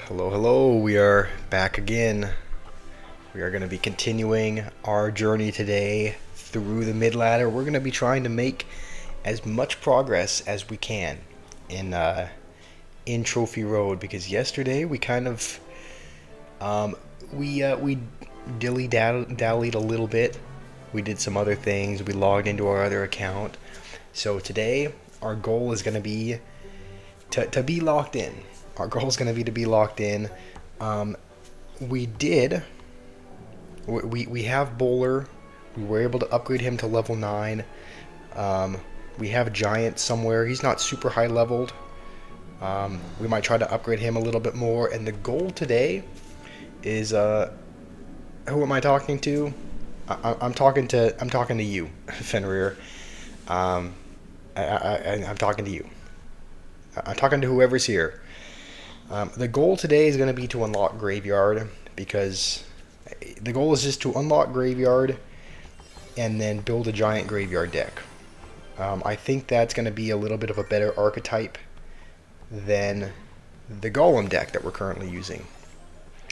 Hello, hello. We are back again. We are going to be continuing our journey today through the mid ladder. We're going to be trying to make as much progress as we can in Trophy Road, because yesterday we kind of we dilly dallied a little bit. We did some other things. We logged into our other account. So today our goal is going to be to be locked in. Our goal is going to be to be locked in. We did. We have Bowler. We were able to upgrade him to level 9. We have Giant somewhere. He's not super high leveled. We might try to upgrade him a little bit more. And the goal today is who am I talking to? I'm talking to you, Fenrir. I'm talking to you. I'm talking to whoever's here. The goal today is going to be to unlock Graveyard, because the goal is just to unlock Graveyard and then build a giant Graveyard deck. I think that's going to be a little bit of a better archetype than the Golem deck that we're currently using.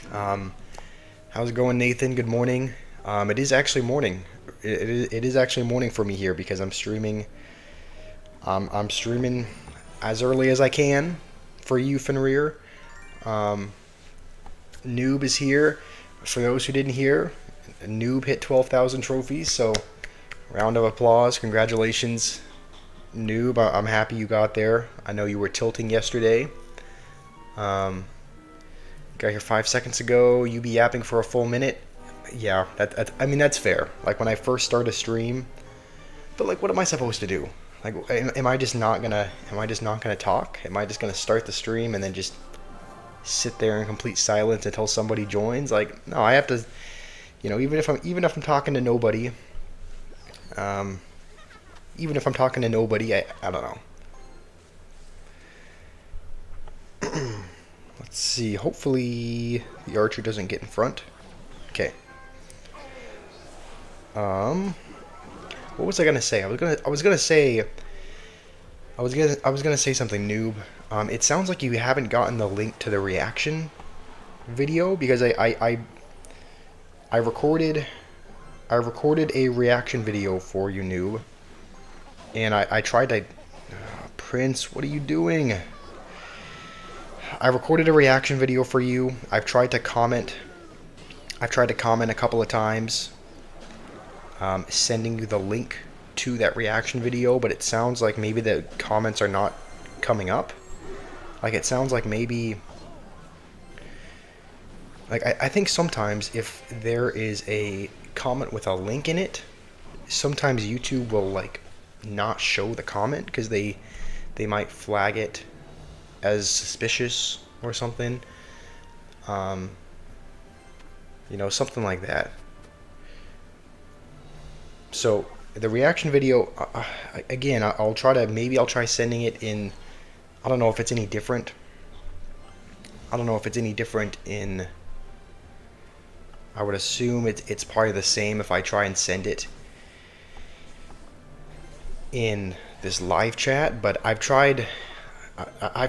How's it going, Nathan? Good morning. It is actually morning. It is actually morning for me here because I'm streaming. I'm streaming as early as I can for you, Fenrir. Noob is here. For those who didn't hear, Noob hit 12,000 trophies, so round of applause. Congratulations, Noob. I'm happy you got there. I know you were tilting yesterday. Got here 5 seconds ago. You be yapping for a full minute. Yeah, I mean, that's fair. Like, when I first start a stream, but like, what am I supposed to do? Like, am I just not gonna talk? Am I just gonna start the stream and then just sit there in complete silence until somebody joins? Like, no, I have to, even if I'm talking to nobody, I don't know. Let's see. Hopefully the archer doesn't get in front. Okay. What was I gonna say? I was gonna say something, Noob. It sounds like you haven't gotten the link to the reaction video, because I recorded a reaction video for you, Noob, and I tried to. Prince, what are you doing? I recorded a reaction video for you. I've tried to comment a couple of times, sending you the link to that reaction video, but it sounds like maybe the comments are not coming up. Like, it sounds like maybe, like, I think sometimes if there is a comment with a link in it, sometimes YouTube will, like, not show the comment because they might flag it as suspicious or something. Something like that. So the reaction video, again, I'll try sending it in. I don't know if it's any different. I would assume it's probably the same if I try and send it in this live chat, but I've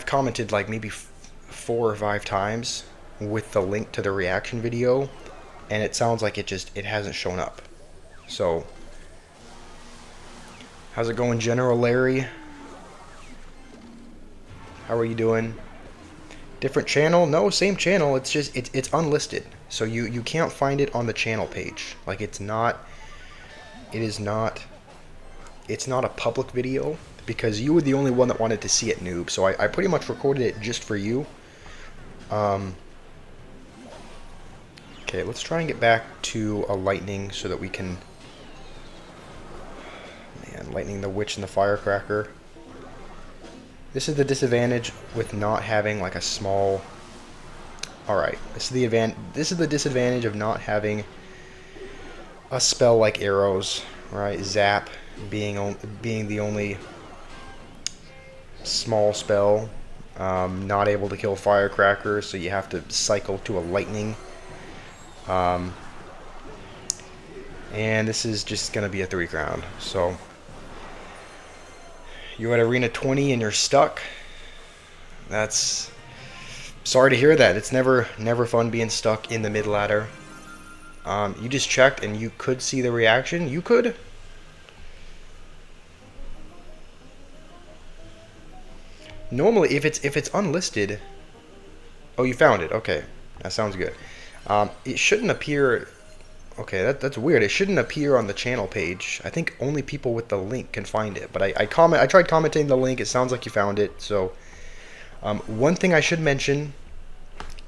commented like maybe 4 or 5 times with the link to the reaction video, and it sounds like it hasn't shown up. So, how's it going, General Larry? How are you doing? Different channel? No, same channel. It's just it's unlisted, so you can't find it on the channel page. Like, it's not a public video, because you were the only one that wanted to see it, Noob. So I pretty much recorded it just for you. Okay, let's try and get back to a lightning so that we can. Man, lightning, the witch, and the firecracker. This is the disadvantage with not having like a small. All right, this is the disadvantage of not having a spell like arrows, right? Zap being the only small spell, not able to kill firecrackers, so you have to cycle to a lightning. And this is just gonna be a 3 crown. So you're at arena 20 and you're stuck. That's Sorry to hear that. It's never fun being stuck in the mid ladder. You just checked and you could see the reaction. You could. Normally, if it's unlisted. Oh, you found it. Okay, that sounds good. It shouldn't appear. Okay, that's weird. It shouldn't appear on the channel page. I think only people with the link can find it. But I tried commenting the link. It sounds like you found it. So, one thing I should mention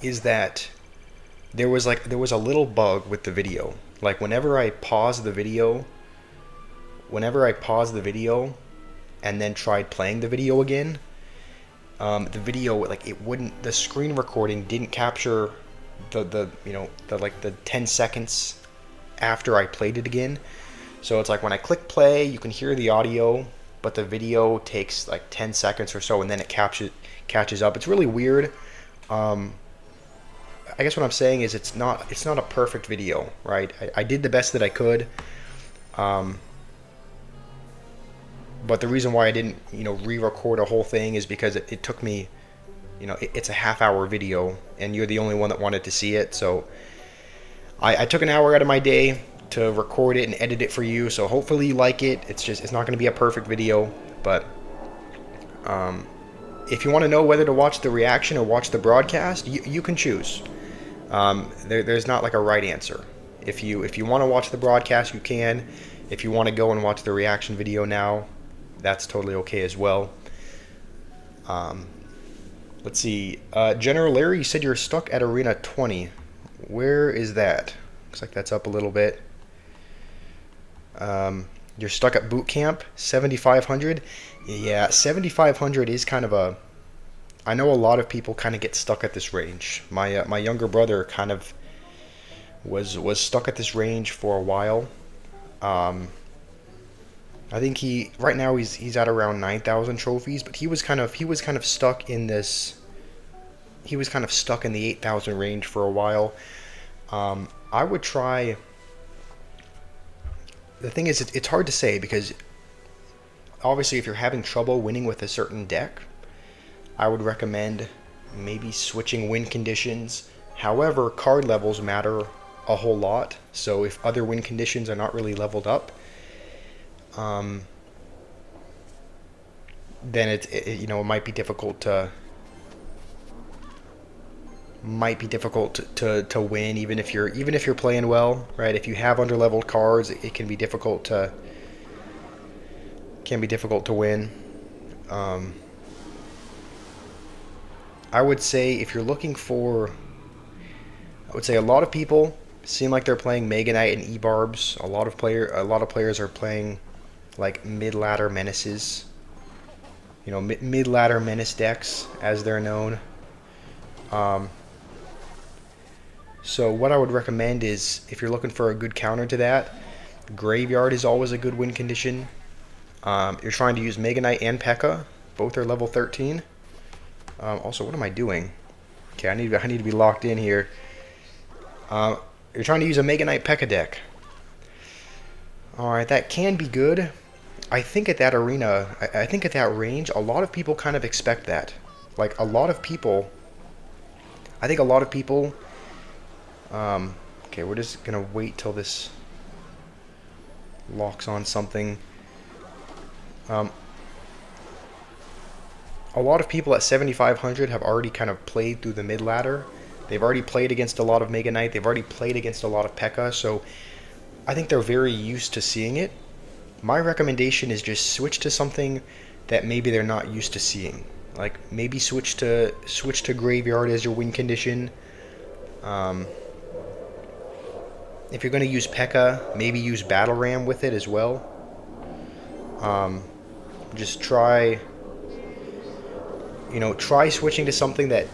is that there was a little bug with the video. Like whenever I pause the video and then tried playing the video again, the video, like, it wouldn't, the screen recording didn't capture the 10 seconds after I played it again. So it's like when I click play, you can hear the audio, but the video takes like 10 seconds or so, and then it catches up. It's really weird. I guess what I'm saying is it's not a perfect video, right? I did the best that I could. But the reason why I didn't, re-record a whole thing is because it took me, it's a half-hour video, and you're the only one that wanted to see it. So I took an hour out of my day to record it and edit it for you. So hopefully you like it. It's not going to be a perfect video, but if you want to know whether to watch the reaction or watch the broadcast, you can choose. There's not like a right answer. If you want to watch the broadcast, you can. If you want to go and watch the reaction video now, that's totally okay as well. Let's see. General Larry, you said you're stuck at Arena 20. Where is that? Looks like that's up a little bit. You're stuck at boot camp, 7,500. Yeah, 7,500 is kind of a... I know a lot of people kind of get stuck at this range. My younger brother kind of was stuck at this range for a while. I think right now he's at around 9,000 trophies, but he was kind of stuck in this. He was kind of stuck in the 8,000 range for a while. I would try. The thing is, it's hard to say because obviously if you're having trouble winning with a certain deck, I would recommend maybe switching win conditions. However, card levels matter a whole lot. So if other win conditions are not really leveled up, then it might be difficult to win even if you're playing well, right? If you have underleveled cards, it can be difficult to win. I would say if you're looking for, I would say a lot of people seem like they're playing Mega Knight and E-Barbs. A lot of players are playing like mid-ladder menaces. Mid-ladder menace decks, as they're known. So what I would recommend is, if you're looking for a good counter to that, Graveyard is always a good win condition. You're trying to use Mega Knight and P.E.K.K.A. Both are level 13. Also, what am I doing? Okay, I need to be locked in here. You're trying to use a Mega Knight P.E.K.K.A. deck. Alright, that can be good. I think at that arena, I think at that range, a lot of people kind of expect that. Like, I think a lot of people, okay, we're just gonna wait till this locks on something. A lot of people at 7,500 have already kind of played through the mid ladder. They've already played against a lot of Mega Knight. They've already played against a lot of P.E.K.K.A. So I think they're very used to seeing it. My recommendation is just switch to something that maybe they're not used to seeing. Like maybe switch to Graveyard as your win condition. If you're going to use P.E.K.K.A., maybe use Battle Ram with it as well. Just try switching to something that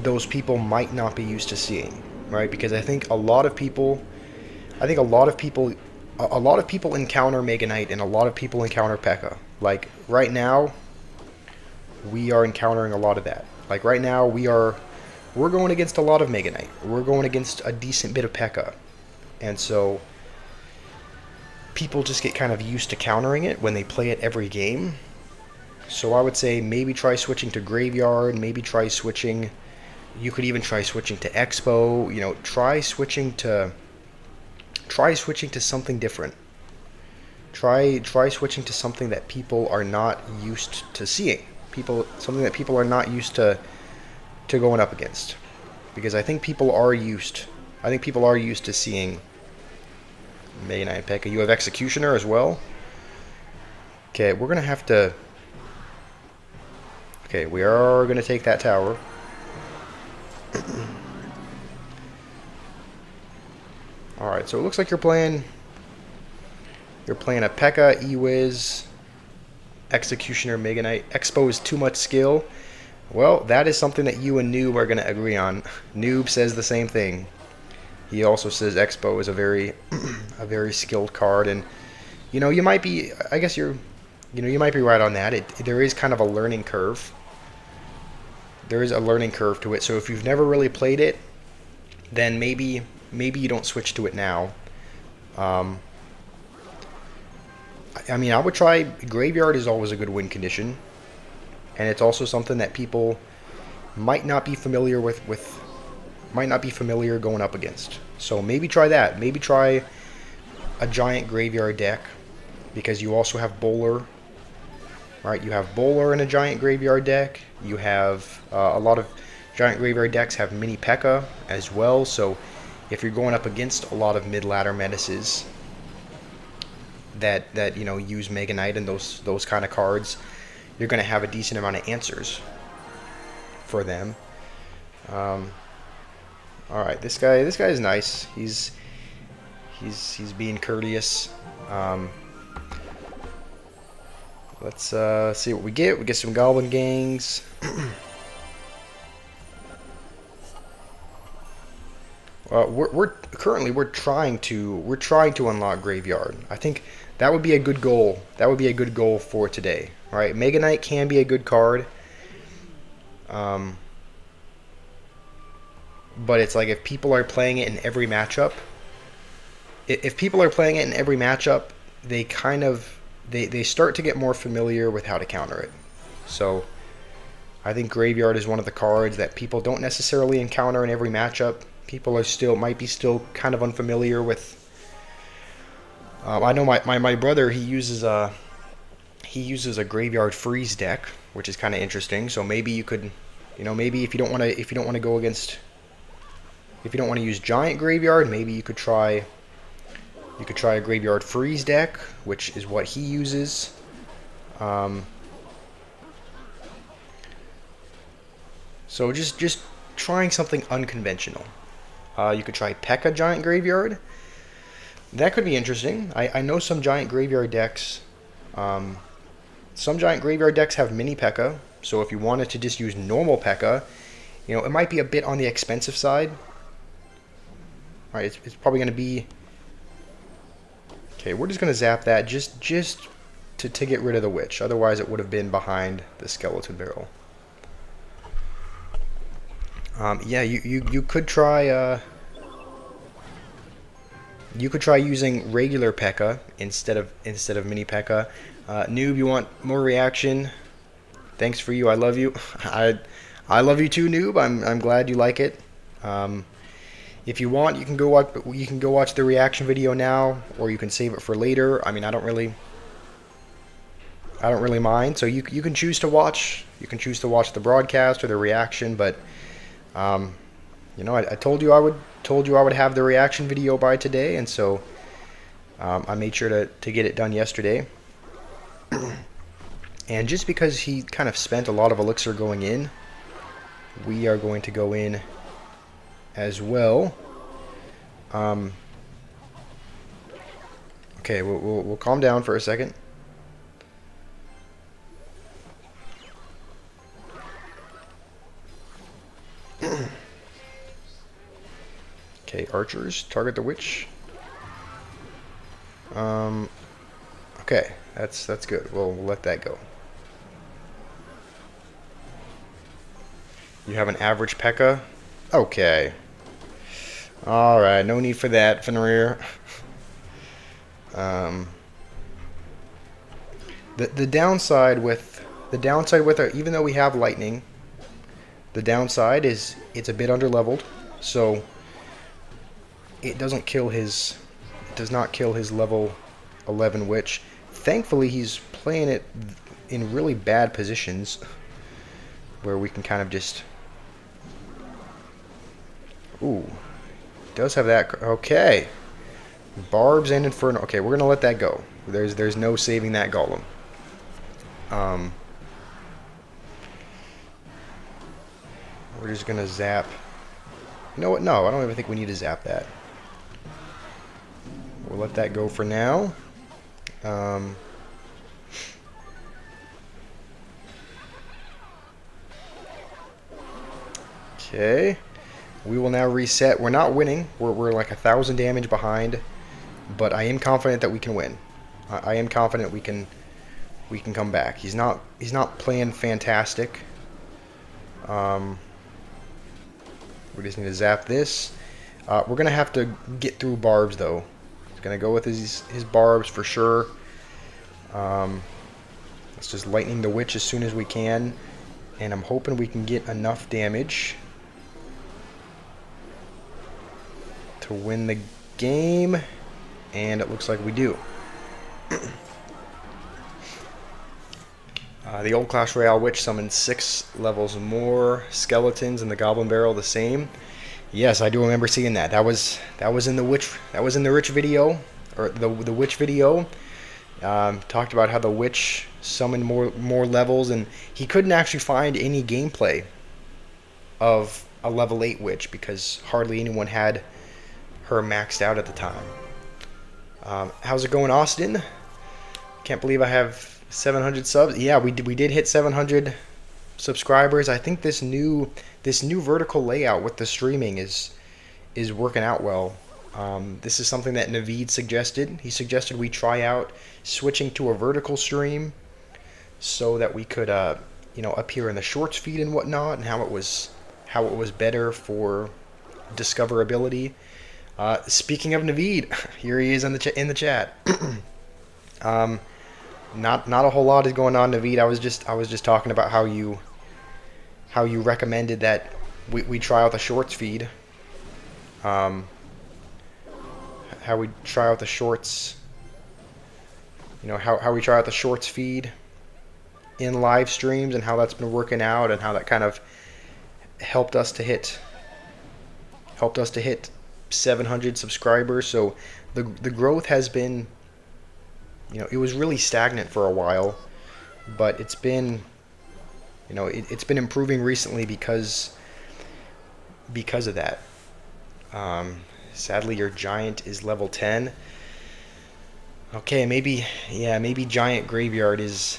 those people might not be used to seeing, right? Because I think a lot of people encounter Mega Knight and a lot of people encounter P.E.K.K.A. Like right now, we are encountering a lot of that. Like right now, we're going against a lot of Mega Knight. We're going against a decent bit of P.E.K.K.A. And so people just get kind of used to countering it when they play it every game. So I would say maybe try switching to graveyard, maybe try switching, you could even try switching to expo, you know, try switching to something different. Try switching to something that people are not used to seeing. Something that people are not used to going up against. Because I think people are used to seeing Mega Knight P.E.K.K.A. You have Executioner as well. Okay, we're gonna have to. Okay, we are gonna take that tower. All right, so it looks like you're playing a P.E.K.K.A, E-Wiz, Executioner, Mega Knight. Expo is too much skill. Well, that is something that you and Noob are going to agree on. Noob says the same thing. He also says Expo is a very skilled card, and you know, you might be, I guess you might be right on that. There is kind of a learning curve. There is a learning curve to it. So if you've never really played it, then maybe you don't switch to it now. I mean, I would try Graveyard is always a good win condition, and it's also something that people might not be familiar might not be familiar going up against. So maybe try that. Maybe try a giant graveyard deck, because you also have Bowler. Right, you have Bowler in a giant graveyard deck. You have a lot of giant graveyard decks have mini P.E.K.K.A as well. So if you're going up against a lot of mid-ladder menaces that you know use Mega Knight and those kind of cards, you're going to have a decent amount of answers for them. All right, this guy is nice. He's being courteous. Let's see what we get. We get some Goblin Gangs. We're trying to unlock Graveyard. I think that would be a good goal. That would be a good goal for today. All right, Mega Knight can be a good card. But it's like if people are playing it in every matchup, they kind of they start to get more familiar with how to counter it. So I think Graveyard is one of the cards that people don't necessarily encounter in every matchup. People are might be still kind of unfamiliar with. I know my brother, he uses a Graveyard Freeze deck, which is kind of interesting. So maybe you could, you know, maybe if you don't want to go against, if you don't want to use giant Graveyard, maybe you could try a Graveyard Freeze deck, which is what he uses. So just trying something unconventional. You could try P.E.K.K.A giant Graveyard. That could be interesting. I know some giant Graveyard decks. Some giant Graveyard decks have mini P.E.K.K.A. So if you wanted to just use normal P.E.K.K.A, you know, it might be a bit on the expensive side. All right, it's probably going to be. Okay, we're just going to zap that just to get rid of the witch. Otherwise, it would have been behind the skeleton barrel. Yeah, you could try. You could try using regular P.E.K.K.A instead of mini P.E.K.K.A. Noob, you want more reaction? Thanks for you. I love you. I love you too, Noob. I'm glad you like it. If you want, you can go watch the reaction video now, or you can save it for later. I mean, I don't really mind. So you can choose to watch. You can choose to watch the broadcast or the reaction, but you know, I told you I would have the reaction video by today, and so I made sure to get it done yesterday. And just because he kind of spent a lot of elixir going in, we are going to go in as well. Okay, we'll calm down for a second. Okay, archers, target the witch. Okay, that's good. We'll let that go. You have an average P.E.K.K.A? Okay. Alright, no need for that, Fenrir. The downside with The downside with our, even though we have lightning, the downside is it's a bit underleveled, so it doesn't kill his, it does not kill his level 11 witch. Thankfully, he's playing it in really bad positions where we can kind of just. Ooh, does have that. Okay, barbs and inferno. Okay, we're gonna let that go. There's no saving that golem. We're just gonna zap. You know what? No, I don't even think we need to zap that. We'll let that go for now. Okay. We will now reset. We're not winning. We're like 1,000 damage behind, but I am confident that we can win. I am confident we can come back. He's not playing fantastic. We just need to zap this. We're gonna have to get through barbs though. He's gonna go with his barbs for sure. Let's just lightning the witch as soon as we can, and I'm hoping we can get enough damage to win the game, and it looks like we do. The old Clash Royale witch summoned 6 levels more skeletons, and the goblin barrel the same. Yes, I do remember seeing that. That was in the witch. That was in the rich video, or the witch video. Talked about how the witch summoned more levels, and he couldn't actually find any gameplay of a level 8 witch because hardly anyone had her maxed out at the time. How's it going, Austin? Can't believe I have 700 subs. Yeah, we did hit 700 subscribers. I think this new vertical layout with the streaming is working out well. This is something that Naveed suggested. He suggested we try out switching to a vertical stream so that we could appear in the shorts feed and whatnot, and how it was better for discoverability. Speaking of Naveed, here he is in the chat. Not a whole lot is going on, Naveed. I was just talking about how you recommended that we try out the shorts feed. How we try out the shorts. How we try out the shorts feed in live streams, and how that's been working out, and how that kind of helped us to hit 700 subscribers. So the growth has been, it was really stagnant for a while, but it's been, it's been improving recently because of that. Sadly, your giant is level 10. Okay, maybe giant graveyard is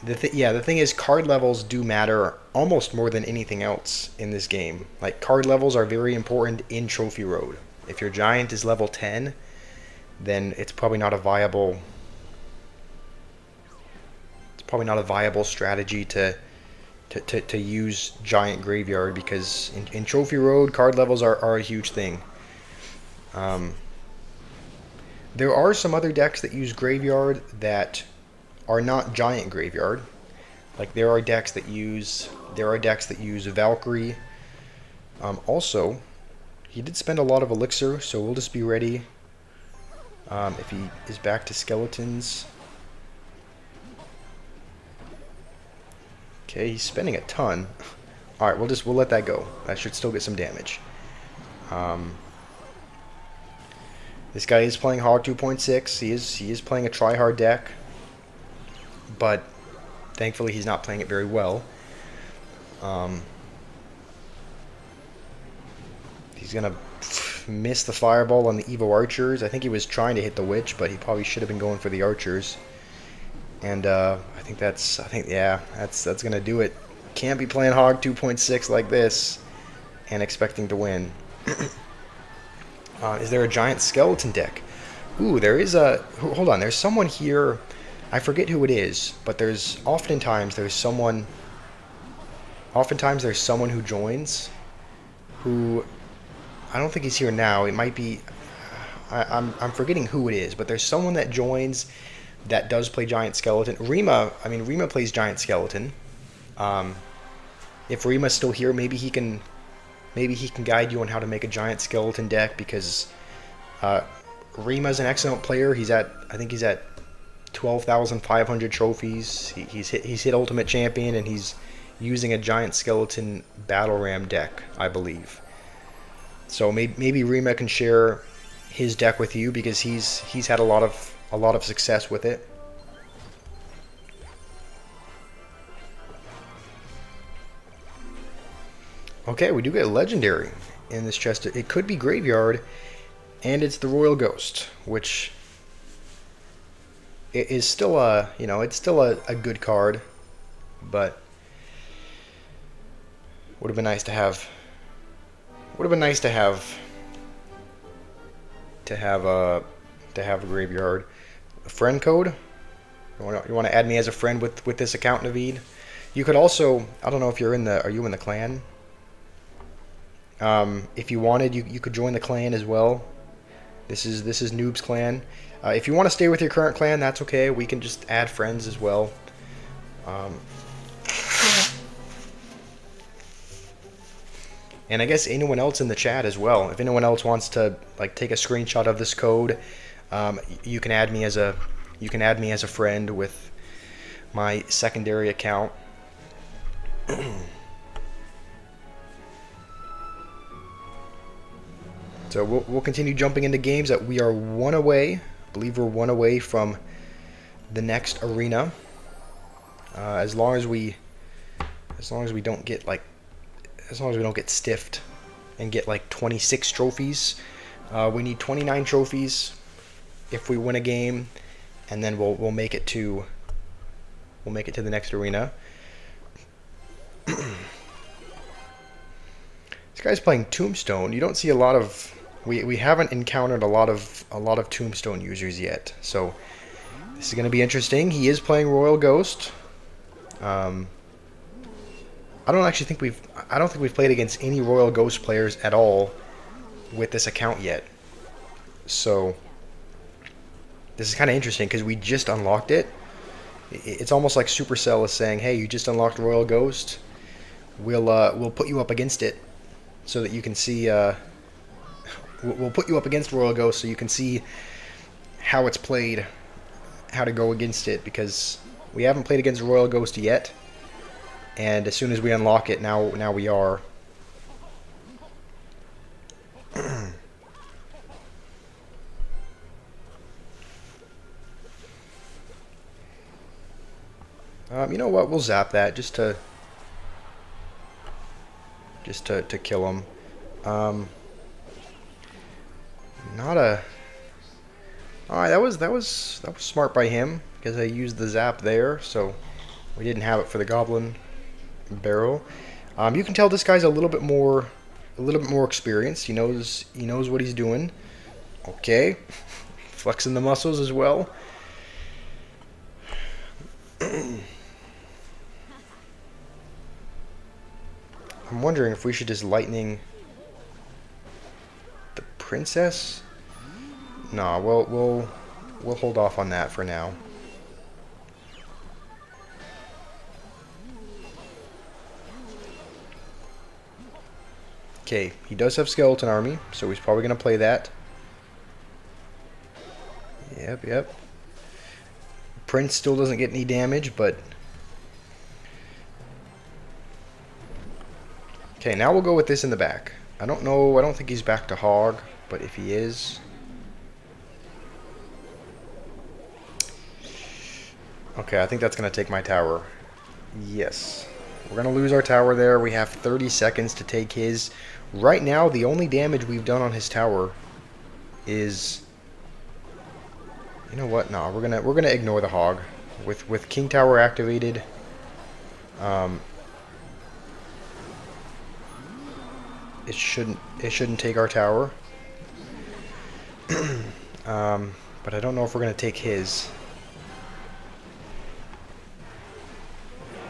the thing is, card levels do matter almost more than anything else in this game. Like, card levels are very important in Trophy Road. If your giant is level 10, then it's probably not a viable strategy to use giant graveyard, because in Trophy Road, card levels are a huge thing. There are some other decks that use graveyard that are not giant graveyard. Like, there are decks that use Valkyrie. Also, he did spend a lot of elixir, so we'll just be ready if he is back to skeletons. Okay, he's spending a ton. All right, we'll let that go. That should still get some damage. This guy is playing Hog 2.6. He is playing a try-hard deck, but thankfully he's not playing it very well. He's gonna miss the fireball on the Evo archers. I think he was trying to hit the witch, but he probably should have been going for the archers. And I think that's gonna do it. Can't be playing Hog 2.6 like this and expecting to win. Is there a giant skeleton deck? Ooh, there is a. Hold on, there's someone here. I forget who it is, but oftentimes there's someone who joins, who I don't think he's here now. It might be. I'm forgetting who it is, but there's someone that joins that does play Giant Skeleton. Rima plays Giant Skeleton. If Rima's still here, maybe he can guide you on how to make a Giant Skeleton deck, because Rima's an excellent player. I think he's at 12,500 trophies. He's hit Ultimate Champion, and he's using a Giant Skeleton Battle Ram deck, I believe. So maybe Rima can share his deck with you, because he's had a lot of success with it. Okay, we do get a legendary in this chest. It could be Graveyard, and it's the Royal Ghost, which is still it's still a good card, but would have been nice to have. Would have been nice to have a Graveyard. A friend code. You want to add me as a friend with this account, Naveed? You could also, I don't know if you're in the, are you in the clan? If you wanted, you could join the clan as well. This is Noob's clan. If you want to stay with your current clan, that's okay. We can just add friends as well. And I guess anyone else in the chat as well. If anyone else wants to take a screenshot of this code, you can add me as a friend with my secondary account. So we'll continue jumping into games. That we are one away. I believe we're one away from the next arena. As long as we don't get stiffed and get 26 trophies. We need 29 trophies if we win a game, and then we'll make it to the next arena. This guy's playing Tombstone. You don't see a lot of. We haven't encountered a lot of Tombstone users yet, so this is going to be interesting. He is playing Royal Ghost. I don't think we've played against any Royal Ghost players at all with this account yet. So this is kind of interesting because we just unlocked it. It's almost like Supercell is saying, "Hey, you just unlocked Royal Ghost. We'll put you up against it so that you can see. We'll put you up against Royal Ghost so you can see how it's played, how to go against it, because we haven't played against Royal Ghost yet." And as soon as we unlock it, now we are. You know what? We'll zap that just to kill him. Not a. All right, that was smart by him, because I used the zap there, so we didn't have it for the Goblin Barrel. You can tell this guy's a little bit more experienced. He knows what he's doing. Okay, flexing the muscles as well. I'm wondering if we should just lightning the princess. No, we'll hold off on that for now. Okay, he does have Skeleton Army, so he's probably going to play that. Yep. Prince still doesn't get any damage, but... Okay, now we'll go with this in the back. I don't know, I don't think he's back to Hog, but if he is... Okay, I think that's going to take my tower. Yes. We're going to lose our tower there. We have 30 seconds to take his. Right now, the only damage we've done on his tower is... You know what? No, we're gonna ignore the Hog. With King Tower activated, it shouldn't take our tower. But I don't know if we're gonna take his.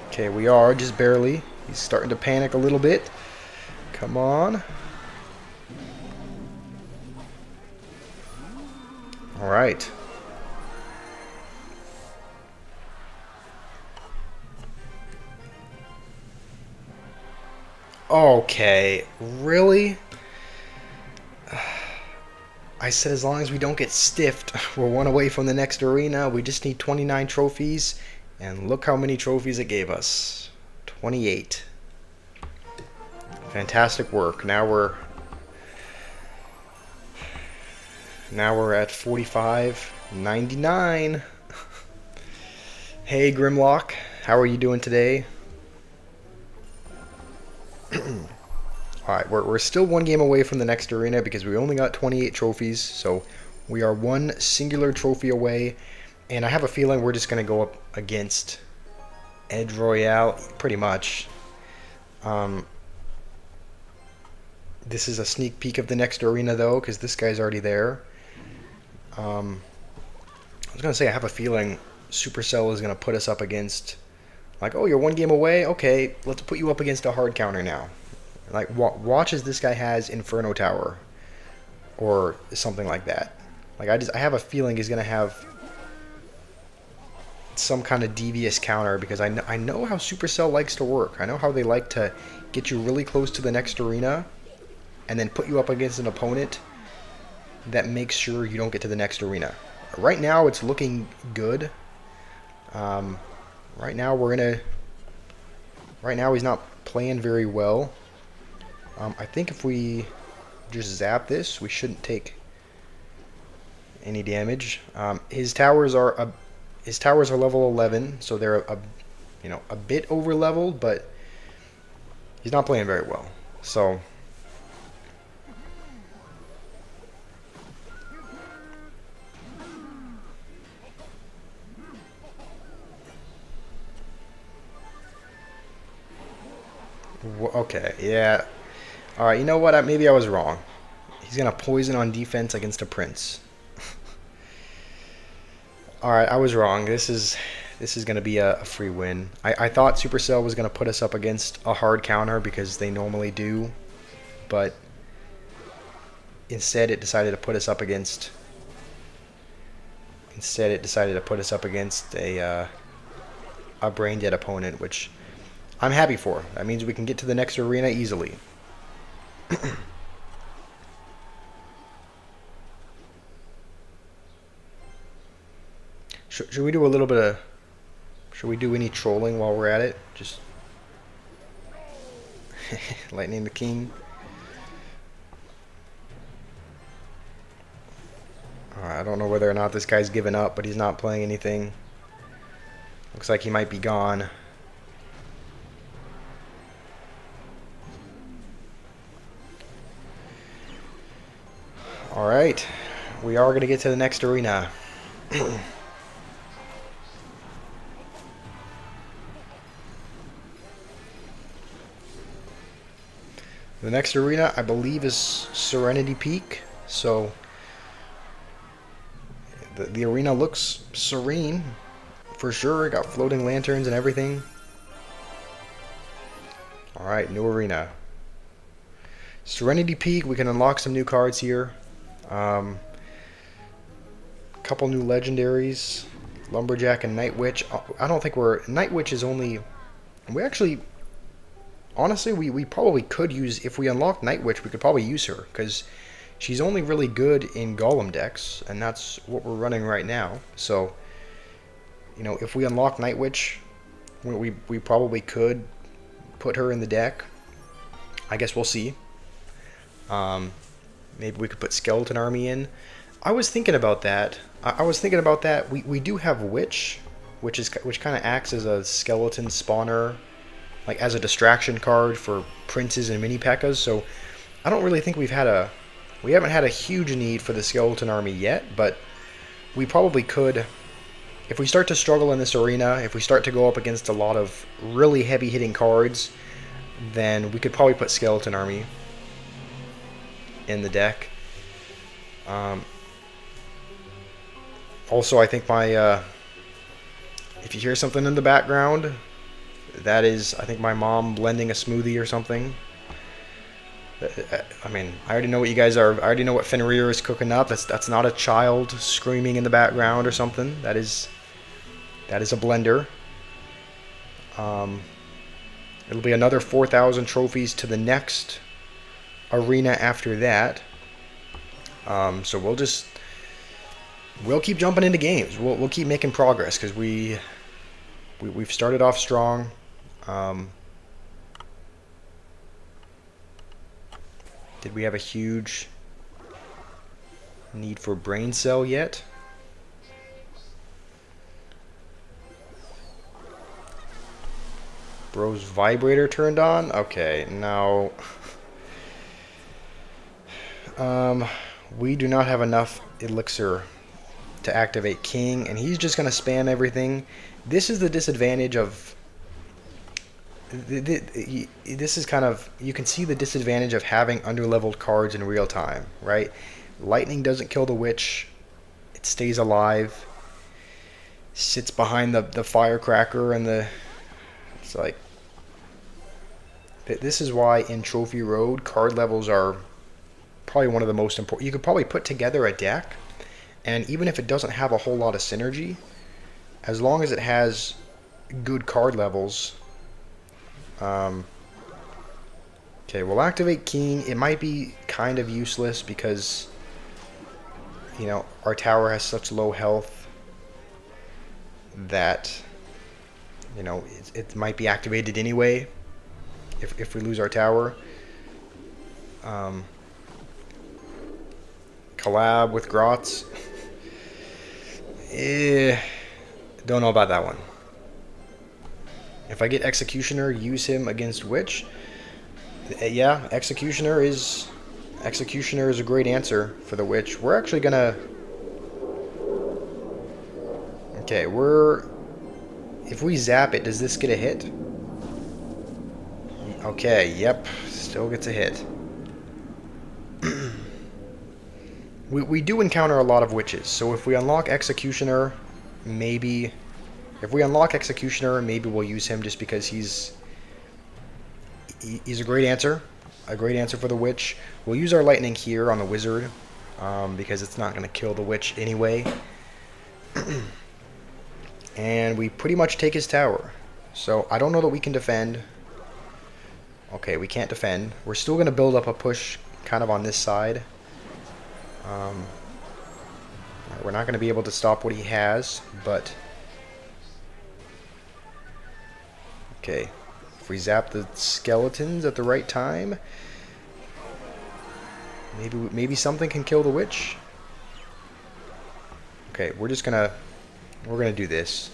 Okay, we are, just barely. He's starting to panic a little bit. Come on. Alright. Okay, really? I said as long as we don't get stiffed, we're one away from the next arena. We just need 29 trophies, and look how many trophies it gave us. 28. Fantastic work. Now we're at 45.99. Hey Grimlock, how are you doing today? Alright, we're still one game away from the next arena because we only got 28 trophies, so we are one singular trophy away, and I have a feeling we're just going to go up against Edge Royale, pretty much. This is a sneak peek of the next arena, though, because this guy's already there. I was going to say, I have a feeling Supercell is going to put us up against, like, oh, you're one game away? Okay, let's put you up against a hard counter now. Like, watch as this guy has Inferno Tower, or something like that. Like, I have a feeling he's gonna have some kind of devious counter, because I know how Supercell likes to work. I know how they like to get you really close to the next arena, and then put you up against an opponent that makes sure you don't get to the next arena. Right now, it's looking good. Right now, he's not playing very well. I think if we just zap this, we shouldn't take any damage. His towers are level 11, so they're a bit over leveled, but he's not playing very well. So okay, yeah. All right, you know what? Maybe I was wrong. He's gonna poison on defense against a prince. All right, I was wrong. This is gonna be a free win. I thought Supercell was gonna put us up against a hard counter because they normally do, but instead it decided to put us up against. Instead, it decided to put us up against a brain dead opponent, which I'm happy for. That means we can get to the next arena easily. Should we do a little bit of... Should we do any trolling while we're at it? Just... Lightning the King. I don't know whether or not this guy's given up, but he's not playing anything. Looks like he might be gone. Alright, we are going to get to the next arena. The next arena, I believe, is Serenity Peak, so the arena looks serene, for sure. Got floating lanterns and everything. Alright, new arena. Serenity Peak, we can unlock some new cards here. Couple new legendaries, Lumberjack and Night Witch. I don't think Night Witch is only... We actually... Honestly, we probably could use... If we unlock Night Witch, we could probably use her, because she's only really good in Golem decks, and that's what we're running right now. So, if we unlock Night Witch, we probably could put her in the deck. I guess we'll see. Maybe we could put Skeleton Army in. I was thinking about that. We do have Witch, which kind of acts as a skeleton spawner, like as a distraction card for princes and mini P.E.K.K.A.s. So I don't really think we haven't had a huge need for the Skeleton Army yet, but we probably could. If we start to struggle in this arena, if we start to go up against a lot of really heavy hitting cards, then we could probably put Skeleton Army in the deck. Also, I think if you hear something in the background, that is, I think, my mom blending a smoothie or something. I mean, I already know what you guys are. I already know what Fenrir is cooking up. That's not a child screaming in the background or something. That is a blender. It'll be another 4,000 trophies to the next arena after that. So we'll keep jumping into games. We'll keep making progress because we've started off strong. Did we have a huge need for brain cell yet? Bro's vibrator turned on? Okay, now we do not have enough elixir to activate King, and he's just gonna spam everything. This is the disadvantage of this is kind of, you can see the disadvantage of having underleveled cards in real time, right? Lightning doesn't kill the witch. It stays alive. Sits behind the firecracker and it's like, this is why in Trophy Road card levels are probably one of the most important. You could probably put together a deck, and even if it doesn't have a whole lot of synergy, as long as it has good card levels. Okay, we'll activate King. It might be kind of useless because, you know, our tower has such low health that, you know, it might be activated anyway if we lose our tower. Collab with Grotz. Don't know about that one. If I get Executioner, use him against Witch. Yeah, Executioner is a great answer for the Witch. We're actually gonna... Okay, if we zap it, does this get a hit? Okay, yep, still gets a hit. We do encounter a lot of witches, so if we unlock Executioner, maybe... If we unlock Executioner, maybe we'll use him just because he's a great answer. A great answer for the witch. We'll use our lightning here on the wizard, because it's not going to kill the witch anyway. And we pretty much take his tower. So I don't know that we can defend. Okay, we can't defend. We're still going to build up a push kind of on this side. We're not going to be able to stop what he has, but... Okay, if we zap the skeletons at the right time, maybe something can kill the witch. Okay, we're gonna do this.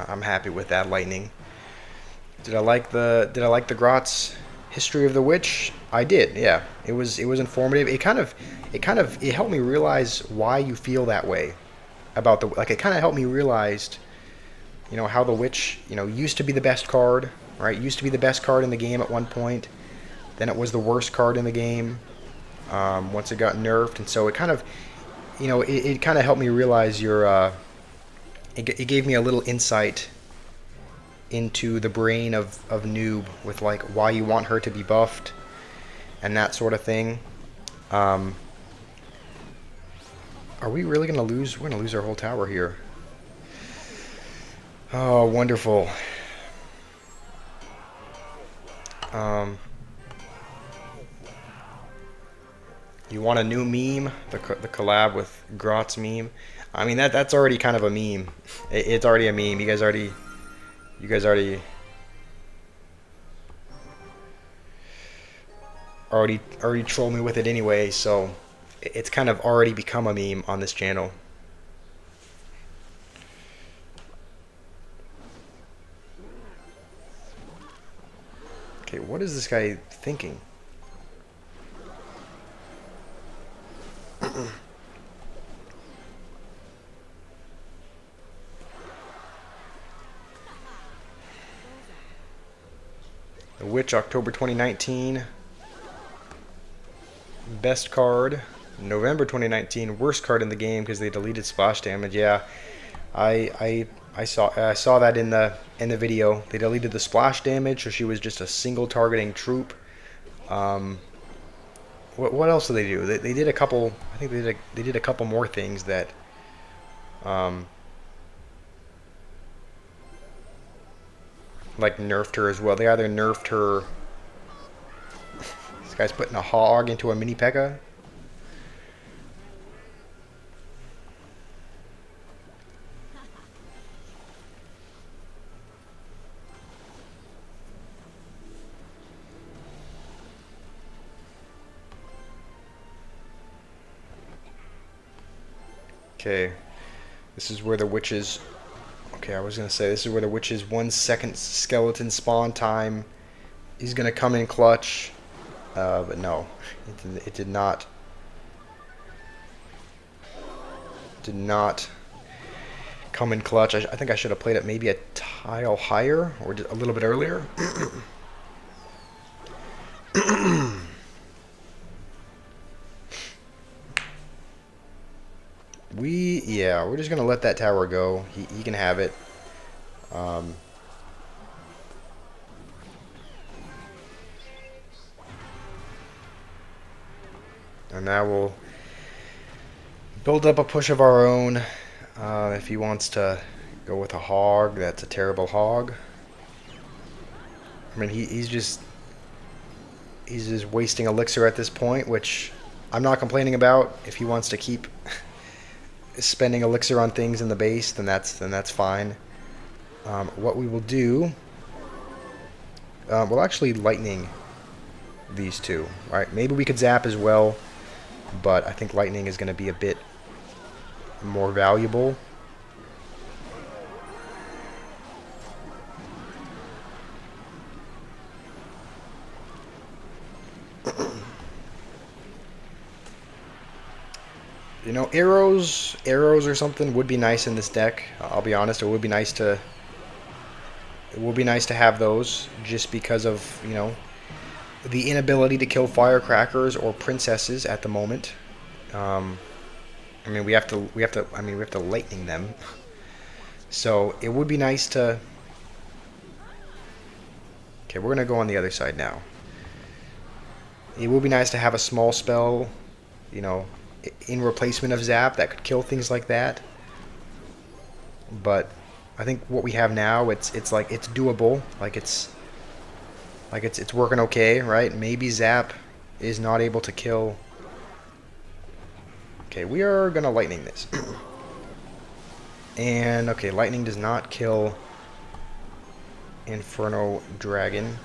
I'm happy with that lightning. Did I like the Grotz history of the witch? I did. Yeah, it was informative. It helped me realize why you feel that way about it kind of helped me realize, you know, how the witch, you know, used to be the best card, right? Used to be the best card in the game at one point. Then it was the worst card in the game once it got nerfed. And so it kind of, you know, it kind of helped me realize it gave me a little insight into the brain of Noob with, like, why you want her to be buffed and that sort of thing. Are we really going to lose? We're going to lose our whole tower here. Oh, wonderful. You want a new meme? The collab with Grotz meme? I mean, that's already kind of a meme. It's already a meme. You guys already troll me with it anyway, so it's kind of already become a meme on this channel. Okay, what is this guy thinking? The Witch, October 2019. Best card. November 2019. Worst card in the game because they deleted splash damage. Yeah, I saw that in the video. They deleted the splash damage, so she was just a single targeting troop. What else did they do? They did a couple. I think they did a couple more things that. like nerfed her as well. They either nerfed her. This guy's putting a hog into a mini P.E.K.K.A. Okay, this is where the witches. Okay, I was gonna say this is where the witch's 1 second skeleton spawn time is gonna come in clutch, but no, it did not. Did not come in clutch. I think I should have played it maybe a tile higher or a little bit earlier. Yeah, we're just gonna let that tower go. He can have it. And now we'll build up a push of our own. If he wants to go with a hog, that's a terrible hog. I mean, he's just wasting elixir at this point, which I'm not complaining about. If he wants to keep spending elixir on things in the base, then that's fine. What we will do, we'll actually lightning these two. All right, maybe we could zap as well, but I think lightning is going to be a bit more valuable. You know, arrows or something would be nice in this deck. I'll be honest, it would be nice to have those, just because of, you know, the inability to kill firecrackers or princesses at the moment. I mean, we have to lightning them. So it would be nice to. Okay, we're gonna go on the other side now. It would be nice to have a small spell, you know, in replacement of zap that could kill things like that. But I think what we have now, it's like it's doable. Like it's working okay, right? Maybe zap is not able to kill. Okay, we are gonna lightning this. And okay, lightning does not kill Inferno Dragon.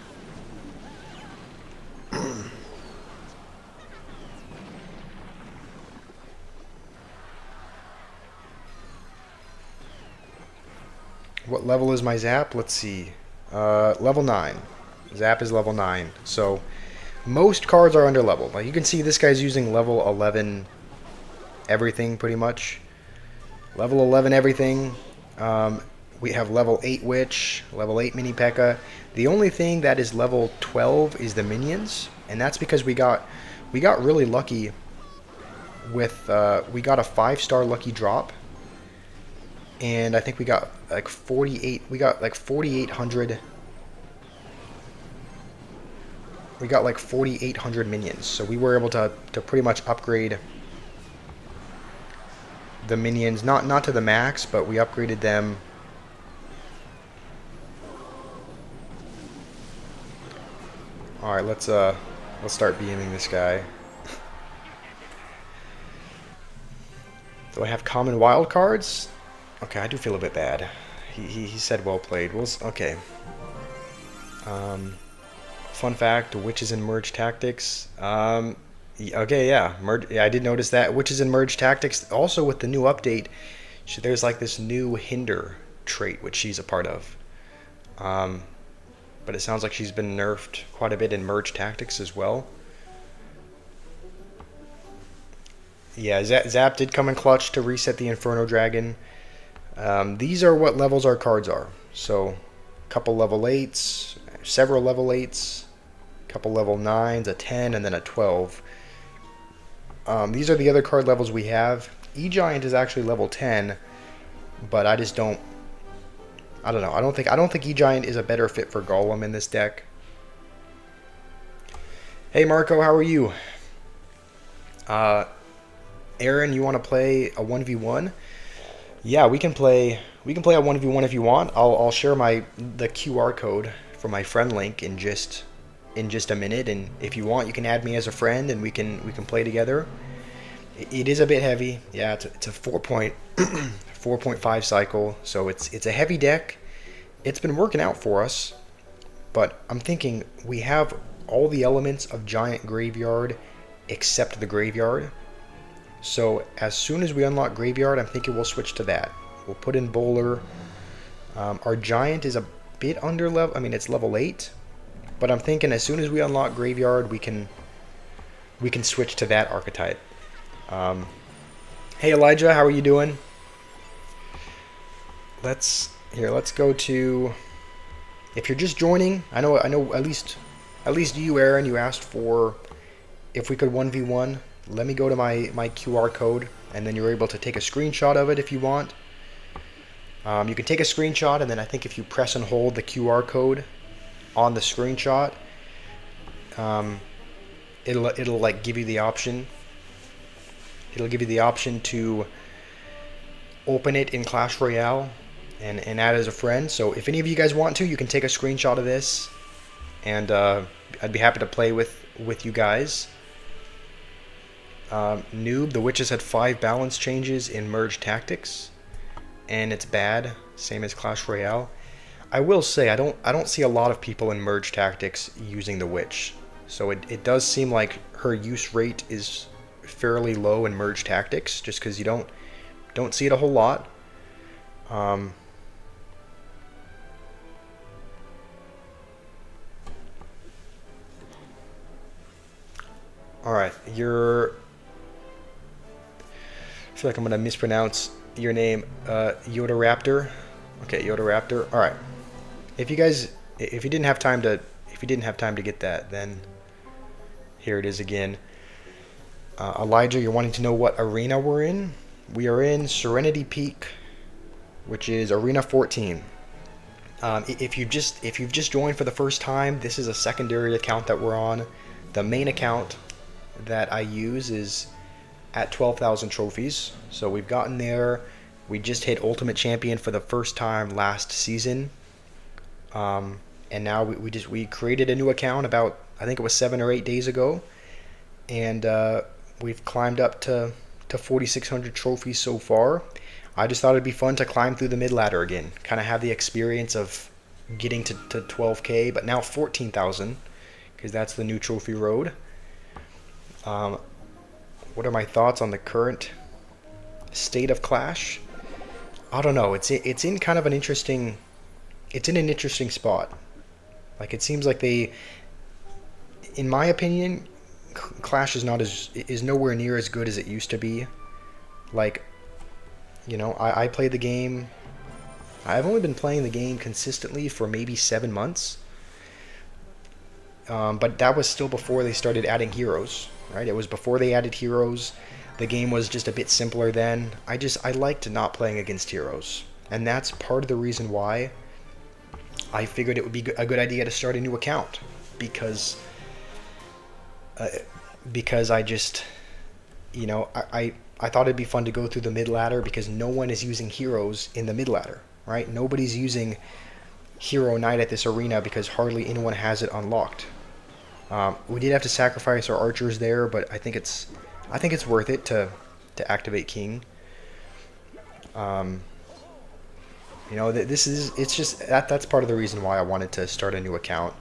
What level is my zap? Let's see. Level 9. Zap is level 9. So most cards are under leveled. Like you can see, this guy's using level 11 everything pretty much. Level 11 everything. We have level 8 witch, level 8 mini P.E.K.K.A. The only thing that is level 12 is the minions, and that's because we got really lucky with we got a 5-star lucky drop. And I think we got like 48. We got like 4,800. We got like 4,800 minions. So we were able to pretty much upgrade the minions, not to the max, but we upgraded them. All right, let's start beaming this guy. Do I have common wild cards? Okay, I do feel a bit bad. He said well played. Okay. Fun fact: witches in merge tactics. Okay, yeah, I did notice that witches in merge tactics. Also, with the new update, there's like this new hinder trait which she's a part of. But it sounds like she's been nerfed quite a bit in merge tactics as well. Yeah, Zap did come in clutch to reset the Inferno Dragon. These are what levels our cards are. So, a couple level 8s, several level 8s, a couple level 9s, a 10, and then a 12. These are the other card levels we have. E-Giant is actually level 10, but I just don't. I don't know. I don't think E-Giant is a better fit for Golem in this deck. Hey Marco, how are you? Aaron, you want to play a 1v1? Yeah, we can play. We can play a 1v1 if you want. I'll share the QR code for my friend link in just a minute, and if you want, you can add me as a friend, and we can play together. It is a bit heavy. Yeah, it's a 4.5 cycle, so it's a heavy deck. It's been working out for us, but I'm thinking we have all the elements of giant graveyard except the graveyard. So as soon as we unlock graveyard, I'm thinking we'll switch to that. We'll put in bowler. Our giant is a bit under level. I mean, it's level 8, but I'm thinking as soon as we unlock graveyard, we can switch to that archetype. Um, hey Elijah, how are you doing? Let's go to. If you're just joining, I know at least you, Aaron, you asked for if we could 1v1. Let me go to my QR code, and then you're able to take a screenshot of it if you want. You can take a screenshot, and then I think if you press and hold the QR code on the screenshot, it'll like give you the option. It'll give you the option to open it in Clash Royale and add as a friend. So if any of you guys want to, you can take a screenshot of this, and I'd be happy to play with you guys. Noob, the witches had 5 balance changes in merge tactics, and it's bad, same as Clash Royale. I will say I don't see a lot of people in merge tactics using the witch, so it does seem like her use rate is fairly low in merge tactics, just because you don't see it a whole lot. All right, I feel like I'm gonna mispronounce your name, Yoda Raptor. Okay, Yoda Raptor. All right. If you didn't have time to get that, then here it is again. Elijah, you're wanting to know what arena we're in? We are in Serenity Peak, which is Arena 14. If you've just joined for the first time, this is a secondary account that we're on. The main account that I use is at 12,000 trophies. So we've gotten there. We just hit Ultimate Champion for the first time last season. And now we created a new account about, I think it was 7 or 8 days ago. And we've climbed up to 4,600 trophies so far. I just thought it'd be fun to climb through the mid ladder again. Kind of have the experience of getting to 12K, but now 14,000, because that's the new trophy road. What are my thoughts on the current state of Clash? I don't know. It's in kind of an interesting. It's in an interesting spot. Like, it seems like they, in my opinion, Clash is nowhere near as good as it used to be. Like, I played the game. I've only been playing the game consistently for maybe 7 months. But that was still before they started adding heroes. Right? It was before they added heroes. The game was just a bit simpler then. I liked not playing against heroes. And that's part of the reason why I figured it would be a good idea to start a new account. Because I just, I thought it'd be fun to go through the mid ladder, because no one is using heroes in the mid ladder, right? Nobody's using Hero Knight at this arena because hardly anyone has it unlocked. We did have to sacrifice our archers there, but I think it's worth it to activate King. It's just that's part of the reason why I wanted to start a new account.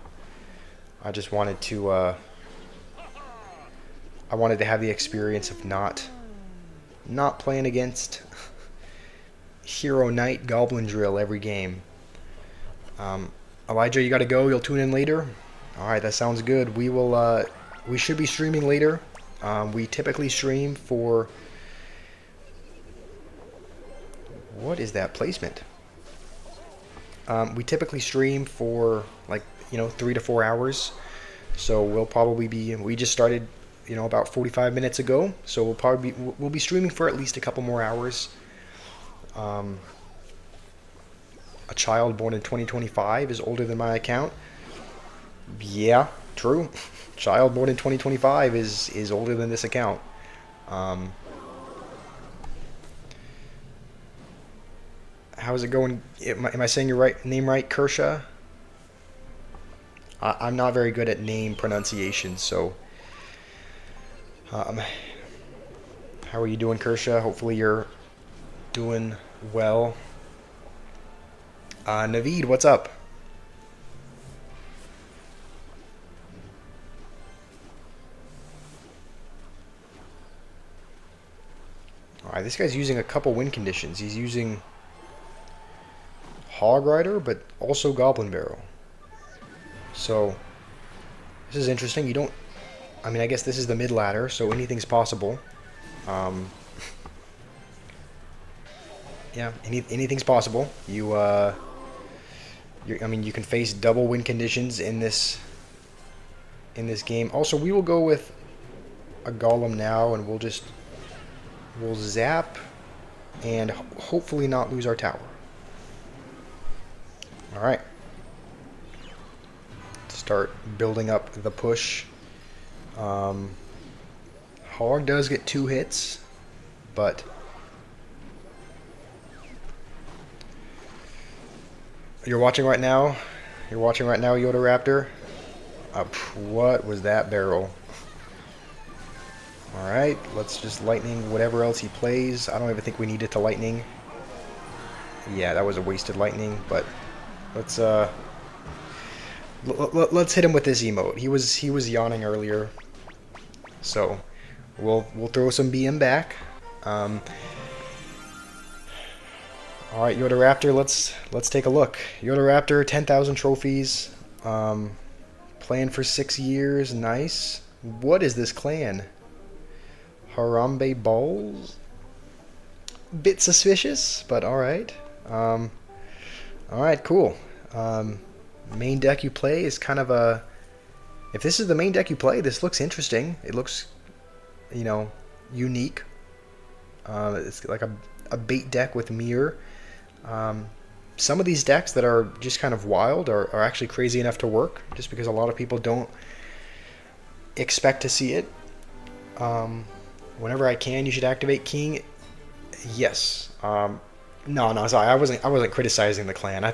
I just wanted to have the experience of not playing against Hero Knight Goblin Drill every game. Elijah, you gotta go. You'll tune in later. All right, that sounds good. We should be streaming later. We typically stream for. What is that placement? We typically stream for 3 to 4 hours. So we'll probably be. We just started, about 45 minutes ago. So we'll be streaming for at least a couple more hours. A child born in 2025 is older than my account. Yeah, true. Child born in 2025 is older than this account. How's it going? Am I saying your name right, Kershaw? I'm not very good at name pronunciation, so um, how are you doing, Kershaw? Hopefully you're doing well. Naveed, what's up? All right, this guy's using a couple win conditions. He's using Hog Rider, but also Goblin Barrel. So this is interesting. You don't. I mean, I guess this is the mid ladder, so anything's possible. Um, yeah, anything's possible. I mean, you can face double win conditions in this game. Also, we will go with a Golem now, and we'll zap and hopefully not lose our tower. All right. Start building up the push. Hog does get 2 hits, but you're watching right now. You're watching right now, Yoda Raptor. What was that barrel? All right, let's just lightning whatever else he plays. I don't even think we needed to lightning. Yeah, that was a wasted lightning, but let's let's hit him with this emote. He was yawning earlier, so we'll throw some BM back. All right, Yoda Raptor, let's take a look. Yoda Raptor, 10,000 trophies, playing for 6 years, nice. What is this clan? Harambe Balls? Bit suspicious, but all right. All right, cool. Main deck you play is kind of a... If this is the main deck you play, this looks interesting. It looks, you know, unique. It's like a bait deck with mirror. Some of these decks that are just kind of wild are actually crazy enough to work, just because a lot of people don't expect to see it. Whenever I can, you should activate King. Yes. No, sorry. I wasn't criticizing the clan. I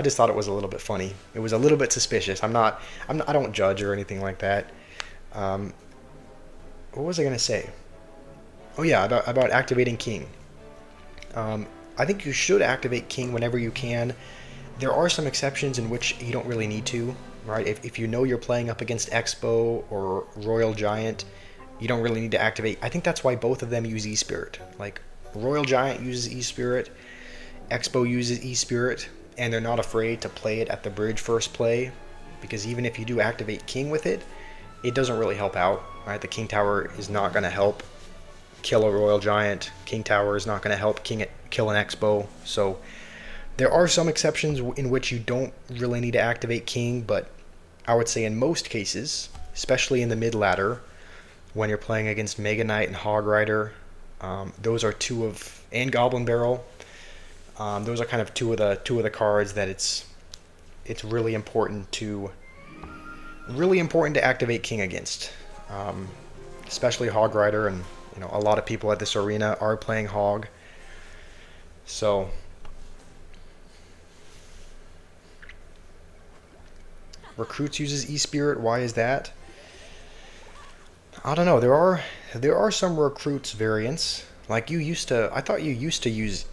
just thought it was a little bit funny. It was a little bit suspicious. I don't judge or anything like that. What was I gonna say? Oh yeah, about activating King. I think you should activate King whenever you can. There are some exceptions in which you don't really need to, right? If you know you're playing up against Expo or Royal Giant, you don't really need to activate. I think that's why both of them use E-Spirit. Like, Royal Giant uses E-Spirit, Expo uses E-Spirit, and they're not afraid to play it at the bridge first play, because even if you do activate King with it, it doesn't really help out, right? The King Tower is not going to help kill a Royal Giant. King Tower is not going to help kill an Expo. So there are some exceptions in which you don't really need to activate King, but I would say in most cases, especially in the mid ladder, when you're playing against Mega Knight and Hog Rider, those are and Goblin Barrel. Those are kind of two of the cards that it's really important to activate King against, especially Hog Rider, and you know a lot of people at this arena are playing Hog. So Recruits uses E-Spirit. Why is that? I don't know. There are some Recruits variants. Like I thought you used to use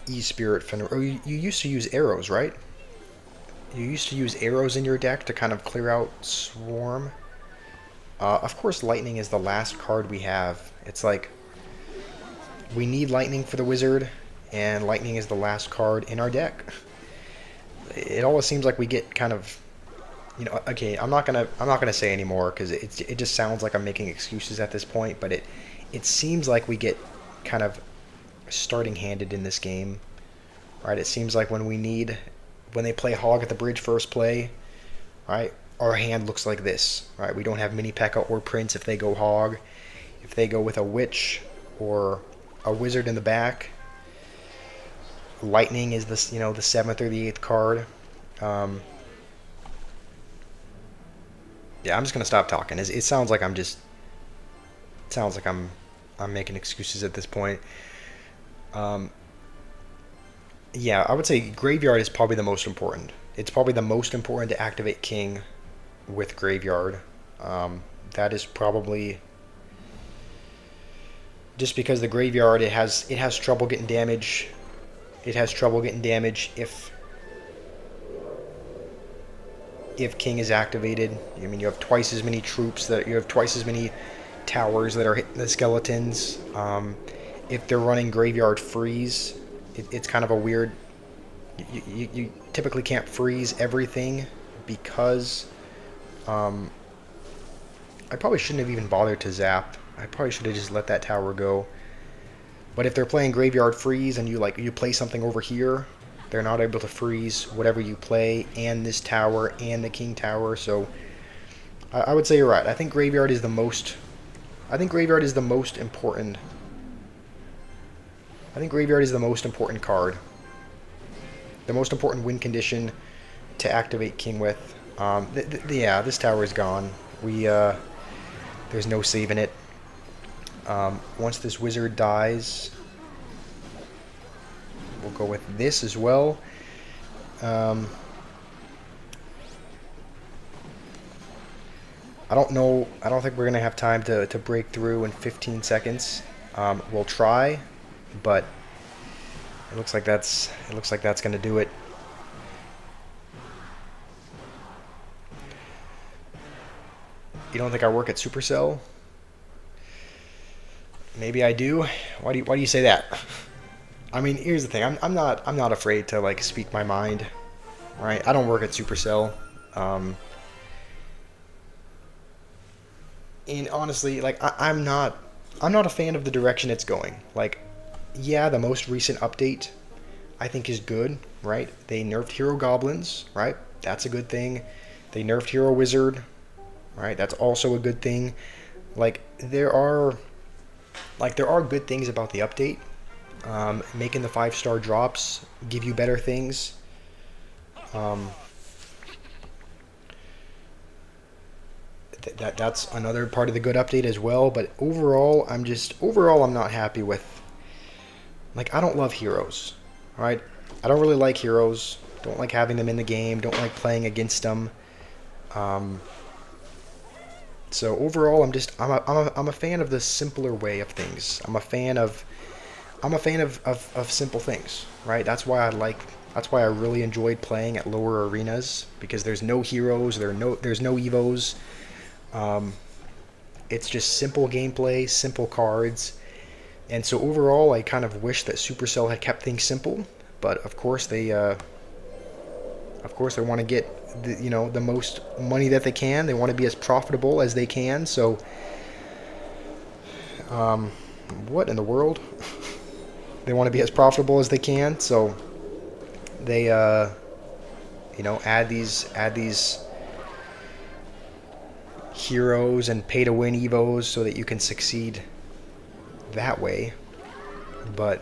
E-Spirit, or you used to use arrows, right? You used to use arrows in your deck to kind of clear out Swarm. Of course, Lightning is the last card we have. It's like, we need Lightning for the Wizard, and Lightning is the last card in our deck. It always seems like we get kind of, you know, okay, I'm not gonna say anymore because it just sounds like I'm making excuses at this point, but it seems like we get kind of starting handed in this game, right? It seems like when they play Hog at the bridge first play, right, our hand looks like this, right? We don't have Mini P.E.K.K.A. or Prince if they go Hog. If they go with a Witch or a Wizard in the back, Lightning is the 7th or the 8th card. Yeah, I'm just gonna stop talking. It sounds like I'm making excuses at this point. Yeah, I would say graveyard is probably the most important. It's probably the most important to activate king with graveyard. That is probably just because the graveyard it has trouble getting damage. It has trouble getting damage if king is activated. I mean, you have twice as many troops that you have twice as many towers that are hitting the skeletons. If they're running graveyard freeze, it's kind of a weird. You typically can't freeze everything because I probably shouldn't have even bothered to zap. I probably should have just let that tower go. But if they're playing graveyard freeze and you play something over here, they're not able to freeze whatever you play and this tower and the king tower. So I would say you're right. I think graveyard is the most. I think graveyard is the most important. I think graveyard is the most important card. The most important win condition to activate king with. Yeah, this tower is gone. There's no saving it. Once this wizard dies, we'll go with this as well. I don't know. I don't think we're gonna have time to break through in 15 seconds. We'll try, but it looks like that's gonna do it. You don't think I work at Supercell? Maybe I do. Why do you say that? I mean, here's the thing. I'm not afraid to like speak my mind, right? I don't work at Supercell. And honestly, like I'm not a fan of the direction it's going. Like, yeah, the most recent update I think is good, right? They nerfed Hero Goblins, right? That's a good thing. They nerfed Hero Wizard, right? That's also a good thing. Like there are good things about the update. Making the 5-star drops give you better things. That's another part of the good update as well. But overall, I'm not happy with. Like, I don't love heroes, right? I don't really like heroes. Don't like having them in the game. Don't like playing against them. So overall, I'm a fan of the simpler way of things. I'm a fan of simple things, right? That's why I really enjoyed playing at lower arenas because there's no heroes, there's no evos. It's just simple gameplay, simple cards, and so overall, I kind of wish that Supercell had kept things simple. But of course, they want to get the most money that they can. They want to be as profitable as they can. So, what in the world? They want to be as profitable as they can. So, they add these heroes and pay to win evos so that you can succeed that way. But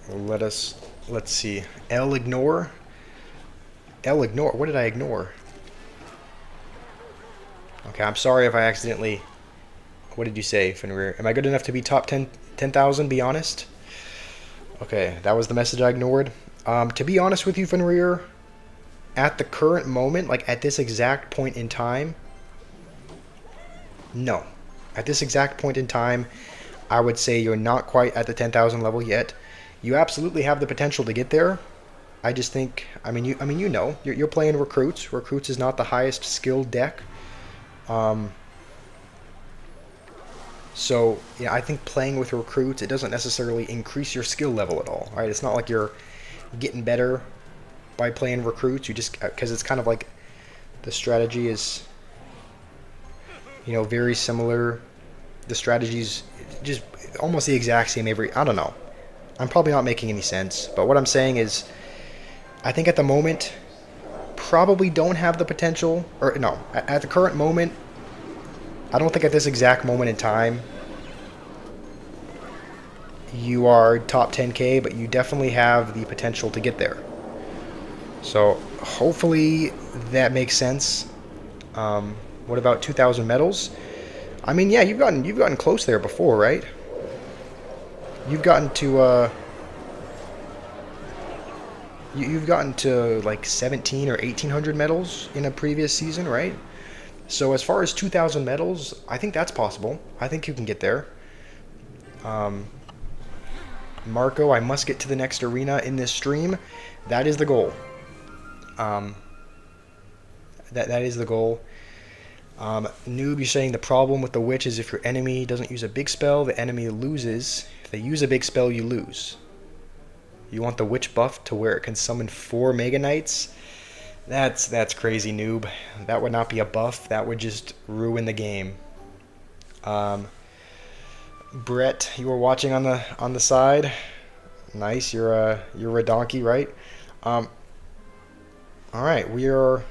let's see. Ignore. What did I ignore? Okay, I'm sorry if I accidentally. What did you say, Fenrir? Am I good enough to be top 10,000? Be honest. Okay, that was the message I ignored. To be honest with you, Fenrir, at the current moment, like at this exact point in time, no. At this exact point in time, I would say you're not quite at the 10,000 level yet. You absolutely have the potential to get there. I just think, you're playing recruits. Recruits is not the highest skilled deck. So yeah, I think playing with recruits, it doesn't necessarily increase your skill level at all. Right? It's not like you're getting better by playing recruits. You just because it's kind of like the strategy is, very similar. The strategy's just almost the exact same every. I don't know. I'm probably not making any sense, but what I'm saying is, I think at the moment, probably don't have the potential, or no, at the current moment, I don't think at this exact moment in time, you are top 10k, but you definitely have the potential to get there. So hopefully that makes sense. What about 2,000 medals? I mean, yeah, you've gotten close there before, right? You've gotten to you've gotten to like 17 or 1800 medals in a previous season, right? So as far as 2000 medals, I think that's possible. I think you can get there. Um, Marco, I must get to the next arena in this stream. That is the goal. Um, that is the goal. Noob, you're saying the problem with the witch is if your enemy doesn't use a big spell, the enemy loses. If they use a big spell, you lose. You want the witch buff to where it can summon 4 Mega Knights? That's crazy, noob. That would not be a buff. That would just ruin the game. Brett, you were watching on the side. Nice. You're a donkey, right? All right, we are.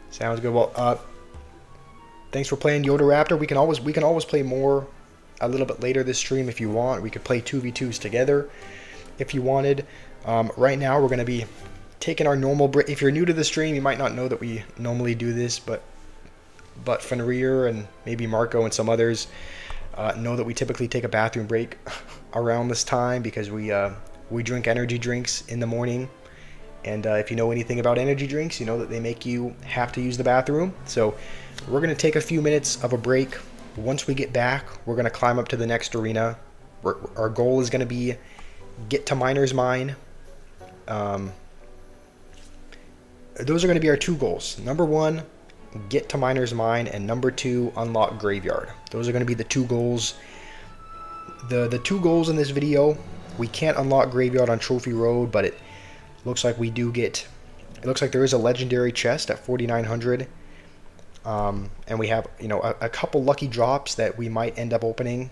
Sounds good. Well, thanks for playing Yoda Raptor. We can always play more a little bit later this stream if you want. We could play 2v2s together if you wanted. Right now we're going to be taking our normal break. If you're new to the stream, you might not know that we normally do this, but Fenrir and maybe Marco and some others know that we typically take a bathroom break around this time because we drink energy drinks in the morning. And if you know anything about energy drinks, you know that they make you have to use the bathroom. So we're going to take a few minutes of a break. Once we get back, we're going to climb up to the next arena. Our goal is going to be get to Miner's Mine. Those are going to be our 2 goals. Number 1, get to Miner's Mine, and number 2, unlock Graveyard. Those are going to be the 2 goals. The 2 goals in this video, we can't unlock Graveyard on Trophy Road, but it looks like we do get. It looks like there is a legendary chest at 4900, and we have a couple lucky drops that we might end up opening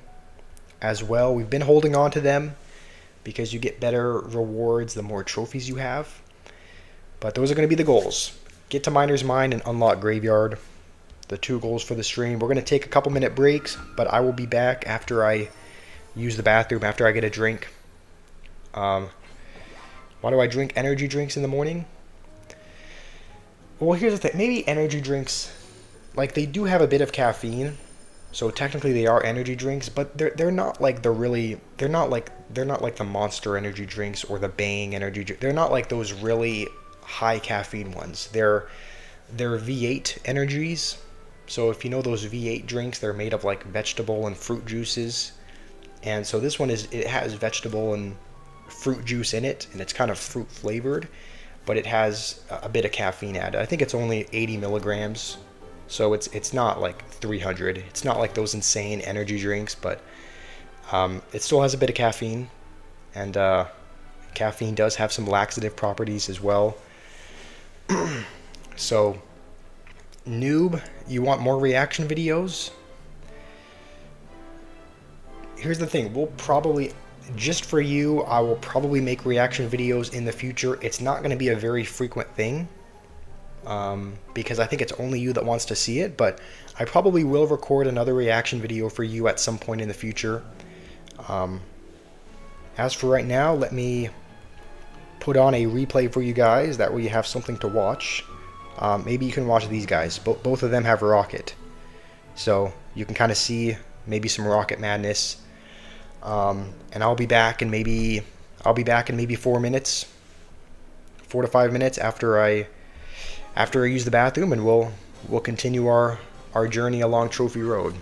as well. We've been holding on to them because you get better rewards the more trophies you have. But those are going to be the goals. Get to Miner's Mine and unlock Graveyard. The 2 goals for the stream. We're going to take a couple minute breaks, but I will be back after I use the bathroom, after I get a drink. Why do I drink energy drinks in the morning? Well, here's the thing. Maybe energy drinks, like, they do have a bit of caffeine, so technically they are energy drinks, but they're not like they're not like the Monster energy drinks or the Bang energy drink. They're not like those really high caffeine ones. They're V8 energies. So if you know those V8 drinks, they're made of like vegetable and fruit juices. And so this one it has vegetable and fruit juice in it, and it's kind of fruit flavored, but it has a bit of caffeine added. I think it's only 80 milligrams, so it's not like 300. It's not like those insane energy drinks, but it still has a bit of caffeine, and caffeine does have some laxative properties as well. So, noob, you want more reaction videos? Here's the thing, we'll probably, just for you, I will probably make reaction videos in the future. It's not going to be a very frequent thing, because I think it's only you that wants to see it, but I probably will record another reaction video for you at some point in the future. As for right now, let me put on a replay for you guys, that way you have something to watch. Maybe you can watch these guys. Both of them have Rocket, so you can kind of see maybe some Rocket madness. And I'll be back in maybe 4 minutes, 4 to 5 minutes after I use the bathroom, and we'll continue our journey along Trophy Road.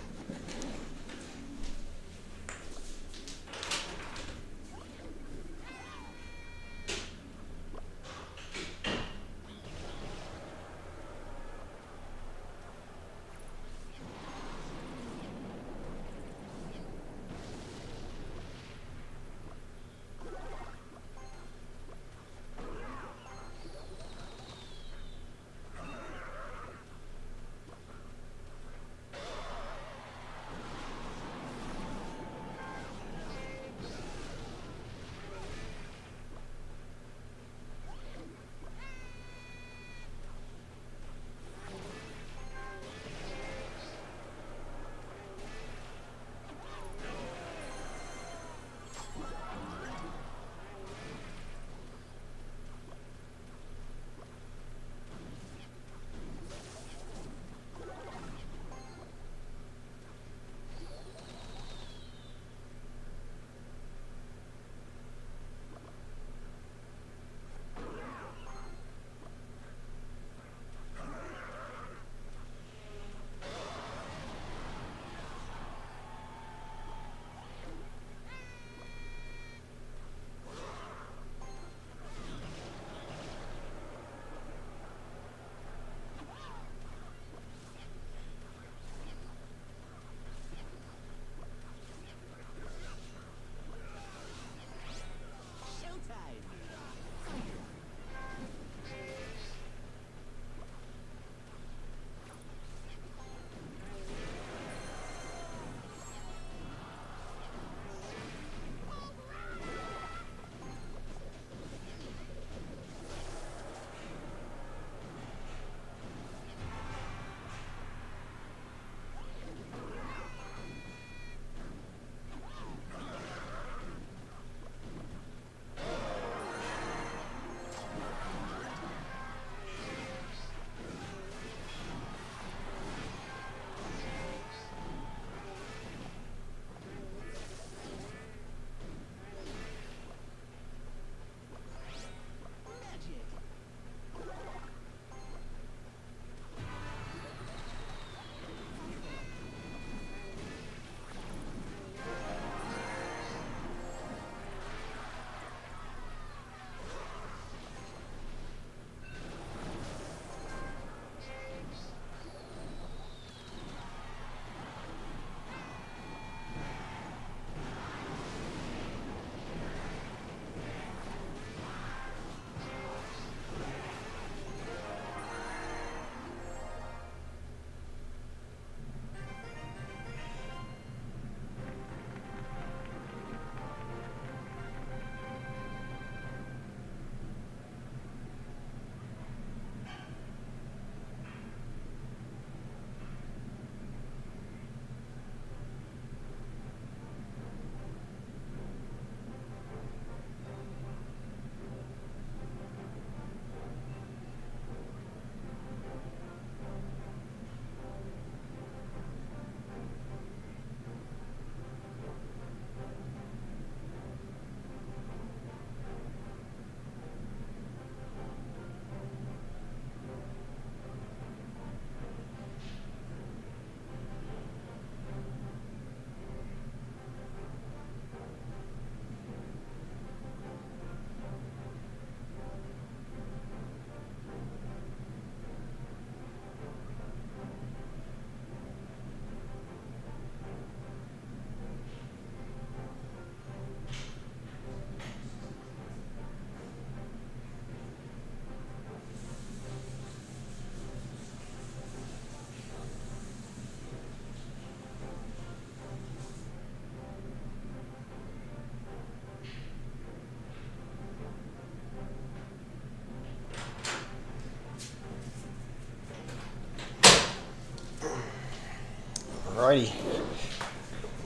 Alrighty.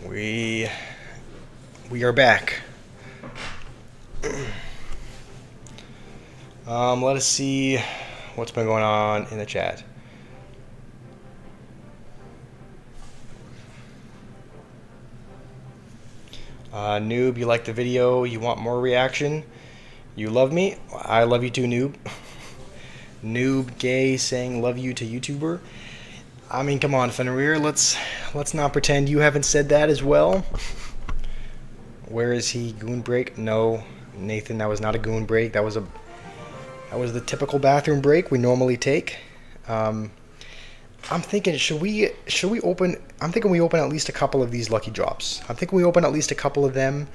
We are back. Let us see what's been going on in the chat. Noob, you like the video? You want more reaction? You love me? I love you too, Noob. Noob gay saying love you to YouTuber. I mean, come on, Fenrir. Let's not pretend you haven't said that as well. Where is he? Goon break? No, Nathan, that was not a goon break. That was the typical bathroom break we normally take. I'm thinking, should we open? I'm thinking we open at least a couple of these lucky drops. I'm thinking we open at least a couple of them,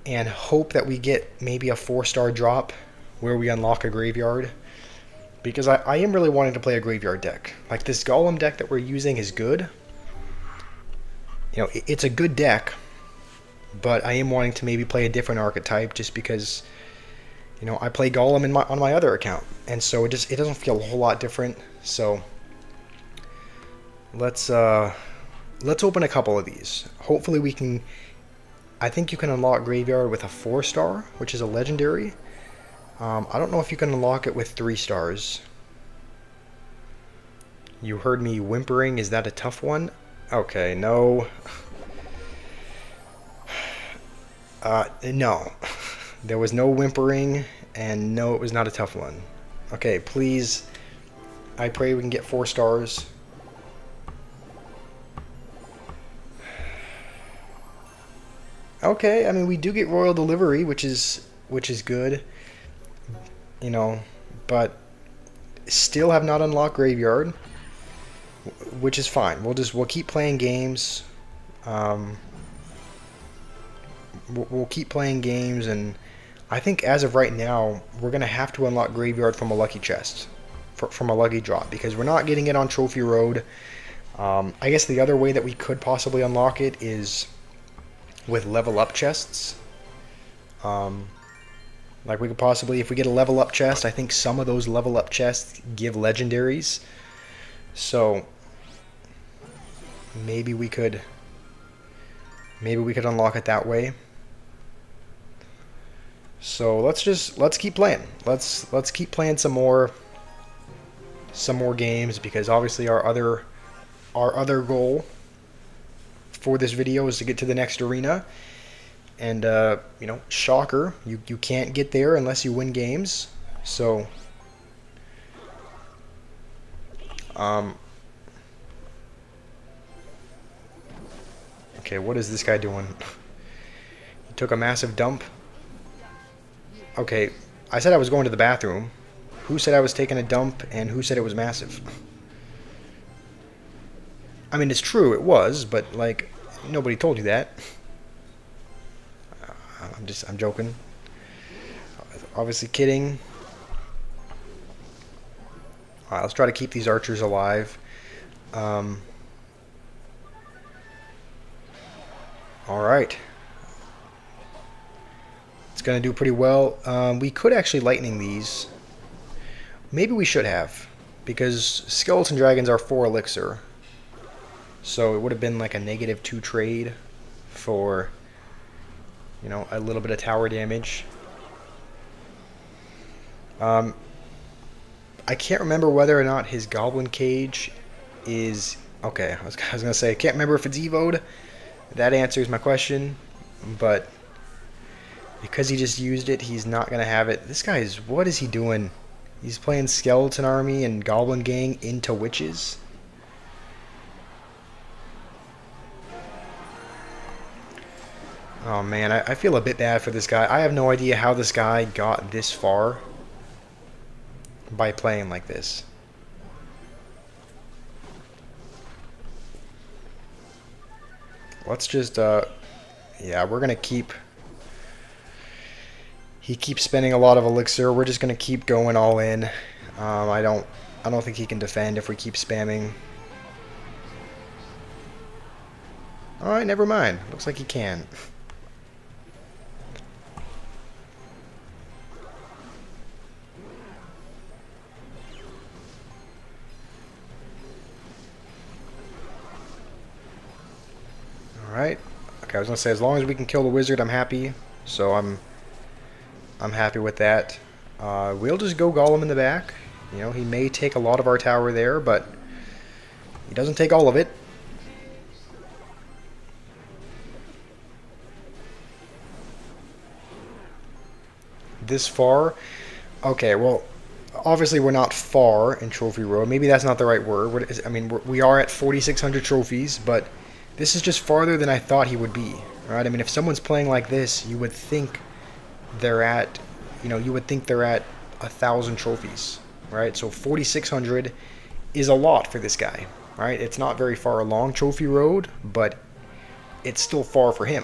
and hope that we get maybe a 4-star drop where we unlock a graveyard. Because I am really wanting to play a graveyard deck. Like, this Golem deck that we're using is good. You know, it's a good deck, but I am wanting to maybe play a different archetype just because, you know, I play Golem on my other account, and so it doesn't feel a whole lot different. So let's open a couple of these. Hopefully we can. I think you can unlock graveyard with a 4-star, which is a legendary. I don't know if you can unlock it with 3 stars. You heard me whimpering. Is that a tough one? Okay, no. No. There was no whimpering, and no, it was not a tough one. Okay, please. I pray we can get 4 stars. Okay, I mean, we do get royal delivery, which is good. You know, but still have not unlocked graveyard, which is fine. We'll keep playing games. We'll keep playing games, and I think as of right now, we're gonna have to unlock graveyard from a lucky chest, from a lucky drop, because we're not getting it on Trophy Road. I guess the other way that we could possibly unlock it is with level up chests. Like, we could possibly, if we get a level up chest, I think some of those level up chests give legendaries. So maybe we could unlock it that way. So let's keep playing. Let's keep playing some more games, because obviously our other goal for this video is to get to the next arena. And, you know, shocker, you can't get there unless you win games. So, okay, what is this guy doing? He took a massive dump. Okay, I said I was going to the bathroom. Who said I was taking a dump, and who said it was massive? I mean, it's true, it was, but, like, nobody told you that. I'm joking. Obviously kidding. Alright, let's try to keep these archers alive. Alright. It's going to do pretty well. We could actually lightning these. Maybe we should have, because skeleton dragons are 4 elixir. So it would have been like a -2 trade for, you know, a little bit of tower damage. I can't remember whether or not his goblin cage is... Okay, I was going to say, I can't remember if it's evoed. That answers my question. But because he just used it, he's not going to have it. This guy is... What is he doing? He's playing skeleton army and goblin gang into witches. Oh man, I feel a bit bad for this guy. I have no idea how this guy got this far by playing like this. Let's just, yeah, we're gonna keep... He keeps spending a lot of elixir. We're just gonna keep going all in. I don't think he can defend if we keep spamming. Alright, never mind. Looks like he can. Okay, I was gonna say, as long as we can kill the wizard, I'm happy. So I'm happy with that. We'll just go Golem in the back. You know, he may take a lot of our tower there, but he doesn't take all of it. This far? Okay, well, obviously we're not far in Trophy Road. Maybe that's not the right word. I mean, we are at 4,600 trophies, but this is just farther than I thought he would be. Right? I mean, if someone's playing like this, you would think they're at, you would think they're at 1,000 trophies, right? So 4,600 is a lot for this guy, right? It's not very far along Trophy Road, but it's still far for him.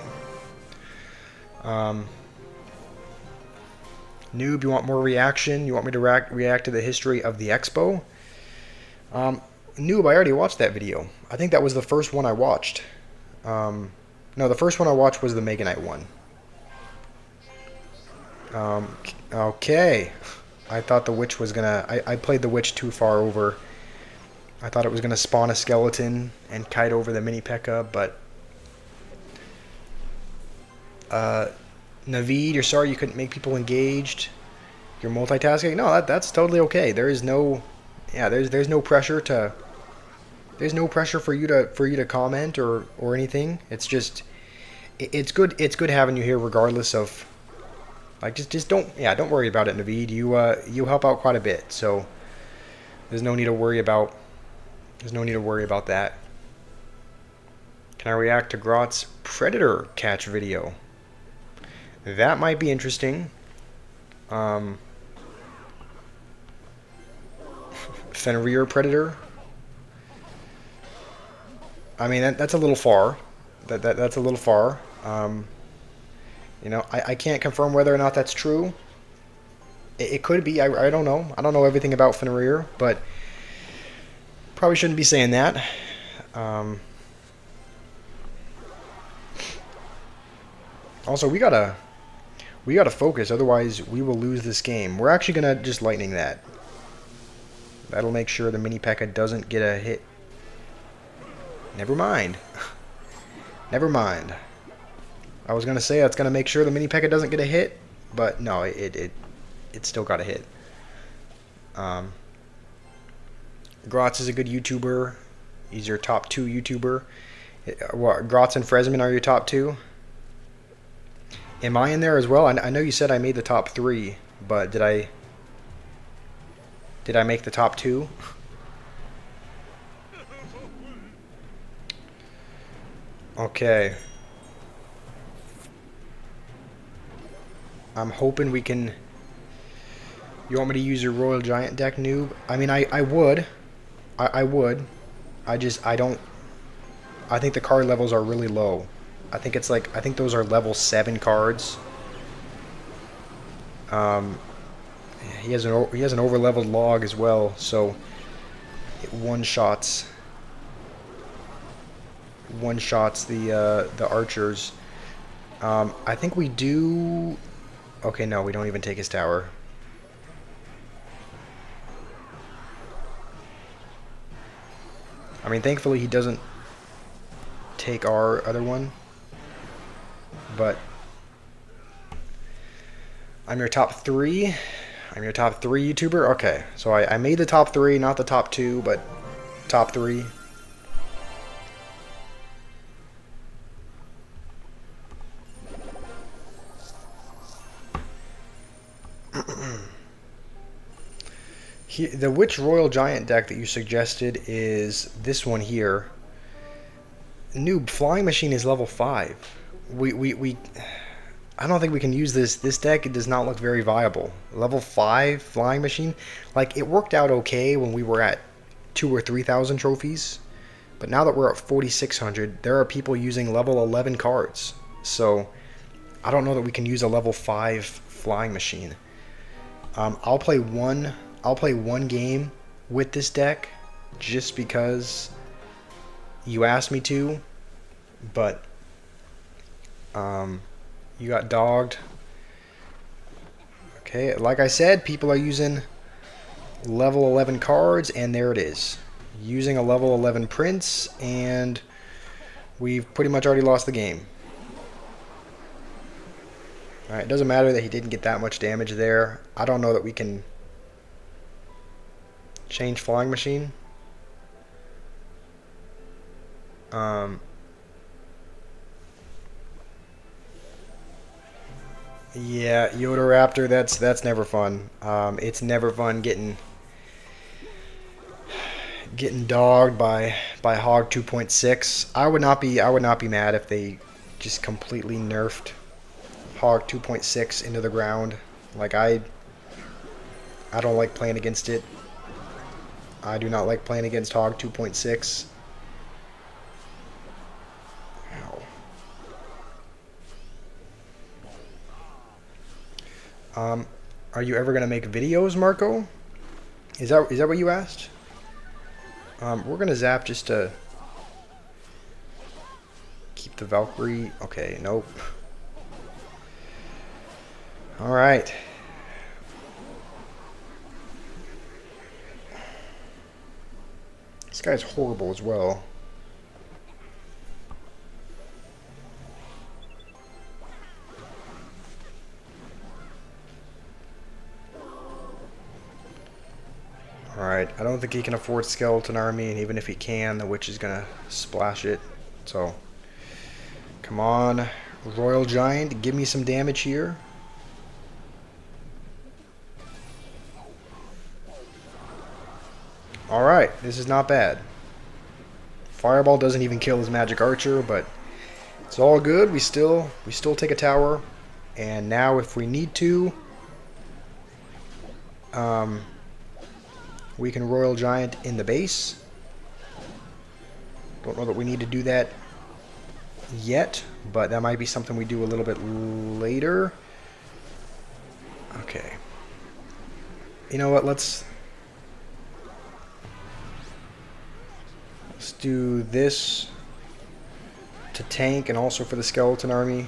Noob, you want more reaction? You want me to react to the history of the Expo? Noob, I already watched that video. I think that was the first one I watched. No, the first one I watched was the Mega Knight one. Okay. I thought the witch was gonna... I played the witch too far over. I thought it was gonna spawn a skeleton and kite over the mini P.E.K.K.A, but... Naveed, you're sorry you couldn't make people engaged. You're multitasking. No, that's totally okay. There is no... Yeah, there's no pressure to... There's no pressure for you to comment or anything. It's just... It's good having you here regardless of... Like, just don't worry about it, Naveed. You help out quite a bit, so there's no need to worry about that. Can I react to Grot's Predator catch video? That might be interesting. Fenrir Predator. I mean, that's a little far. That's a little far. I can't confirm whether or not that's true. It could be. I don't know. I don't know everything about Fenrir, but probably shouldn't be saying that. Also, we gotta focus, otherwise we will lose this game. We're actually gonna just lightning that. That'll make sure the mini P.E.K.K.A doesn't get a hit. Never mind. Never mind. I was gonna say that's gonna make sure the mini P.E.K.K.A doesn't get a hit, but no, it still got a hit. Grotz is a good YouTuber. He's your top 2 YouTuber. What, Grotz and Fresman are your top 2? Am I in there as well? I know you said I made the top 3, but did I make the top 2? Okay. I'm hoping we can... You want me to use your Royal Giant deck, Noob? I mean, I would. I would. I don't... I think the card levels are really low. I think those are level 7 cards. He has an over-leveled log as well, so it one-shots the archers. I think we do... Okay, no, we don't even take his tower. I mean, thankfully he doesn't take our other one. But I'm your top 3. I'm your top 3 YouTuber. Okay, so I made the top 3, not the top 2, but top 3. The Witch Royal Giant deck that you suggested is this one here. Noob, Flying Machine is level 5. I don't think we can use this. This deck, it does not look very viable. Level 5 Flying Machine, like, it worked out okay when we were at 2,000 or 3,000 trophies, but now that we're at 4,600, there are people using level 11 cards. So I don't know that we can use a level 5 Flying Machine. I'll play one game with this deck just because you asked me to, but you got dogged. Okay, like I said, people are using level 11 cards, and there it is. Using a level 11 Prince, and we've pretty much already lost the game. Alright, it doesn't matter that he didn't get that much damage there. I don't know that we can change flying machine. Yeah, Yoda Raptor, that's never fun. It's never fun getting dogged by Hog 2.6. I would not be mad if they just completely nerfed Hog 2.6 into the ground. Like I don't like playing against it. I do not like playing against Hog 2.6. Are you ever gonna make videos, Marco? Is that what you asked? We're gonna zap just to keep the Valkyrie. Okay, nope. All right. This guy's horrible as well. Alright, I don't think he can afford Skeleton Army, and even if he can, the Witch is gonna splash it. So, come on, Royal Giant, give me some damage here. Alright, this is not bad. Fireball doesn't even kill his Magic Archer, but it's all good. We still take a tower, and now if we need to, we can Royal Giant in the base. Don't know that we need to do that yet, but that might be something we do a little bit later. Okay. You know what? Let's do this to tank and also for the Skeleton Army.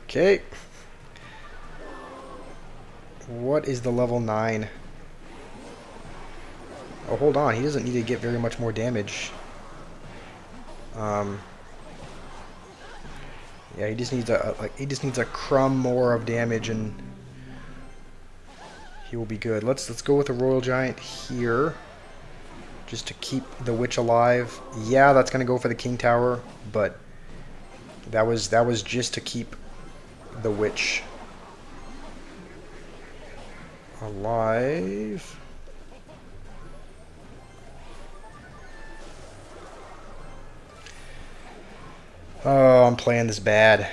Okay. What is the level 9? Oh, hold on. He doesn't need to get very much more damage. Yeah, he just needs a crumb more of damage and he will be good. Let's go with the Royal Giant here, just to keep the Witch alive. Yeah, that's gonna go for the King Tower, but that was just to keep the Witch alive. Oh, I'm playing this bad.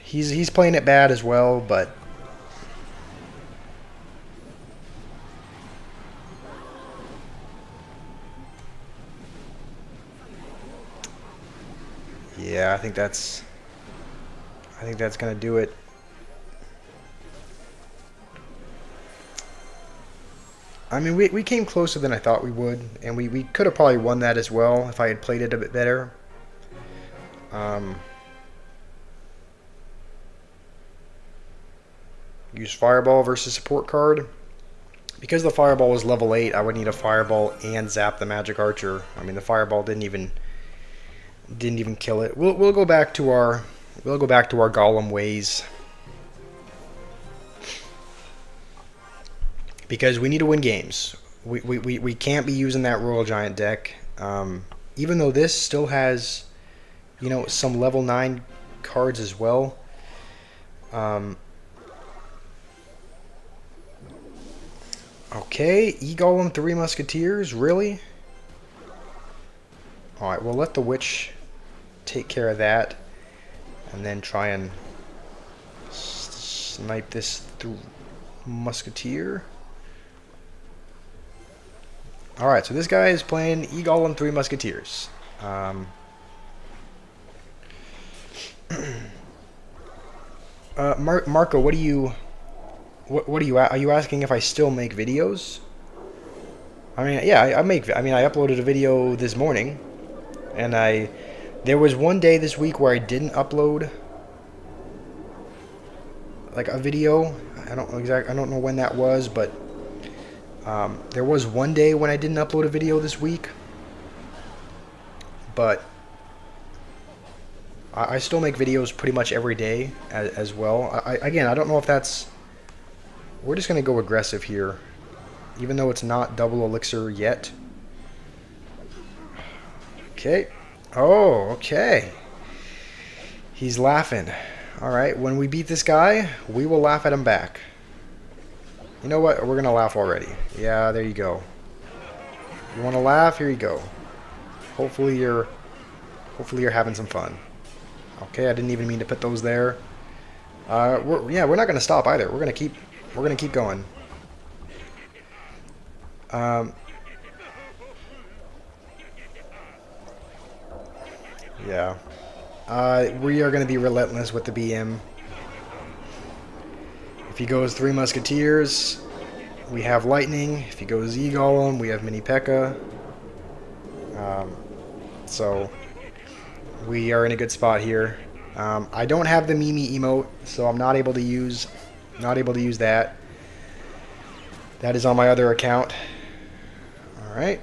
He's playing it bad as well, but yeah, I think that's gonna do it. I mean, we came closer than I thought we would, and we could have probably won that as well if I had played it a bit better. Use Fireball versus support card. Because the Fireball was level 8, I would need a Fireball and zap the Magic Archer. I mean, the Fireball didn't even kill it. We'll go back to our Golem ways, because we need to win games. We can't be using that Royal Giant deck. Even though this still has, you know, some level 9 cards as well. Okay, E-Golem 3 Musketeers, really? Alright, we'll let the Witch take care of that, and then try and snipe this through Musketeer. Alright, so this guy is playing E-Golem 3 Musketeers. Marco, what are you asking if I still make videos? I mean, yeah, I uploaded a video this morning, and there was one day this week where I didn't upload like a video. I don't know when that was, but there was one day when I didn't upload a video this week. but I still make videos pretty much every day as well. Again, I don't know if that's... We're just going to go aggressive here, even though it's not double elixir yet. Okay. Oh, okay. He's laughing. Alright, when we beat this guy, we will laugh at him back. You know what? We're going to laugh already. Yeah, there you go. You want to laugh? Here you go. Hopefully you're having some fun. Okay, I didn't even mean to put those there. We're not going to stop either. We're going to keep going. Yeah. We are going to be relentless with the BM. If he goes 3 Musketeers, we have Lightning. If he goes E-Golem, we have Mini P.E.K.K.A. So we are in a good spot here. I don't have the Mimi emote, so I'm not able to use that. That is on my other account. Alright.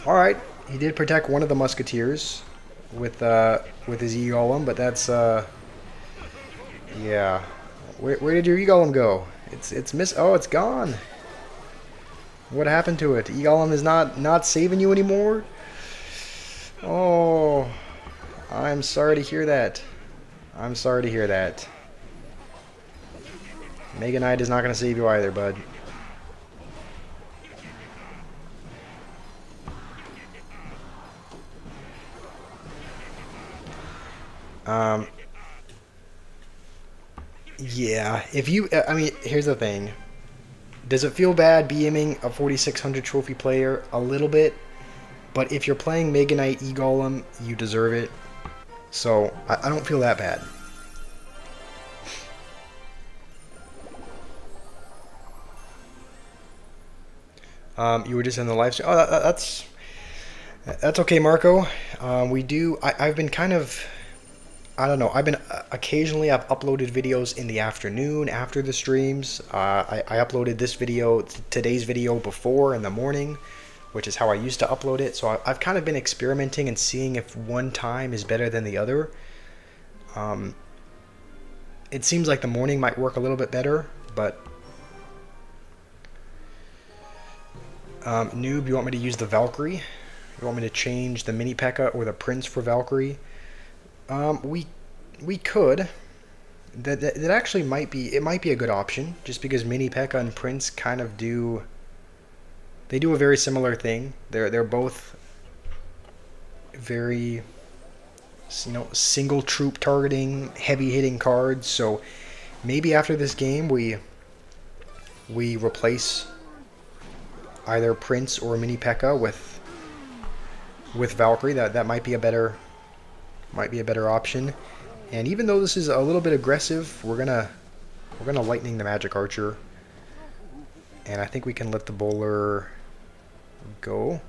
Alright. He did protect one of the Musketeers with his E-Golem, but that's yeah. Where did your E-Golem go? Oh, it's gone. What happened to it? E-Golem is not saving you anymore? Oh, I'm sorry to hear that. I'm sorry to hear that. Mega Knight is not going to save you either, bud. Yeah, if you, I mean, here's the thing. Does it feel bad BMing a 4600 trophy player? A little bit. But if you're playing Mega Knight E-Golem, you deserve it. So, I don't feel that bad. You were just in the live stream. Oh, that's okay, Marco. I've been kind of... I don't know. Occasionally I've uploaded videos in the afternoon after the streams. I uploaded today's video before in the morning, which is how I used to upload it. So I've kind of been experimenting and seeing if one time is better than the other. It seems like the morning might work a little bit better, but Noob, you want me to use the Valkyrie? You want me to change the Mini P.E.K.K.A. or the Prince for Valkyrie? We could. That actually might be a good option, just because Mini P.E.K.K.A. and Prince kind of do a very similar thing. They're both very, single troop targeting, heavy hitting cards. So maybe after this game we replace either Prince or Mini P.E.K.K.A. with Valkyrie. That might be a better option. And even though this is a little bit aggressive, we're gonna lightning the Magic Archer, and I think we can let the bowler go.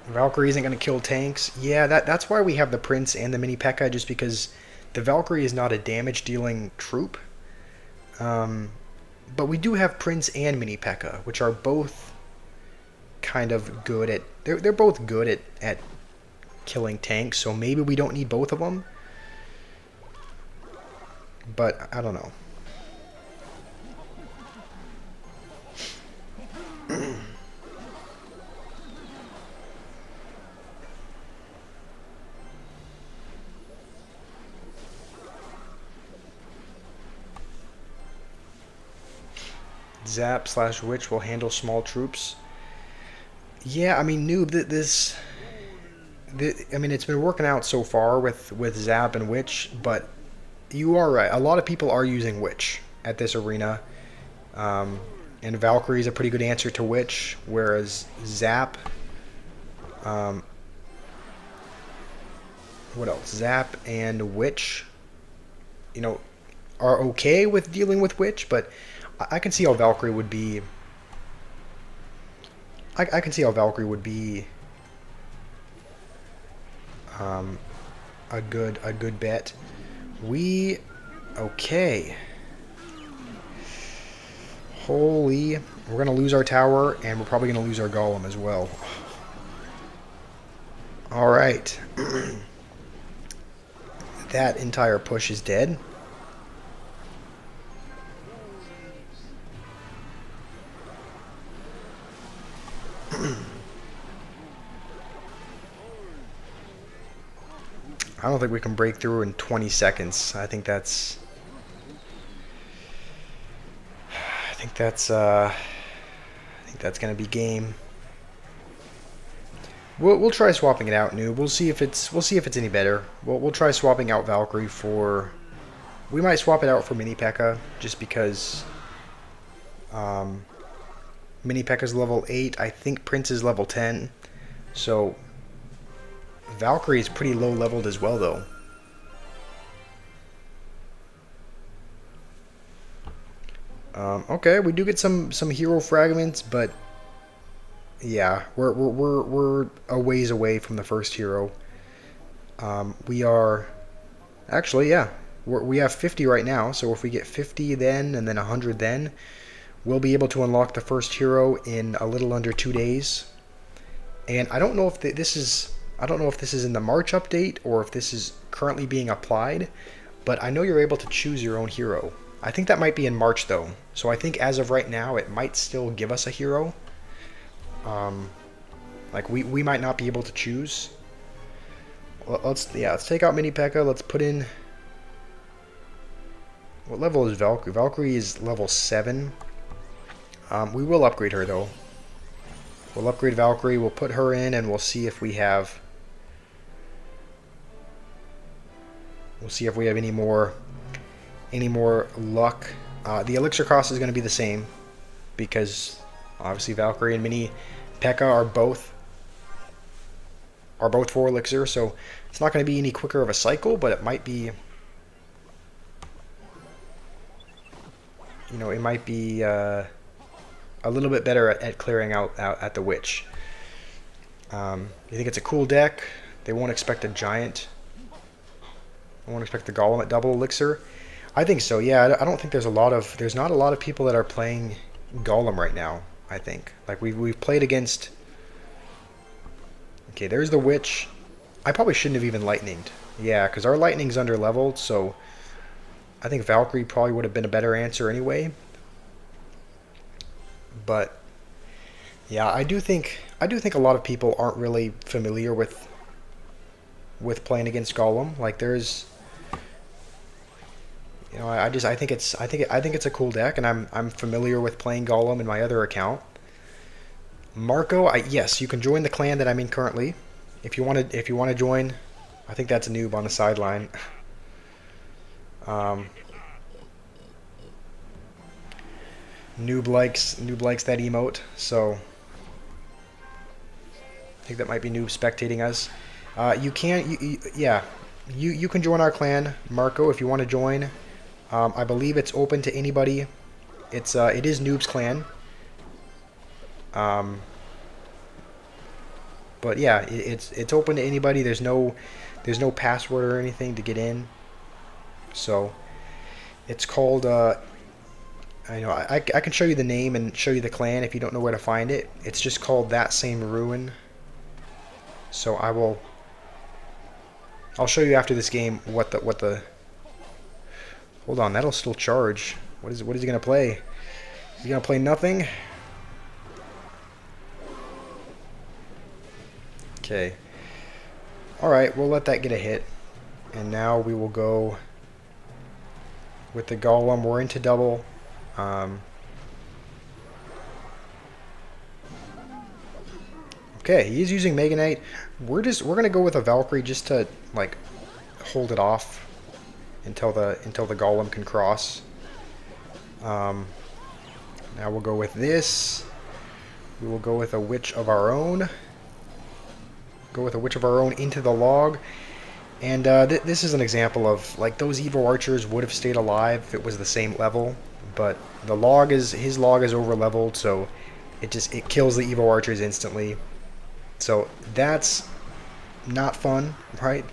Valkyrie isn't gonna kill tanks. Yeah, that's why we have the Prince and the Mini P.E.K.K.A. just because the Valkyrie is not a damage dealing troop. But we do have Prince and Mini P.E.K.K.A., which are both kind of good at... They're both good at killing tanks, so maybe we don't need both of them. But I don't know. Zap/Witch will handle small troops. Yeah, I mean, Noob, I mean, it's been working out so far with Zap and Witch, but you are right. A lot of people are using Witch at this arena, and Valkyrie is a pretty good answer to Witch, whereas Zap, what else? Zap and Witch, are okay with dealing with Witch, but I can see how Valkyrie would be. I can see how Valkyrie would be a good bet. Okay. Holy, we're gonna lose our tower, and we're probably gonna lose our golem as well. All right, that entire push is dead. I don't think we can break through in 20 seconds. I think that's gonna be game. We'll try swapping it out, Noob. We'll see if it's any better. We'll try swapping out Valkyrie for. We might swap it out for Mini P.E.K.K.A. just because. Mini P.E.K.K.A.'s level 8. I think Prince is level 10. So Valkyrie is pretty low leveled as well, though. Okay, we do get some hero fragments, but yeah, we're a ways away from the first hero. We are actually, yeah, we have 50 right now. So if we get 50 then and then 100 then, we'll be able to unlock the first hero in a little under 2 days. And I don't know if this is in the March update or if this is currently being applied, but I know you're able to choose your own hero. I think that might be in March though. So I think as of right now, it might still give us a hero. Like we might not be able to choose. Let's take out Mini P.E.K.K.A. Let's put in. What level is Valkyrie? Valkyrie is level 7. We will upgrade her though. We'll upgrade Valkyrie. We'll put her in, and we'll see if we have. We'll see if we have any more luck. The elixir cost is going to be the same because obviously Valkyrie and Mini P.E.K.K.A. are both 4 elixir, so it's not going to be any quicker of a cycle, but it might be. It might be a little bit better at clearing out at the witch. You think it's a cool deck? They won't expect a giant. They won't expect the golem at double elixir. I think so. Yeah, I don't think there's not a lot of people that are playing golem right now. I think like we've played against. Okay, there's the witch. I probably shouldn't have even lightninged. Yeah, because our lightning's under leveled, so I think Valkyrie probably would have been a better answer anyway. But yeah, I do think a lot of people aren't really familiar with playing against Golem. Like there's, I think it's a cool deck, and I'm familiar with playing Golem in my other account. Marco, yes, you can join the clan that I'm in currently. If you want to join, I think that's a noob on the sideline. Noob likes that emote, so I think that might be noob spectating us. You can join our clan, Marco, if you want to join. I believe it's open to anybody. It is Noob's clan. But yeah, it's open to anybody. There's no password or anything to get in. So it's called. I can show you the name and show you the clan if you don't know where to find it. It's just called That Same Ruin. So I'll show you after this game what the. Hold on, that'll still charge. What is he gonna play? Is he gonna play nothing? Okay. Alright, we'll let that get a hit. And now we will go with the Golem. We're into double. Okay, he's using Mega Knight. We're gonna go with a Valkyrie just to like hold it off until the Golem can cross. Now we'll go with this. We will go with a Witch of our own. Go with a Witch of our own into the log. And this is an example of like those Evo archers would have stayed alive if it was the same level, but his log is over leveled, so it kills the Evo archers instantly. So that's not fun, right?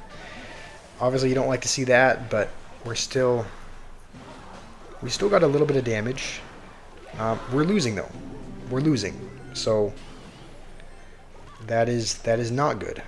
Obviously you don't like to see that, but we still got a little bit of damage. We're losing though. We're losing. So that is not good.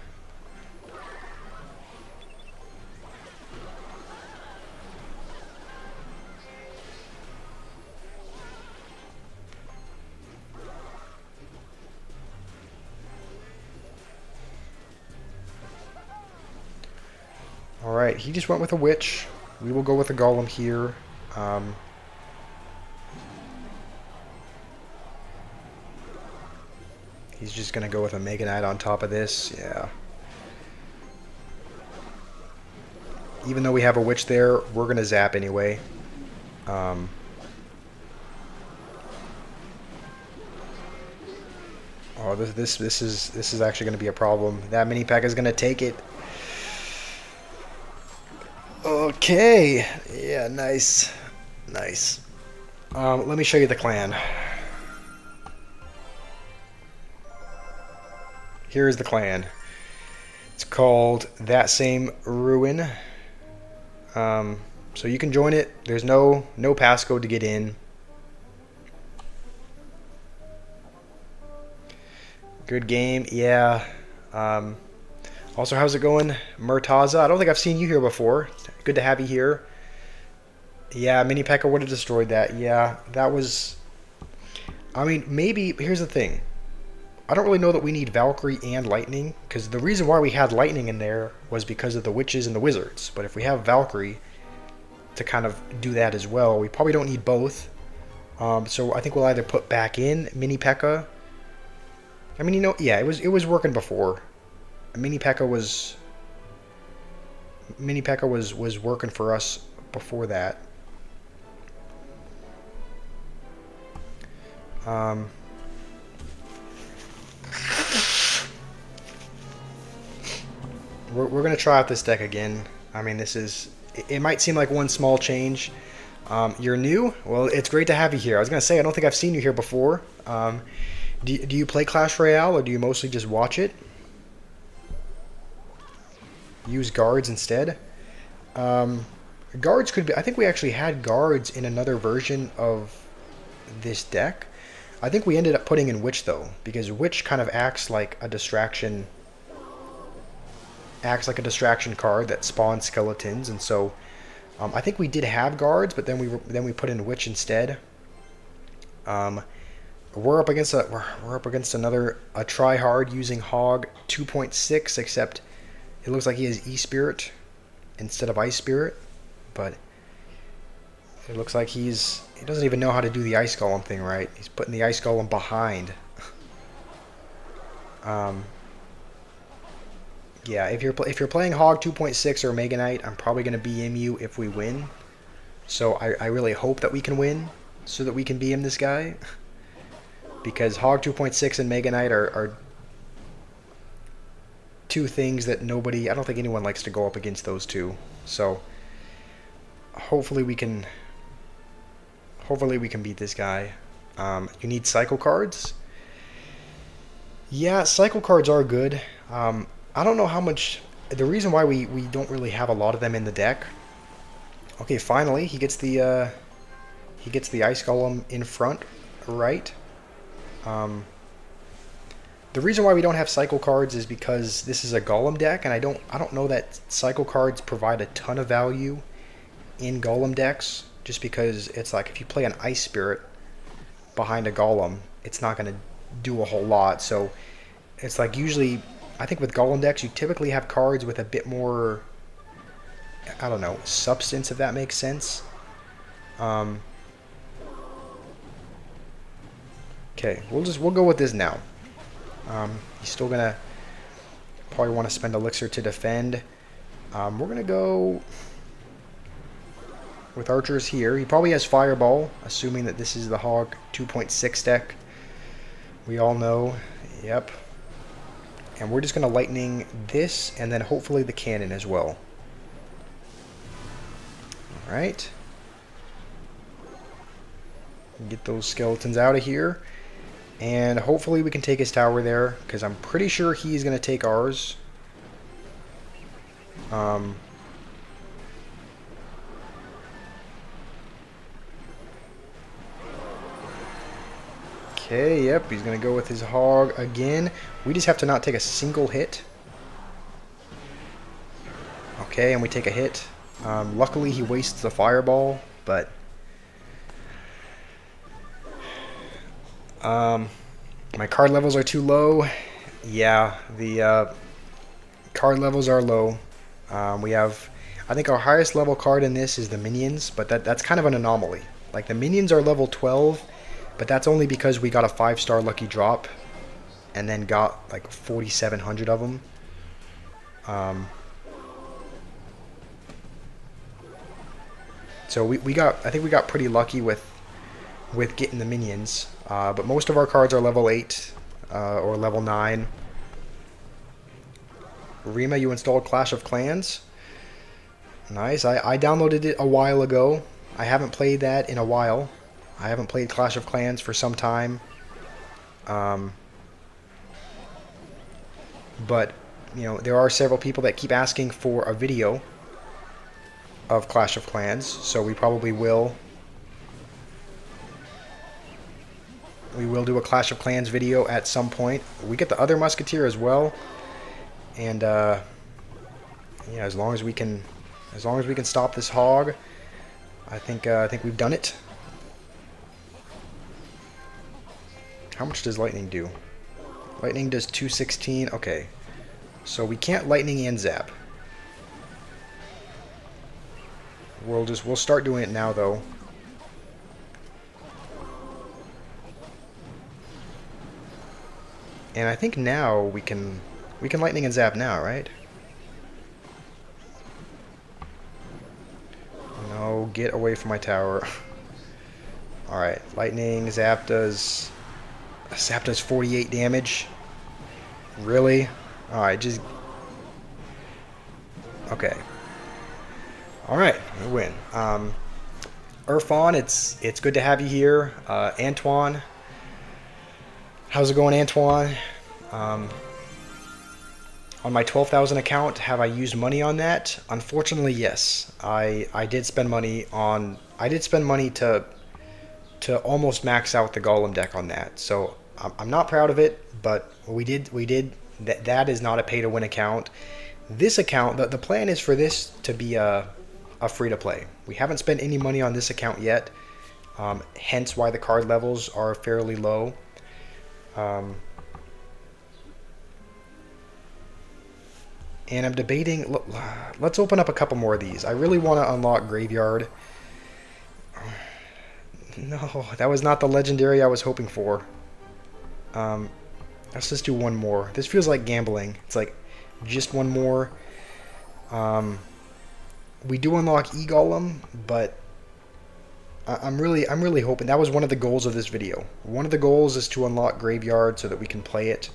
Alright, he just went with a witch. We will go with a golem here. He's just going to go with a Mega Knight on top of this. Yeah. Even though we have a witch there, we're going to zap anyway. Oh, this is actually going to be a problem. That mini pack is going to take it. Okay. Yeah, nice. Nice. Let me show you the clan. Here's the clan. It's called That Same Ruin. So you can join it. There's no passcode to get in. Good game, yeah. Also, how's it going, Murtaza? I don't think I've seen you here before. Good to have you here. Yeah, Mini P.E.K.K.A would have destroyed that. Yeah, that was... I mean, maybe... Here's the thing. I don't really know that we need Valkyrie and Lightning, because the reason why we had Lightning in there was because of the Witches and the Wizards. But if we have Valkyrie to kind of do that as well, we probably don't need both. So I think we'll either put back in Mini P.E.K.K.A. I mean, you know, yeah, it was working before. Mini P.E.K.K.A was working for us before that. We're gonna try out this deck again. I mean, this is... It might seem like one small change. You're new? Well, it's great to have you here. I was gonna say, I don't think I've seen you here before. Do you play Clash Royale, or do you mostly just watch it? Use guards instead? Guards could be... I think we actually had guards in another version of this deck. I think we ended up putting in Witch, though, because Witch kind of acts like a distraction... Acts like a distraction card that spawns skeletons, and so... I think we did have guards, but then we put in Witch instead. We're up against another tryhard using Hog 2.6, except it looks like he has E-Spirit instead of Ice Spirit, but it looks like he doesn't even know how to do the Ice Golem thing right. He's putting the Ice Golem behind. Yeah, if you're playing Hog 2.6 or Mega Knight, I'm probably going to BM you if we win. So I really hope that we can win so that we can BM this guy. Because Hog 2.6 and Mega Knight are two things that nobody... I don't think anyone likes to go up against those two. So hopefully we can beat this guy. You need cycle cards. Yeah, cycle cards are good. I don't know how much... The reason why we don't really have a lot of them in the deck... Okay, finally, he gets the Ice Golem in front, right? The reason why we don't have cycle cards is because this is a Golem deck, and I don't know that cycle cards provide a ton of value in Golem decks, just because it's like if you play an Ice Spirit behind a Golem, it's not going to do a whole lot. So it's like usually... I think with Golem decks, you typically have cards with a bit more, I don't know, substance, if that makes sense. Okay, we'll go with this now. He's still gonna probably want to spend Elixir to defend. We're gonna go with archers here. He probably has Fireball, assuming that this is the Hog 2.6 deck. We all know. Yep. And we're just going to lightning this, and then hopefully the cannon as well. Alright. Get those skeletons out of here. And hopefully we can take his tower there, because I'm pretty sure he's going to take ours. Okay, yep, he's gonna go with his hog again. We just have to not take a single hit. Okay, and we take a hit. Luckily, he wastes the fireball, but my card levels are too low. Yeah, the card levels are low. We have, I think our highest level card in this is the minions, but that's kind of an anomaly. Like the minions are level 12, but that's only because we got a 5-star lucky drop, and then got like 4,700 of them. So we got, I think we got pretty lucky with getting the minions. But most of our cards are level 8 or level 9. Rima, you installed Clash of Clans. Nice. I downloaded it a while ago. I haven't played that in a while. I haven't played Clash of Clans for some time. But, you know, there are several people that keep asking for a video of Clash of Clans, so we probably will. We will do a Clash of Clans video at some point. We get the other Musketeer as well, and yeah, as long as we can stop this hog, I think we've done it. How much does lightning do? Lightning does 216. Okay, so we can't lightning and zap. We'll start doing it now though. And I think now we can lightning and zap now, right? No, get away from my tower. All right, lightning zap does 48 damage. Really? All right, just okay. All right, we win. Irfan, it's good to have you here. Antoine, how's it going, Antoine? On my 12,000 account, have I used money on that? Unfortunately, yes. I did spend money on. I did spend money to almost max out the Golem deck on that. So I'm not proud of it, but we did. That is not a pay-to-win account. This account, the plan is for this to be a free-to-play. We haven't spent any money on this account yet, hence why the card levels are fairly low. And I'm debating, let's open up a couple more of these. I really want to unlock Graveyard. No, that was not the legendary I was hoping for. Let's just do one more. This feels like gambling. It's like just one more. We do unlock E-Golem, but I'm really hoping. That was one of the goals of this video. One of the goals is to unlock Graveyard so that we can play it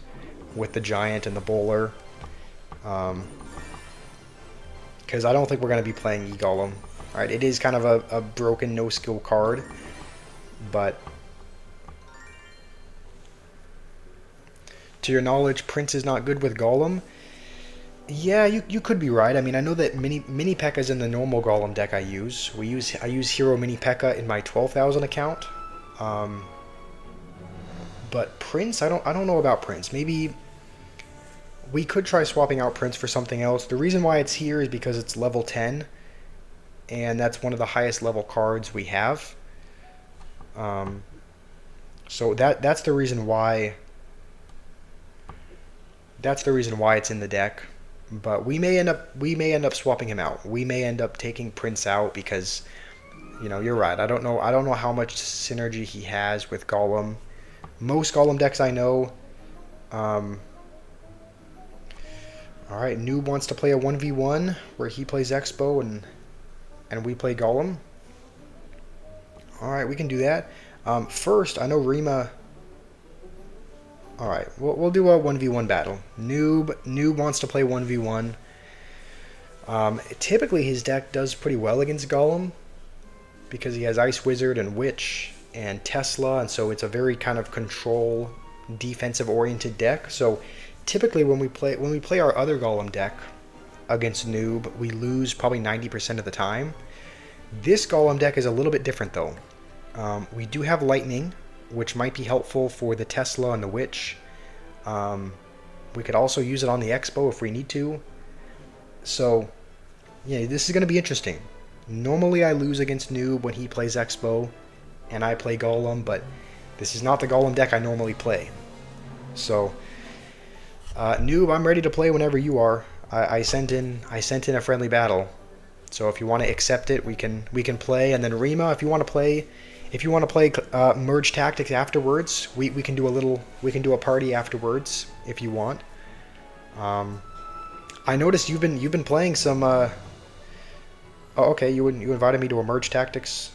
with the Giant and the Bowler. Because I don't think we're going to be playing E-Golem. Alright, it is kind of a broken no-skill card, but to your knowledge, Prince is not good with Golem. Yeah, you could be right. I mean, I know that mini P.E.K.K.A is in the normal Golem deck I use. I use Hero Mini P.E.K.K.A in my 12,000 account. But Prince, I don't know about Prince. Maybe we could try swapping out Prince for something else. The reason why it's here is because it's level 10, and that's one of the highest level cards we have. So that's the reason why. That's the reason why it's in the deck. But we may end up swapping him out. We may end up taking Prince out because, you know, you're right. I don't know how much synergy he has with Golem. Most Golem decks I know. All right, Noob wants to play a 1v1 where he plays Expo and we play Golem. All right, we can do that. First, I know Rima. All right, we'll do a 1v1 battle. Noob wants to play 1v1. Typically, his deck does pretty well against Golem because he has Ice Wizard and Witch and Tesla, and so it's a very kind of control, defensive-oriented deck. So typically, when we play our other Golem deck against Noob, we lose probably 90% of the time. This Golem deck is a little bit different, though. We do have Lightning. which might be helpful for the Tesla and the Witch. We could also use it on the Expo if we need to. So, yeah, this is going to be interesting. Normally I lose against Noob when he plays Expo, and I play Golem, but this is not the Golem deck I normally play. So, Noob, I'm ready to play whenever you are. I sent in a friendly battle, so if you want to accept it, we can play. And then Rima, if you want to play Merge Tactics afterwards, we can do a party afterwards if you want. I noticed you've been playing some. Oh, okay, you invited me to a Merge Tactics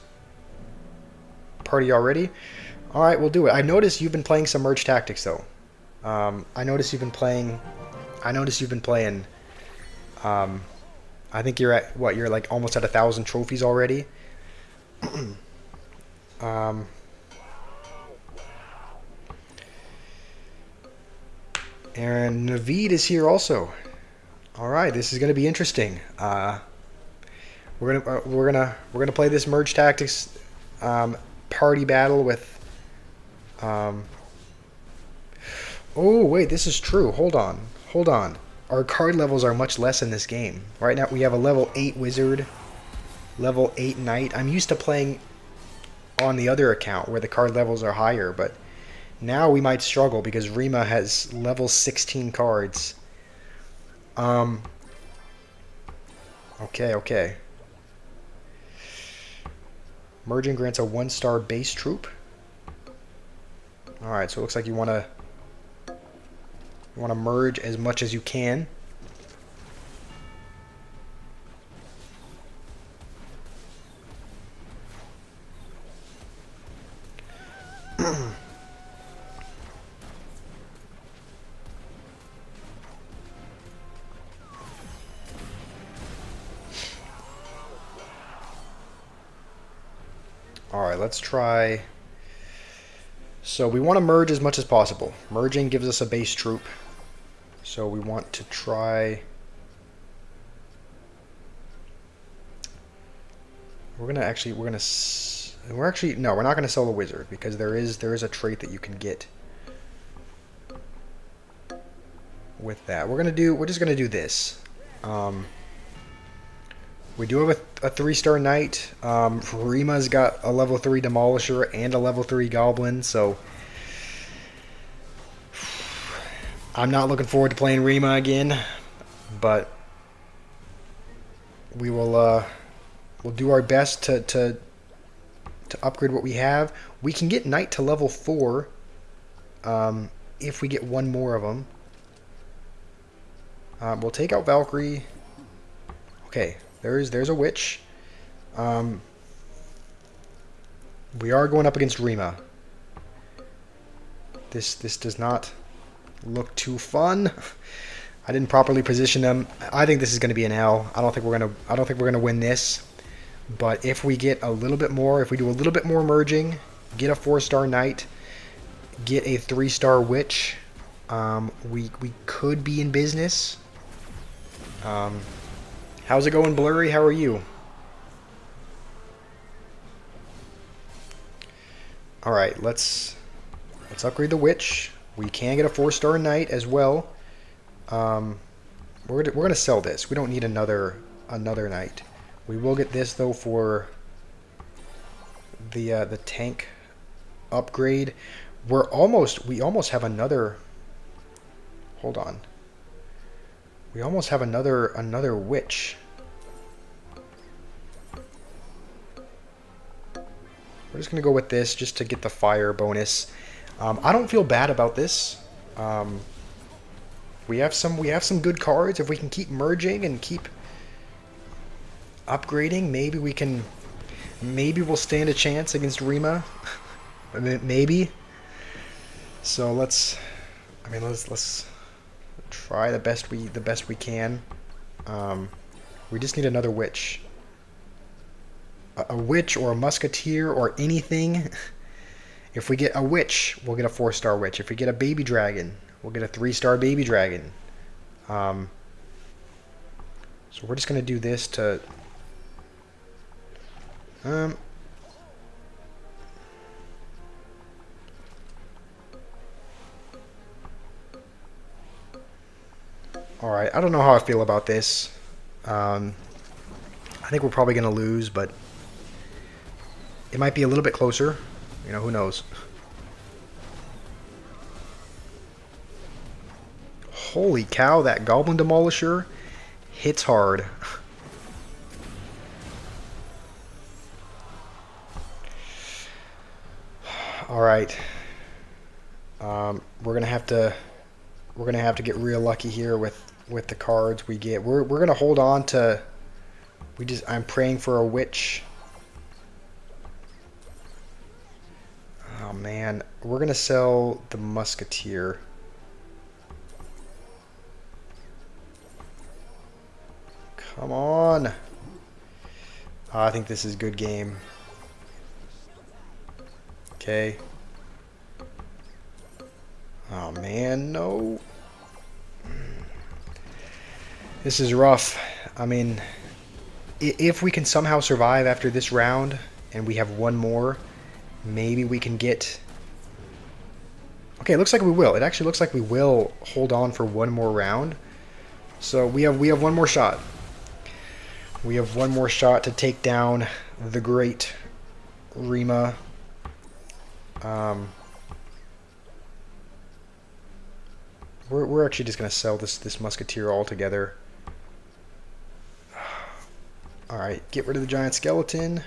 party already. All right, we'll do it. I noticed you've been playing some Merge Tactics though. I noticed you've been playing. I think you're at what? You're like almost at 1,000 trophies already. And Naveed is here also. All right, this is going to be interesting. We're gonna play this Merge Tactics party battle with. Oh wait, this is true. Hold on. Our card levels are much less in this game. Right now we have a level 8 wizard, level 8 knight. I'm used to playing on the other account where the card levels are higher, but now we might struggle because Rima has level 16 cards. Okay. Merging grants a 1-star base troop. Alright, so it looks like you want to merge as much as you can. Alright, let's try. So we want to merge as much as possible. Merging gives us a base troop. So we want to try. We're not gonna sell the wizard because there is a trait that you can get with that. We're just gonna do this. We do have a 3-star knight. Rima's got a level 3 demolisher and a level 3 goblin, so I'm not looking forward to playing Rima again, but we'll do our best to upgrade what we have. We can get knight to level 4 if we get one more of them. We'll take out Valkyrie. Okay, there's a witch. We are going up against Rima. This does not look too fun. I didn't properly position them. I think this is going to be an L. I don't think we're gonna win this. But if we get a little bit more, if we do a little bit more merging, get a 4-star knight, get a 3-star witch, we could be in business. How's it going, Blurry? How are you? All right, let's upgrade the witch. We can get a 4-star knight as well. We're gonna sell this. We don't need another knight. We will get this though for the tank upgrade. We almost have another. Hold on. We almost have another witch. We're just gonna go with this just to get the fire bonus. I don't feel bad about this. We have some good cards. If we can keep merging and keep upgrading, maybe we'll stand a chance against Rima. Maybe. So let's try the best we can. We just need another witch. A witch or a musketeer or anything. If we get a witch, we'll get a 4-star witch. If we get a baby dragon, we'll get a 3-star baby dragon. So we're just gonna do this to. Alright, I don't know how I feel about this. I think we're probably going to lose, but it might be a little bit closer. You know, who knows? Holy cow, that Goblin Demolisher hits hard. Alright. We're gonna have to get real lucky here with the cards we get. We're gonna hold on to. I'm praying for a witch. Oh man, we're gonna sell the musketeer. Come on. Oh, I think this is a good game. Okay. Oh man, no. This is rough. I mean, if we can somehow survive after this round and we have one more, maybe we can get... Okay, it looks like we will. It actually looks like we will hold on for one more round. So we have one more shot. We have one more shot to take down the great Rima. We're actually just gonna sell this musketeer altogether. All right, get rid of the giant skeleton.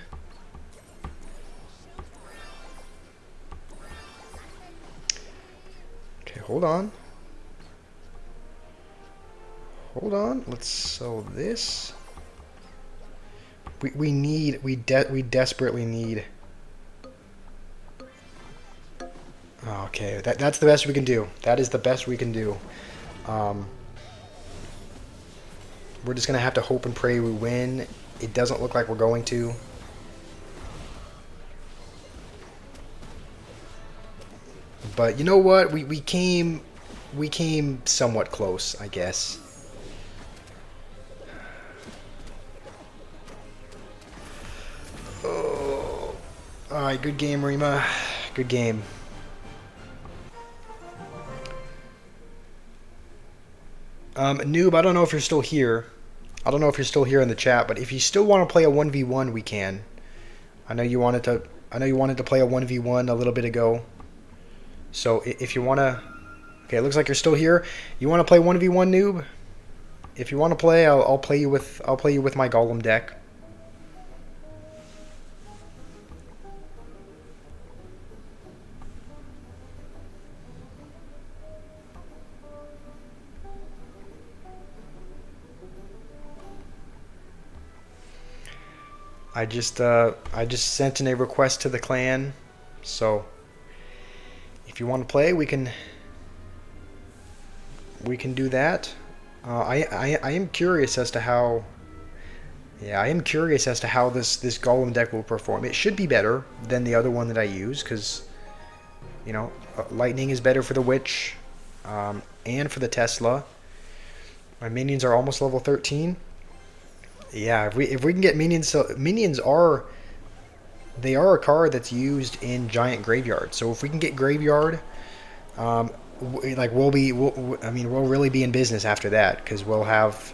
Okay, hold on. Hold on. Let's sell this. We desperately need. Okay, that's the best we can do. That is the best we can do. We're just gonna have to hope and pray we win. It doesn't look like we're going to. But you know what? We came somewhat close, I guess. Oh. Alright, good game, Rima. Good game. Noob, I don't know if you're still here. I don't know if you're still here in the chat, but if you still want to play a 1v1, we can. I know you wanted to play a 1v1 a little bit ago. So if you want to... Okay, it looks like you're still here. You want to play 1v1, Noob? If you want to play, I'll play you with my Golem deck. I just sent in a request to the clan, so if you want to play, we can do that. I am curious as to how. Yeah, I am curious as to how this Golem deck will perform. It should be better than the other one that I use, because you know, lightning is better for the witch, and for the Tesla. My minions are almost level 13. Yeah, if we can get minions, so minions are a card that's used in giant graveyard. So if we can get graveyard, like we'll really be in business after that, because we'll have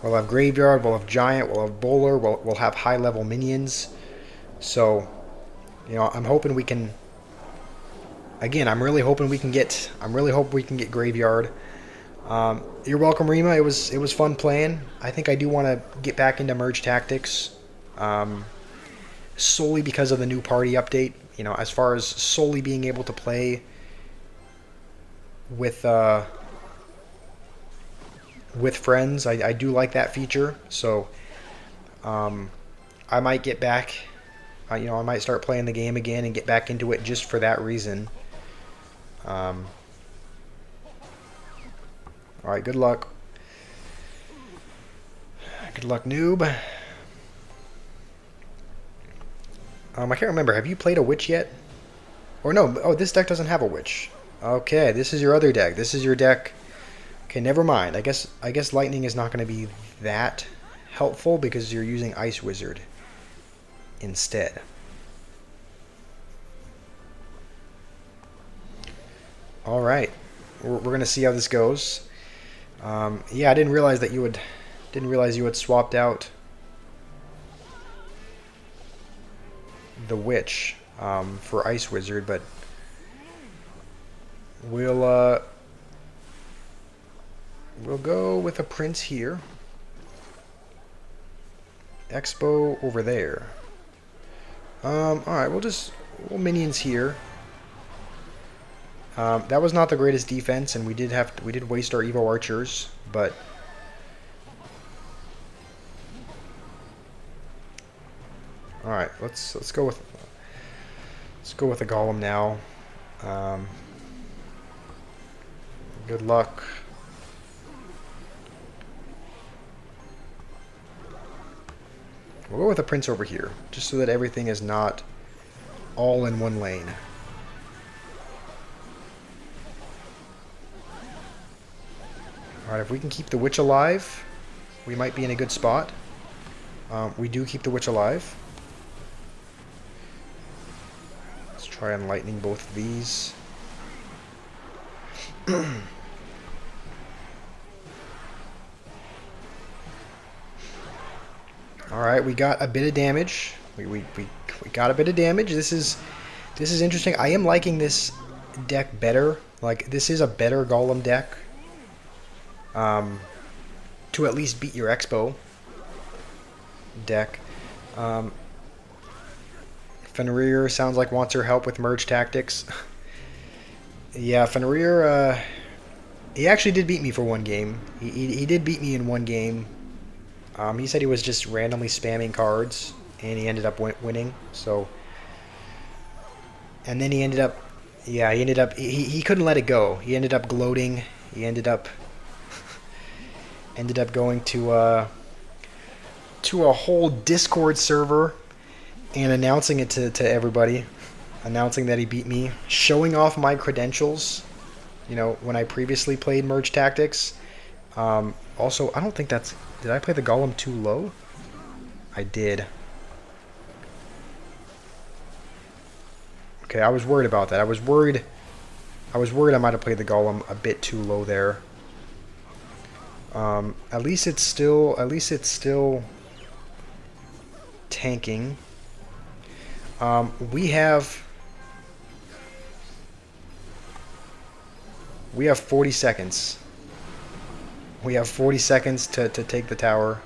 graveyard, we'll have giant, we'll have bowler, we'll have high level minions. So, you know, I'm hoping we can. Again, I'm really hoping we can get graveyard. You're welcome, Rima. It was fun playing. I think I do want to get back into merge tactics, solely because of the new party update. You know, as far as solely being able to play with friends, I do like that feature. So I might get back. You know, I might start playing the game again and get back into it just for that reason. Alright, good luck. Good luck, noob. I can't remember. Have you played a witch yet? Or no. Oh, this deck doesn't have a witch. Okay, this is your other deck. This is your deck. Okay, never mind. I guess lightning is not going to be that helpful because you're using Ice Wizard instead. Alright. We're going to see how this goes. Yeah, I didn't realize that you would. Didn't realize you had swapped out the witch for Ice Wizard, but we'll go with a prince here. Expo over there. All right, we'll minions here. That was not the greatest defense, and we did waste our Evo archers, but all right, let's go with a golem now. Good luck. We'll go with a prince over here, just so that everything is not all in one lane. Alright, if we can keep the witch alive, we might be in a good spot. We do keep the witch alive. Let's try enlightening both of these. Alright, we got a bit of damage. We got a bit of damage. This is interesting. I am liking this deck better. Like, this is a better golem deck. To at least beat your Expo deck. Fenrir sounds like wants your help with merge tactics. Yeah, Fenrir, he actually did beat me for one game. He did beat me in one game. He said he was just randomly spamming cards, and he ended up winning. So, and then he ended up, yeah, he couldn't let it go. He ended up gloating. He ended up going to a whole Discord server and announcing it to everybody, announcing that he beat me, showing off my credentials. You know, when I previously played Merge Tactics. Also, I don't think that's... Did I play the Golem too low? I did. Okay, I was worried about that. I was worried I might have played the Golem a bit too low there. At least it's still tanking. We have 40 seconds. We have 40 seconds to take the tower.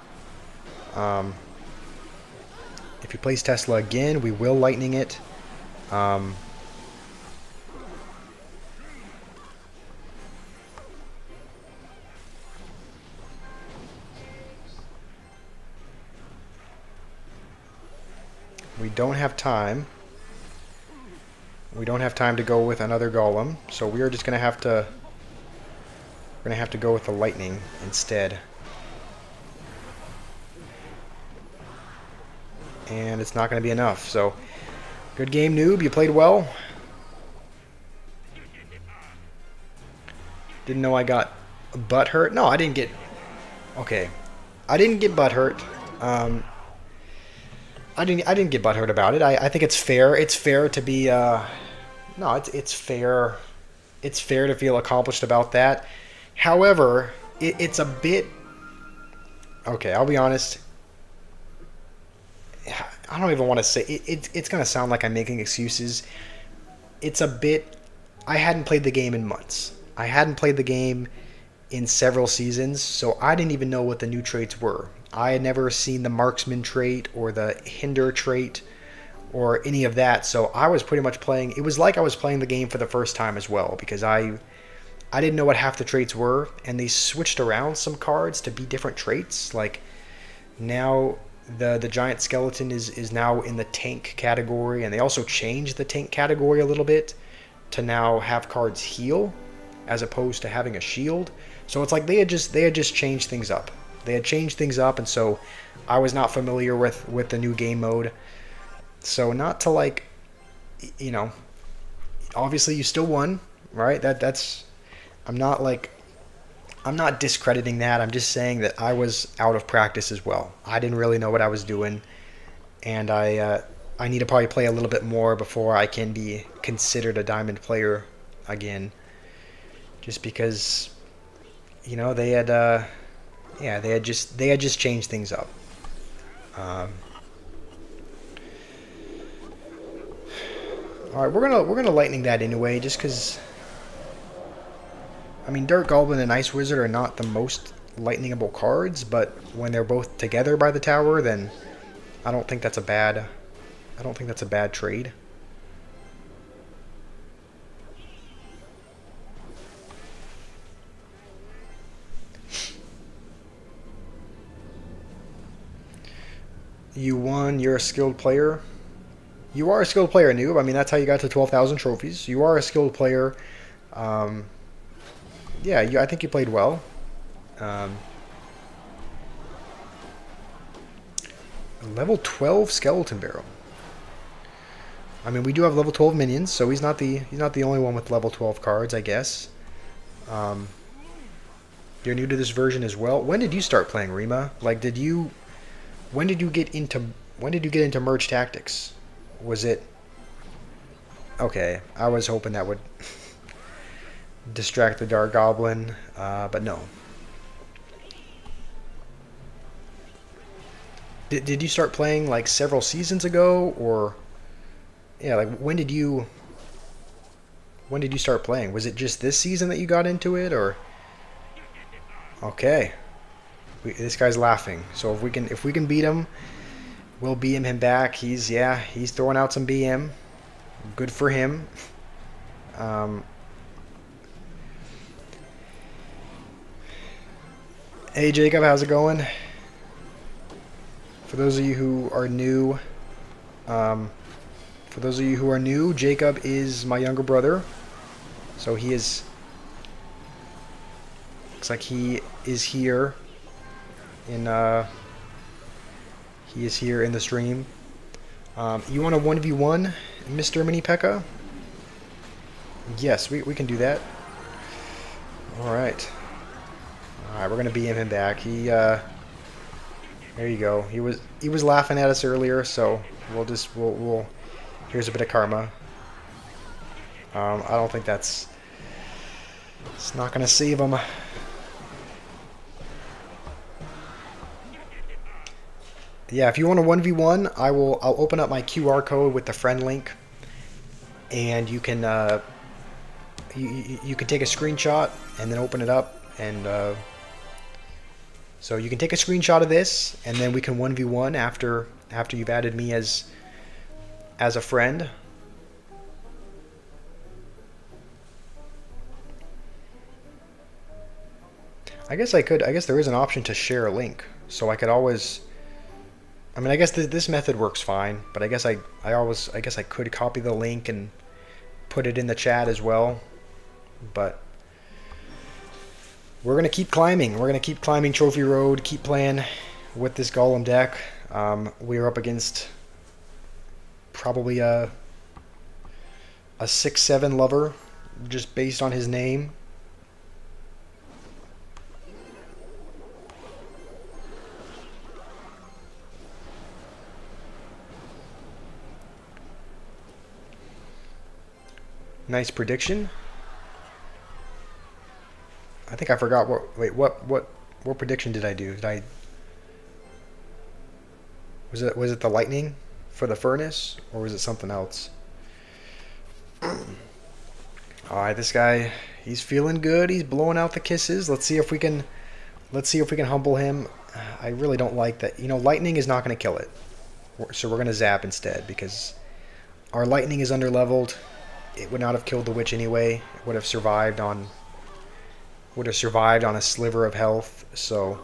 If he plays Tesla again, we will lightning it. We don't have time. We don't have time to go with another golem, so we are just gonna have to. We're gonna have to go with the lightning instead. And it's not gonna be enough. So, good game, noob. You played well. Didn't know I got butt hurt. No, I didn't get. Okay, I didn't get butt hurt. I didn't get butthurt about it. I think it's fair. It's fair to be no, it's fair. It's fair to feel accomplished about that. However, it's a bit okay. I'll be honest. I don't even want to say it's gonna sound like I'm making excuses. It's a bit. I hadn't played the game in months. I hadn't played the game in several seasons, so I didn't even know what the new traits were. I had never seen the marksman trait or the hinder trait or any of that, so I was pretty much playing. It was like I was playing the game for the first time as well, because I didn't know what half the traits were, and they switched around some cards to be different traits. Like now the giant skeleton is now in the tank category, and they also changed the tank category a little bit to now have cards heal as opposed to having a shield. So it's like they had just changed things up. They had changed things up, and so I was not familiar with the new game mode. So not to like, you know, obviously you still won, right? That's I'm not discrediting that. I'm just saying that I was out of practice as well. I didn't really know what I was doing, and I need to probably play a little bit more before I can be considered a diamond player again. Just because you know, they had yeah, they had just changed things up. Um, all right, we're gonna lightning that anyway, just because. I mean, Dark Goblin and Ice Wizard are not the most lightningable cards, but when they're both together by the tower, then I don't think that's a bad. I don't think that's a bad trade. You won. You're a skilled player. You are a skilled player, noob. I mean, that's how you got to 12,000 trophies. You are a skilled player. Um, yeah, I think you played well. Um, level 12 skeleton barrel. I mean, we do have level 12 minions, so he's not the only one with level 12 cards, I guess. Um, you're new to this version as well. When did you start playing, Rima? Like, when did you get into merge tactics? Was it okay? I was hoping that would distract the Dark Goblin, but no. Did you start playing like several seasons ago, or yeah, like when did you start playing? Was it just this season that you got into it, or okay? This guy's laughing. So if we can beat him, we'll BM him back. He's throwing out some BM. Good for him. Hey Jacob, how's it going? For those of you who are new, Jacob is my younger brother. So he is. Looks like he is here. He is here in the stream. You want a 1v1, Mr. Mini P.E.K.K.A? Yes, we can do that. Alright. Alright, we're gonna BM him back. There you go. He was laughing at us earlier, so we'll here's a bit of karma. I don't think it's not gonna save him. Yeah, if you want a 1v1, I'll open up my QR code with the friend link, and you can you can take a screenshot and then open it up, and so you can take a screenshot of this, and then we can 1v1 after you've added me as a friend. I guess there is an option to share a link, so I could always. I mean, I guess this method works fine, but I guess I could copy the link and put it in the chat as well. But we're gonna keep climbing. We're gonna keep climbing Trophy Road. Keep playing with this Golem deck. We are up against probably a 6/7 lover, just based on his name. Nice prediction. I think I forgot what prediction did I do? Was it the lightning for the furnace, or was it something else? Alright, this guy, he's feeling good. He's blowing out the kisses. Let's see if we can humble him. I really don't like that. You know, lightning is not going to kill it. So we're going to zap instead, because our lightning is underleveled. It would not have killed the witch anyway. It would have survived on a sliver of health. So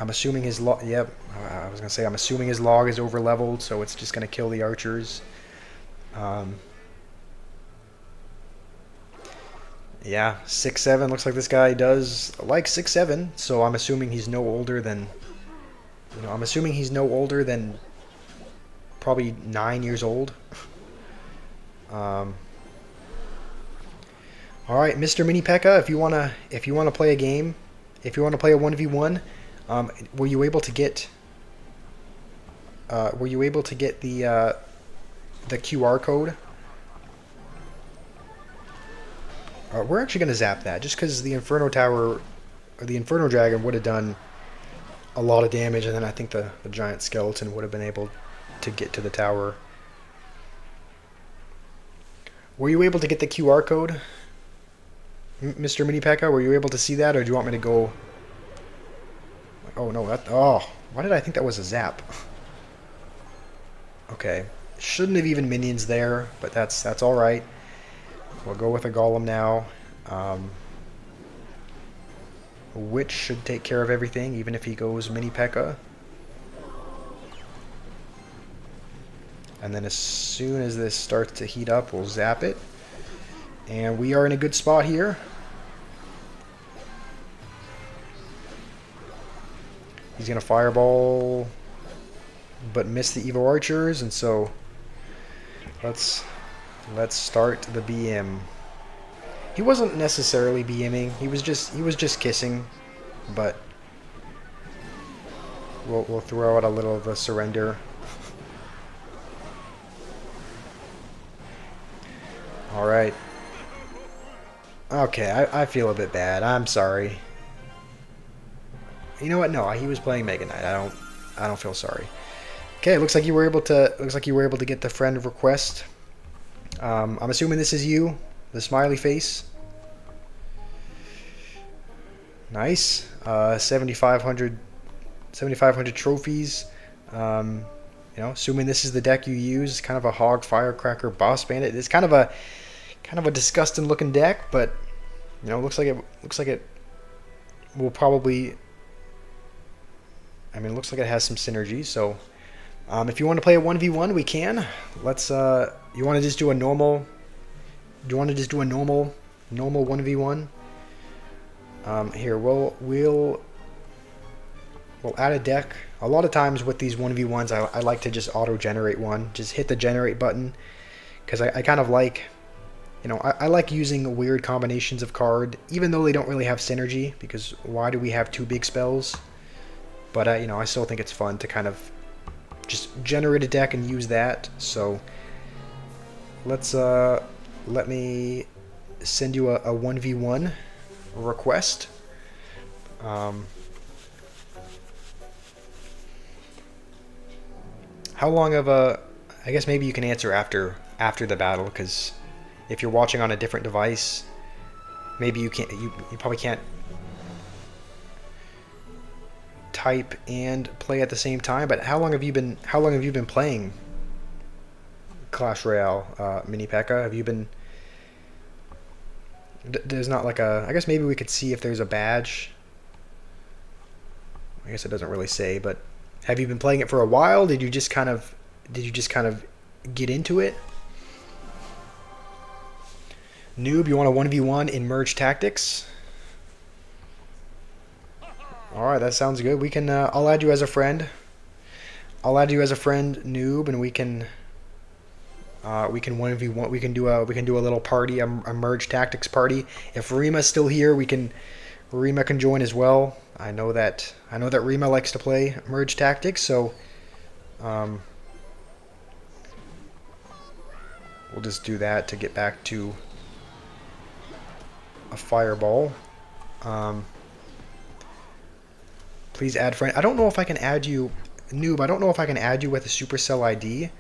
I'm assuming his log. Yep, I was gonna say I'm assuming his log is overleveled, so it's just gonna kill the archers. Yeah, 6/7. Looks like this guy does like 6/7. So I'm assuming he's no older than. I'm assuming he's no older than probably 9 years old. All right, Mr. Mini P.E.K.K.A, if you wanna play a game, if you wanna play a 1v1, were you able to get the QR code? We're actually going to zap that, just because the Inferno Tower, or the Inferno Dragon would have done a lot of damage, and then I think the giant skeleton would have been able to get to the tower. Were you able to get the QR code, Mr. Mini P.E.K.K.A? Were you able to see that, or do you want me to go... Oh, no, that... Oh, why did I think that was a zap? Okay. Shouldn't have even minions there, but that's alright. We'll go with a golem now. Witch should take care of everything, even if he goes Mini P.E.K.K.A. And then as soon as this starts to heat up, we'll zap it. And we are in a good spot here. He's going to fireball, but miss the Evo Archers, and so let's start the BM. He wasn't necessarily BMing. He was just kissing, but we'll throw out a little of a surrender. All right. Okay, I feel a bit bad. I'm sorry. You know what? No, he was playing Mega Knight. I don't feel sorry. Okay, looks like you were able to get the friend request. I'm assuming this is you, the smiley face. Nice. 7,500 trophies. You know, assuming this is the deck you use, kind of a Hog, Firecracker, Boss Bandit. It's kind of a disgusting looking deck, but you know, looks like it will probably. I mean, it looks like it has some synergy. So, if you want to play a 1v1, we can. Let's. You want to just do a normal? Do you want to just do a normal 1v1? Here, we'll add a deck. A lot of times with these 1v1s, I like to just auto-generate one. Just hit the generate button, because I kind of like, you know, I like using weird combinations of card, even though they don't really have synergy, because why do we have two big spells? But, you know, I still think it's fun to kind of just generate a deck and use that. So, let me send you a 1v1 request. How long of a... I guess maybe you can answer after the battle, because if you're watching on a different device, maybe you can't. You probably can't type and play at the same time. But how long have you been playing Clash Royale, Mini P.E.K.K.A? Have you been? There's not like a... I guess maybe we could see if there's a badge. I guess it doesn't really say, but have you been playing it for a while? Did you just kind of get into it? Noob, you want a 1v1 in Merge Tactics? Alright, that sounds good. We can I'll add you as a friend. I'll add you as a friend, Noob, and we can 1v1. We can do a little party, a Merge Tactics party. If Rima's still here, Rima can join as well. I know that Rima likes to play Merge Tactics, so we'll just do that to get back to a fireball. Please add friend. I don't know if I can add you, Noob. I don't know if I can add you with a Supercell ID,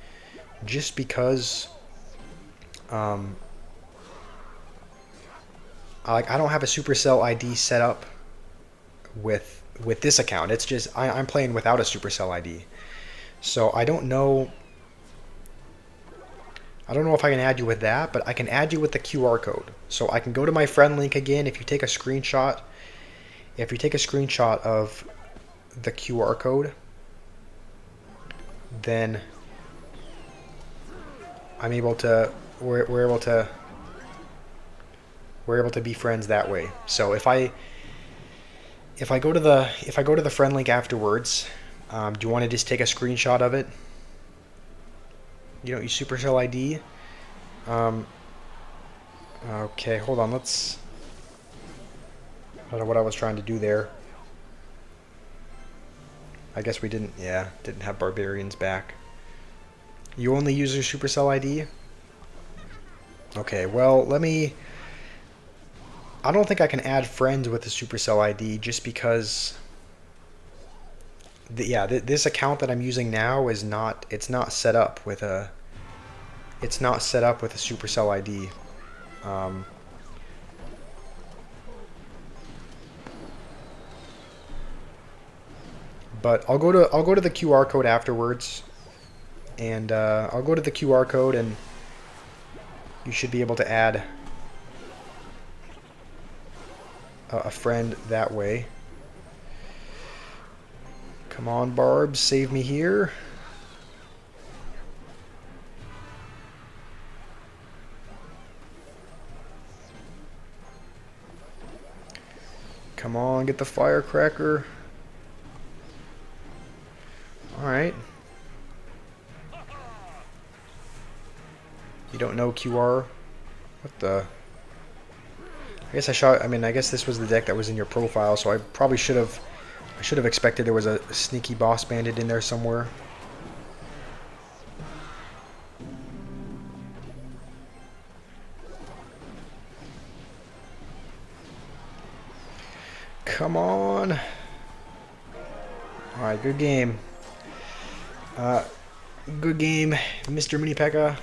just because I don't have a Supercell ID set up with this account. It's just I'm playing without a Supercell ID, so I don't know if I can add you with that, but I can add you with the QR code. So I can go to my friend link again. If you take a screenshot of the QR code, then we're able to be friends that way. So if I go to the friend link afterwards, do you want to just take a screenshot of it? You don't use Supercell ID. Okay, hold on. I don't know what I was trying to do there. I guess we didn't have barbarians back. You only use your Supercell ID? Okay, well, let me I don't think I can add friends with the Supercell ID just because this account that I'm using now is not, it's not set up with a Supercell ID. But I'll go to the QR code afterwards, and I'll go to the QR code, and you should be able to add a friend that way. Come on, Barb, save me here. Come on, get the firecracker. Alright. You don't know QR? What the? I guess this was the deck that was in your profile, so I probably should have expected there was a sneaky boss bandit in there somewhere. Come on. Alright, good game. Good game, Mr. Mini P.E.K.K.A.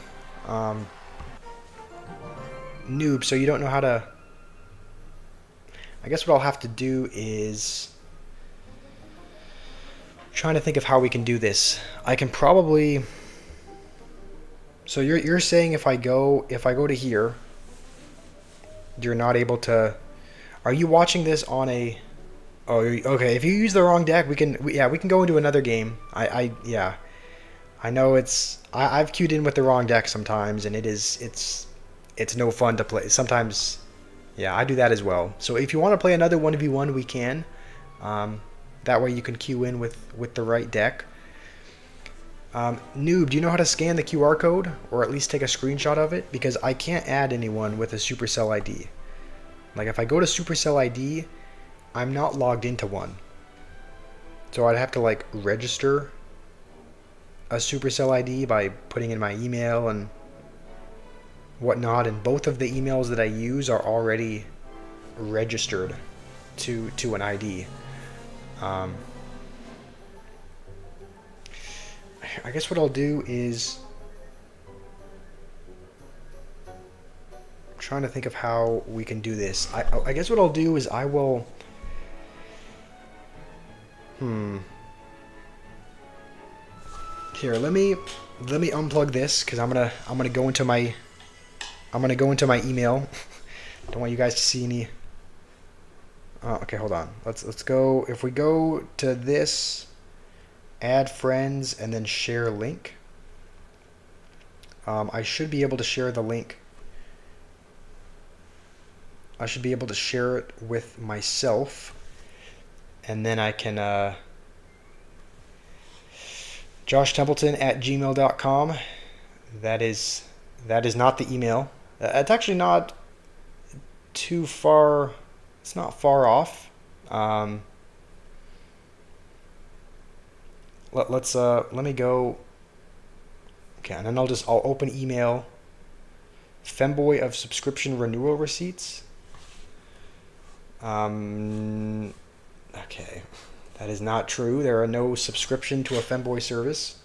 Noob, so you don't know how to... I guess what I'll have to do is... trying to think of how we can do this. I can probably... So you're saying if I go to here, you're not able to... Are you watching this on a... Oh, okay. If you use the wrong deck, we can go into another game. Yeah. I know I've queued in with the wrong deck sometimes, and it's no fun to play. Sometimes, yeah, I do that as well. So if you want to play another 1v1, we can. That way you can queue in with the right deck. Noob, do you know how to scan the QR code, or at least take a screenshot of it? Because I can't add anyone with a Supercell ID. Like if I go to Supercell ID, I'm not logged into one. So I'd have to like register a Supercell ID by putting in my email and whatnot, and both of the emails that I use are already registered to an ID. I guess what I'll do is... I'm trying to think of how we can do this. I guess what I'll do is I will... Here, let me unplug this, because I'm gonna go into my email. Don't want you guys to see any. Okay, hold on. Let's go. If we go to this, add friends, and then share link. I should be able to share the link. I should be able to share it with myself, and then I can. JoshTempleton@gmail.com. That is not the email. It's actually not too far. It's not far off. Let me go. Okay, and then I'll open email. Femboy of subscription renewal receipts. Okay. That is not true. There are no subscription to a Femboy service.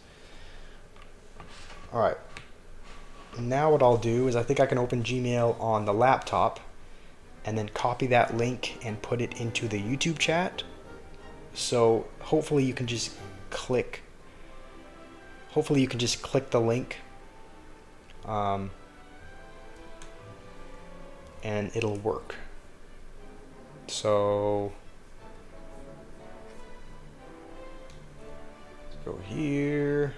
Alright. Now what I'll do is I think I can open Gmail on the laptop and then copy that link and put it into the YouTube chat. So hopefully you can just click the link and it'll work. So go here.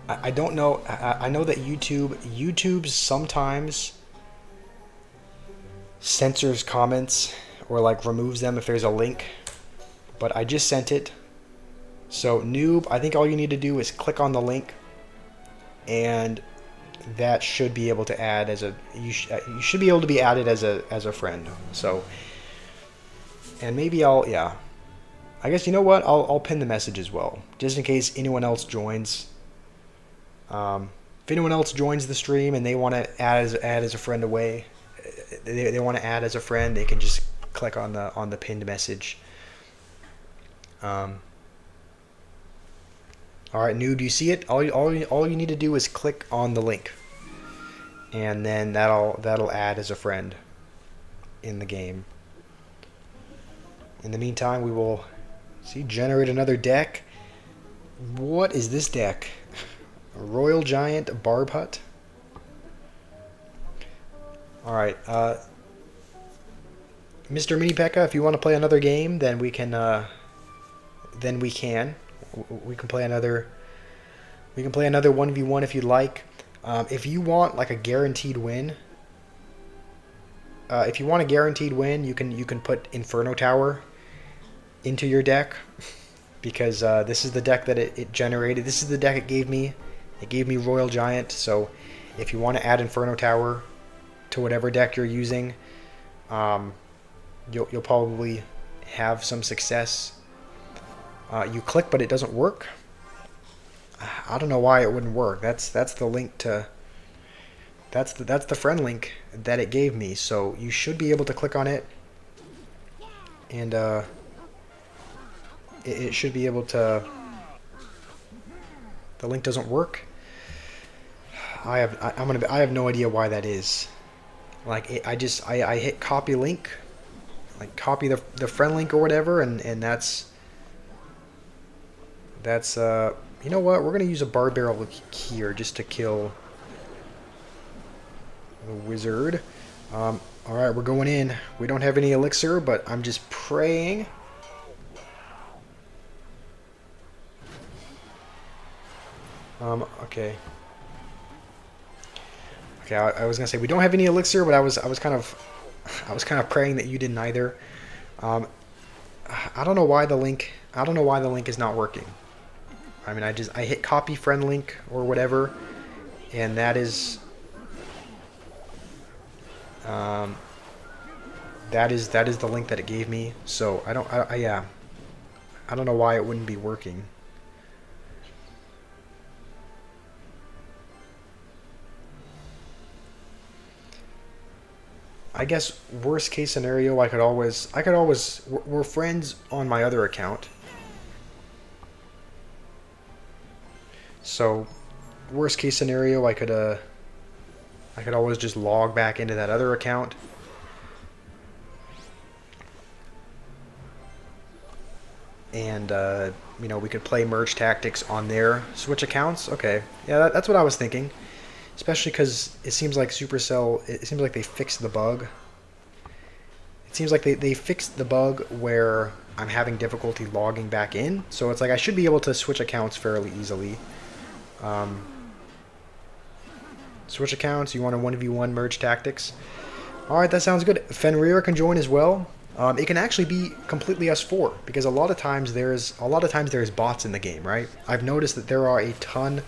I don't know. I know that YouTube sometimes censors comments or like removes them if there's a link, but I just sent it. So noob, I think all you need to do is click on the link, and that should be able to add as a you should be able to be added as a friend. So, and maybe I guess you know what? I'll pin the message as well, just in case anyone else joins. If anyone else joins the stream and they want to add as a friend away, they want to add as a friend, they can just click on the pinned message. All right, Noob, do you see it? All you need to do is click on the link, and then that'll add as a friend in the game. In the meantime, we will generate another deck. What is this deck? Royal Giant Barb Hut. All right, Mr. Mini P.E.K.K.A, if you want to play another game, then we can. We can play another 1v1 if you'd like. If you want like a guaranteed win, you can put Inferno Tower into your deck, because this is the deck that it generated. This is the deck it gave me. It gave me Royal Giant. So if you want to add Inferno Tower to whatever deck you're using, you'll probably have some success. You click, but it doesn't work. I don't know why it wouldn't work. That's the link to. That's the friend link that it gave me. So you should be able to click on it, and it should be able to. The link doesn't work. I have no idea why that is. Like I hit copy link, like copy the friend link or whatever, and that's you know what, we're gonna use a bar barrel here just to kill the wizard. All right, we're going in. We don't have any elixir, but I'm just praying. Okay. Okay, I was gonna say we don't have any elixir, but I was kind of praying that you didn't either. I don't know why the link is not working. I mean, I hit copy friend link or whatever, and that is the link that it gave me. So I don't know why it wouldn't be working. I guess worst case scenario, I could always we're friends on my other account. So worst case scenario, I could always just log back into that other account. And you know, we could play merge tactics on there. Switch accounts. Okay, yeah, that's what I was thinking. Especially because it seems like Supercell, it seems like they fixed the bug. It seems like they fixed the bug where I'm having difficulty logging back in. So it's like I should be able to switch accounts fairly easily. Switch accounts, you want a 1v1 merge tactics. Alright, that sounds good. Fenrir can join as well. It can actually be completely us four, because a lot of times there's bots in the game, right? I've noticed that there are a ton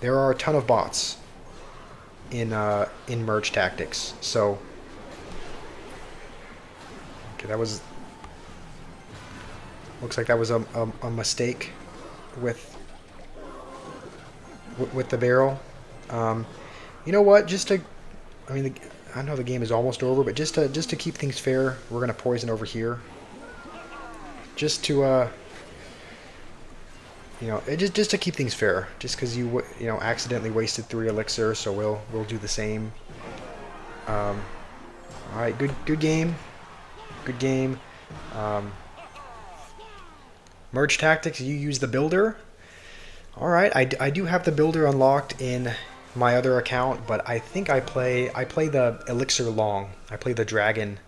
of bots in merge tactics. So okay, looks like that was a mistake with the barrel. You know what? I know the game is almost over, but just to keep things fair, we're gonna poison over here. Just to you know, just to keep things fair. Just because you accidentally wasted 3 elixir, so we'll do the same. All right, good game. Good game. Merge tactics. You use the builder. All right, I do have the builder unlocked in my other account, but I think I play the elixir long. I play the dragon.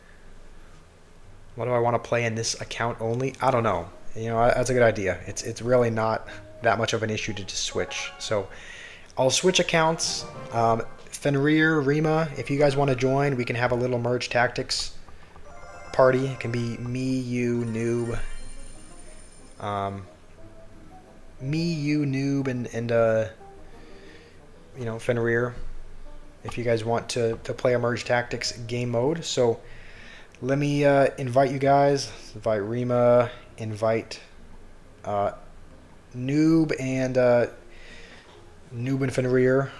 What do I want to play in this account only? I don't know. You know, that's a good idea. It's really not that much of an issue to just switch. So I'll switch accounts. Fenrir, Rima, if you guys want to join, we can have a little merge tactics party. It can be me, you, noob. Me, you, noob, and you know, Fenrir, if you guys want to play a merge tactics game mode. So let me invite you guys. Invite Rima, invite Noob and Fenrir.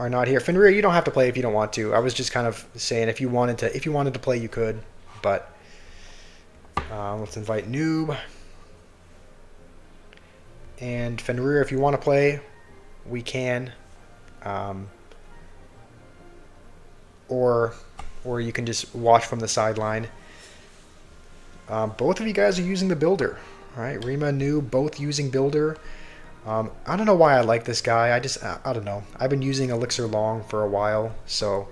are not here. Fenrir, you don't have to play if you don't want to. I was just kind of saying if you wanted to play, you could. But let's invite Noob and Fenrir. If you want to play, we can. Or you can just watch from the sideline. Both of you guys are using the builder, right? Rima and Noob both using builder. I don't know why I like this guy. I don't know. I've been using Elixir Long for a while, so.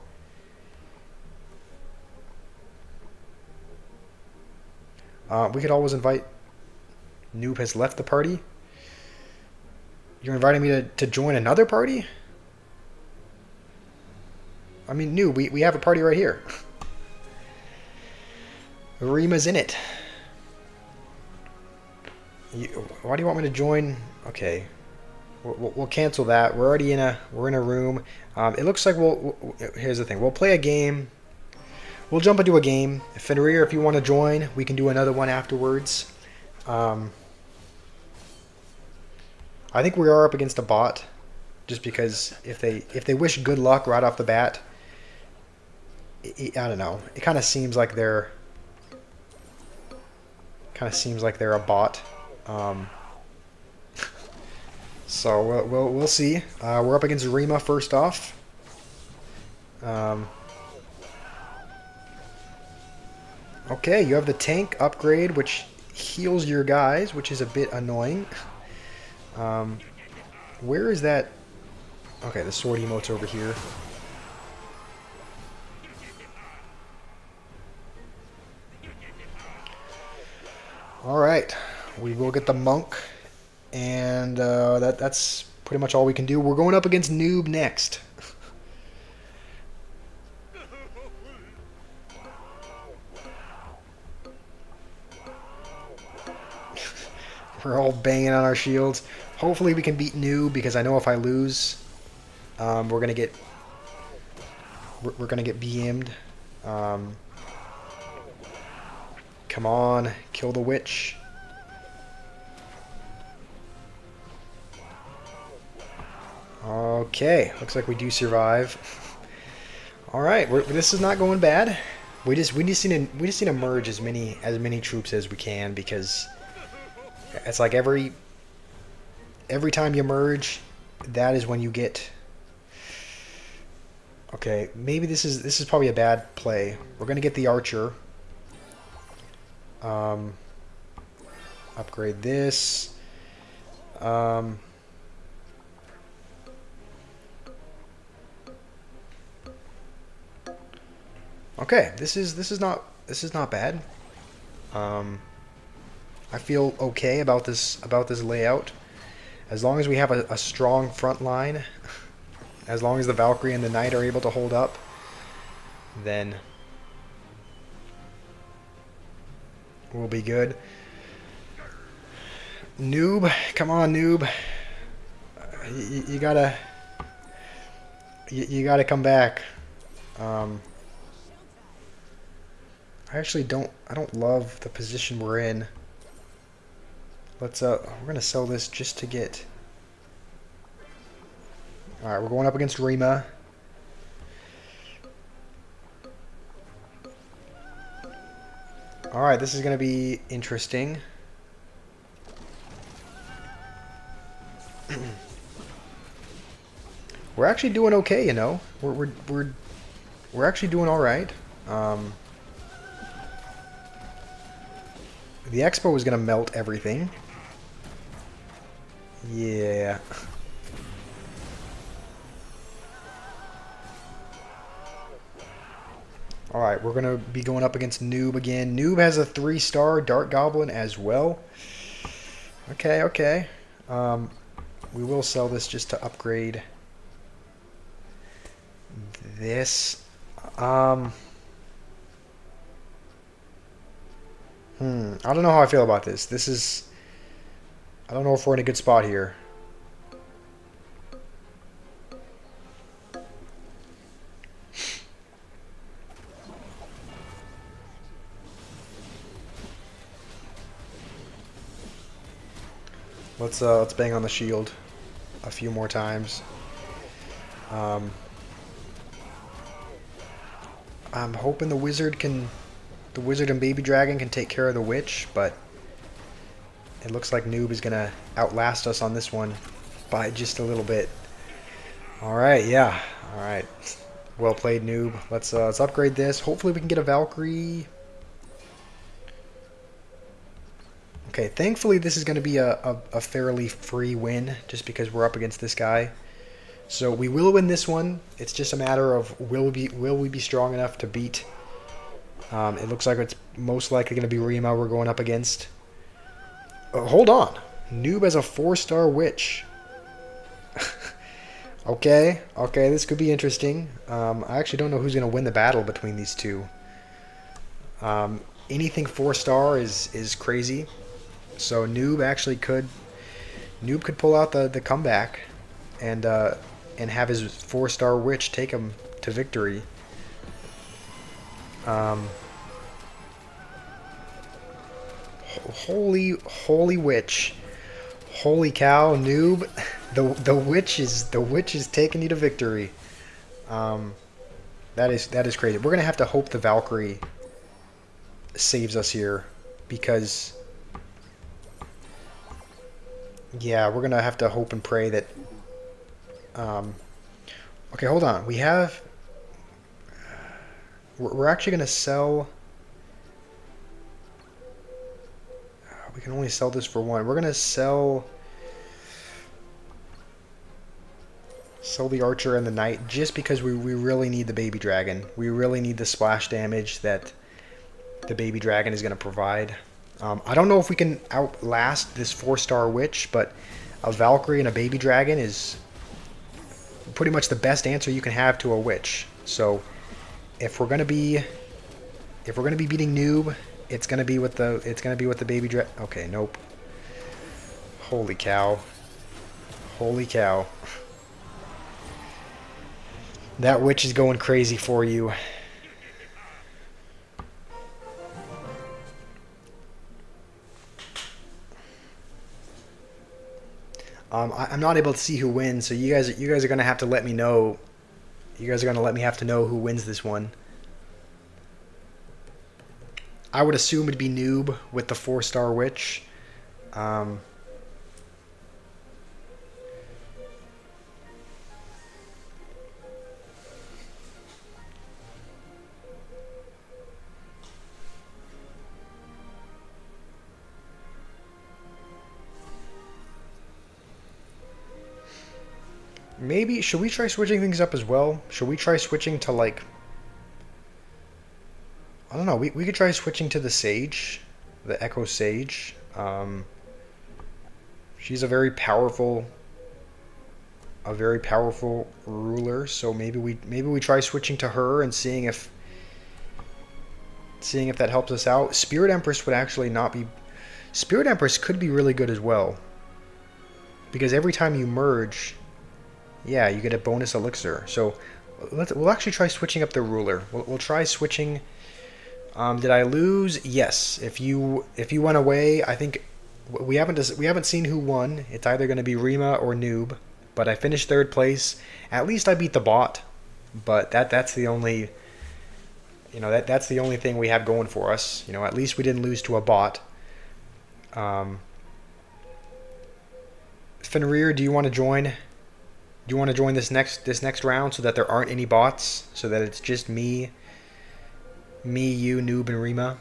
We could always invite. Noob has left the party. You're inviting me to join another party? I mean, Noob, we have a party right here. Rima's in it. Why do you want me to join? Okay, we'll cancel that. We're already in a room. It looks like here's the thing. We'll play a game. We'll jump into a game. Fenrir, if you want to join, we can do another one afterwards. I think we are up against a bot, just because if they wish good luck right off the bat, I don't know. It kind of seems like they're a bot. So we'll see. We're up against Rima first off. Okay, you have the tank upgrade, which heals your guys, which is a bit annoying. Where is that? Okay, the sword emote's over here. Alright, we will get the monk, and that's pretty much all we can do. We're going up against Noob next. We're all banging on our shields. Hopefully we can beat Noob, because I know if I lose, we're gonna get BM'd. Come on, kill the witch. Okay, looks like we do survive. All right, this is not going bad. We just need to merge as many troops as we can, because it's like every time you merge, that is when you get. Okay, maybe this is probably a bad play. We're gonna get the archer. Upgrade this. Okay, this is not bad. I feel okay about this layout, as long as we have a strong front line. As long as the Valkyrie and the Knight are able to hold up, then we'll be good. Noob, come on, Noob. You gotta come back. I actually don't love the position we're in. We're gonna sell this just to get. All right, we're going up against Rima. All right, this is gonna be interesting. We're actually doing okay, you know. We're actually doing all right. The Expo is gonna melt everything. Yeah. Alright, we're going to be going up against Noob again. Noob has a 3-star Dart Goblin as well. Okay, okay. We will sell this just to upgrade this. I don't know how I feel about this. I don't know if we're in a good spot here. Let's bang on the shield a few more times. Um, I'm hoping the wizard and baby dragon can take care of the witch, but it looks like Noob is gonna outlast us on this one by just a little bit. All right, yeah, all right. Well played, Noob. Let's upgrade this. Hopefully we can get a Valkyrie. Okay, thankfully this is going to be a fairly free win, just because we're up against this guy. So we will win this one. It's just a matter of will we be strong enough to beat. It looks like it's most likely going to be Rima we're going up against. Hold on. Noob has a 4-star witch. Okay, this could be interesting. I actually don't know who's going to win the battle between these two. Anything 4-star is crazy. So Noob could pull out the comeback and have his 4-star witch take him to victory. Holy witch. Holy cow, Noob. The witch is taking you to victory. That is crazy. We're gonna have to hope the Valkyrie saves us here, because yeah, we're gonna have to hope and pray that. Okay, hold on. We're actually gonna sell. We can only sell this for one. We're gonna sell the archer and the knight, just because we really need the baby dragon. We really need the splash damage that the baby dragon is going to provide. I don't know if we can outlast this 4-star witch, but a Valkyrie and a baby dragon is pretty much the best answer you can have to a witch. So if we're going to be beating Noob, it's going to be with the baby dragon. Okay, nope. Holy cow. Holy cow. That witch is going crazy for you. I'm not able to see who wins, so you guys are gonna have to let me know. You guys are gonna have to know who wins this one. I would assume it'd be Noob with the 4-star witch. Maybe, should we try switching things up as well? Should we try switching to, like, I don't know, we could try switching to the Sage, the Echo Sage. She's a very powerful ruler, so maybe we try switching to her and seeing if that helps us out. Spirit Empress would actually not be. Spirit Empress could be really good as well, because every time you merge, yeah, you get a bonus elixir. So we'll actually try switching up the ruler. We'll try switching. Did I lose? Yes. If you went away, I think we haven't seen who won. It's either going to be Rima or Noob. But I finished 3rd place. At least I beat the bot. But that's the only. That's the only thing we have going for us. At least we didn't lose to a bot. Fenrir, do you want to join? Do you want to join this next round so that there aren't any bots? So that it's just me, you, Noob, and Rima?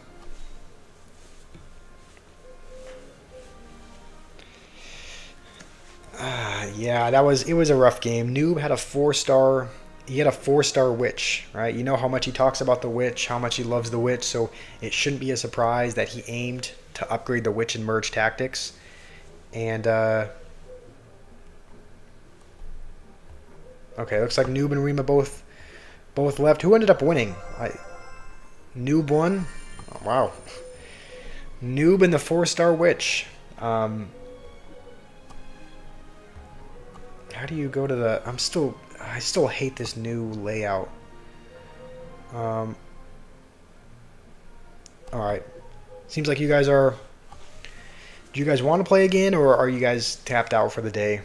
Yeah, it was a rough game. Noob had a 4-star. He had a 4-star witch, right? You know how much he talks about the witch, how much he loves the witch, so it shouldn't be a surprise that he aimed to upgrade the witch and merge tactics. And okay, looks like Noob and Rima both left. Who ended up winning? Noob won. Oh, wow. Noob and the 4-star witch. How do you go to the? I still hate this new layout. All right. Seems like you guys are. Do you guys want to play again, or are you guys tapped out for the day?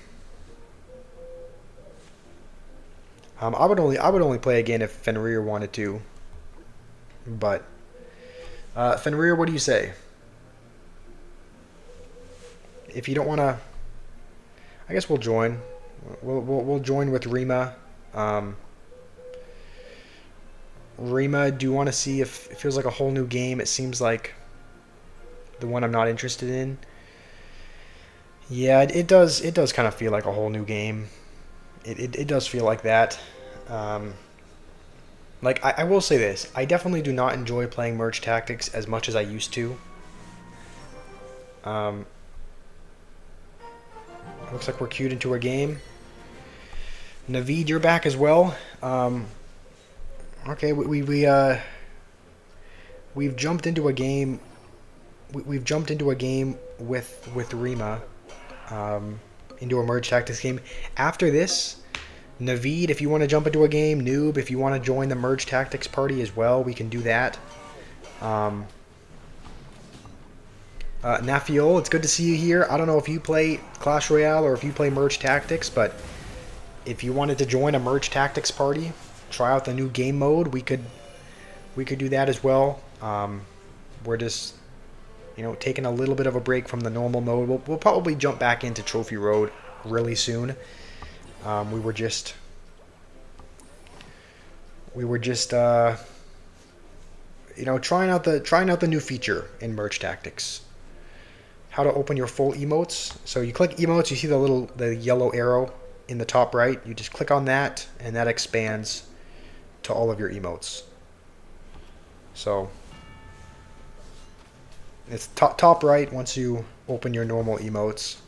I would only play again if Fenrir wanted to. But Fenrir, what do you say? If you don't want to, I guess we'll join. We'll join with Rima. Um, Rima, do you want to see if it feels like a whole new game? It seems like the one I'm not interested in. Yeah, it does. It does kind of feel like a whole new game. It does feel like that. Um, like I will say this, I definitely do not enjoy playing Merge Tactics as much as I used to. Um, Looks like we're queued into a game. Naveed, you're back as well. Okay, we've jumped into a game. We've jumped into a game with Rima, into a Merge Tactics game. After this, Naveed, if you want to jump into a game, Noob, if you want to join the Merge Tactics party as well, we can do that. Nafiol, it's good to see you here. I don't know if you play Clash Royale or if you play Merge Tactics, but if you wanted to join a Merge Tactics party, try out the new game mode, we could do that as well. We're just, taking a little bit of a break from the normal mode. We'll probably jump back into Trophy Road really soon. We were just trying out the new feature in Merge Tactics. How to open your full emotes. So you click emotes, you see the yellow arrow in the top right. You just click on that, and that expands to all of your emotes. So it's top right once you open your normal emotes.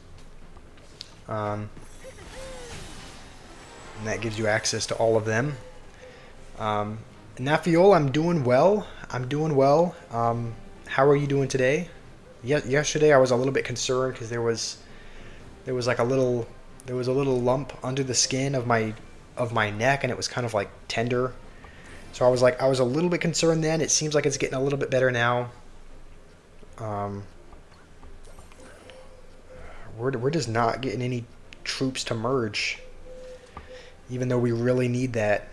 And that gives you access to all of them. Nafiol, I'm doing well. How are you doing today? Yesterday I was a little bit concerned because there was like a little lump under the skin of my neck, and it was kind of like tender. So I was a little bit concerned then. It seems like it's getting a little bit better now. We're just not getting any troops to merge, even though we really need that.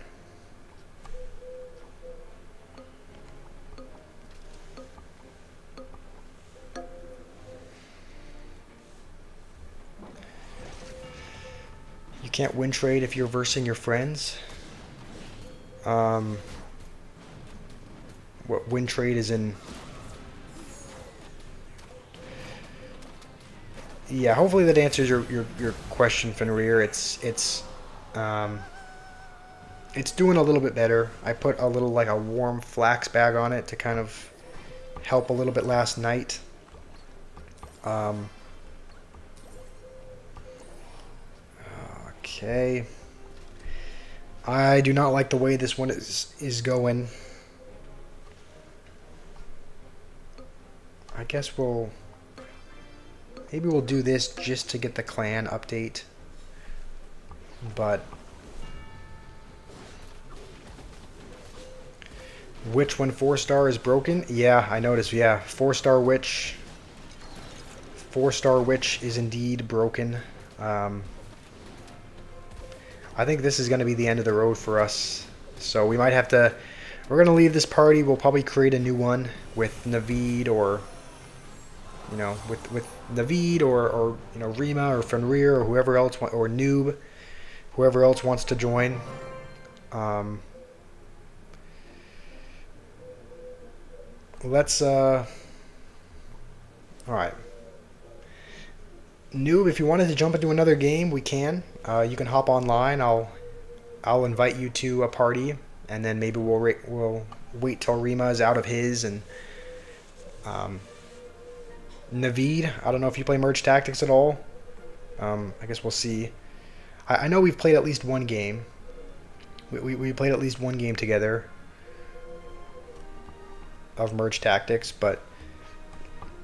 You can't win trade if you're versing your friends. What win trade is in? Yeah, hopefully that answers your question, Fenrir. It's doing a little bit better. I put a little like a warm flax bag on it to kind of help a little bit last night. Okay. I do not like the way this one is going. I guess maybe we'll do this just to get the clan update. But Witch when 4-star is broken? Yeah, I noticed. Yeah, 4-star Witch. 4-star Witch is indeed broken. I think this is going to be the end of the road for us. So we might have to... We're going to leave this party. We'll probably create a new one with Naveed or... with Naveed or Rima or Fenrir or whoever else... Or Noob. Whoever else wants to join. Let's... Alright. Noob, if you wanted to jump into another game, we can. You can hop online. I'll invite you to a party, and then maybe we'll wait till Rima is out of his. And Naveed, I don't know if you play Merge Tactics at all. I guess we'll see. I know we've played at least one game. We played at least one game together of Merge Tactics, but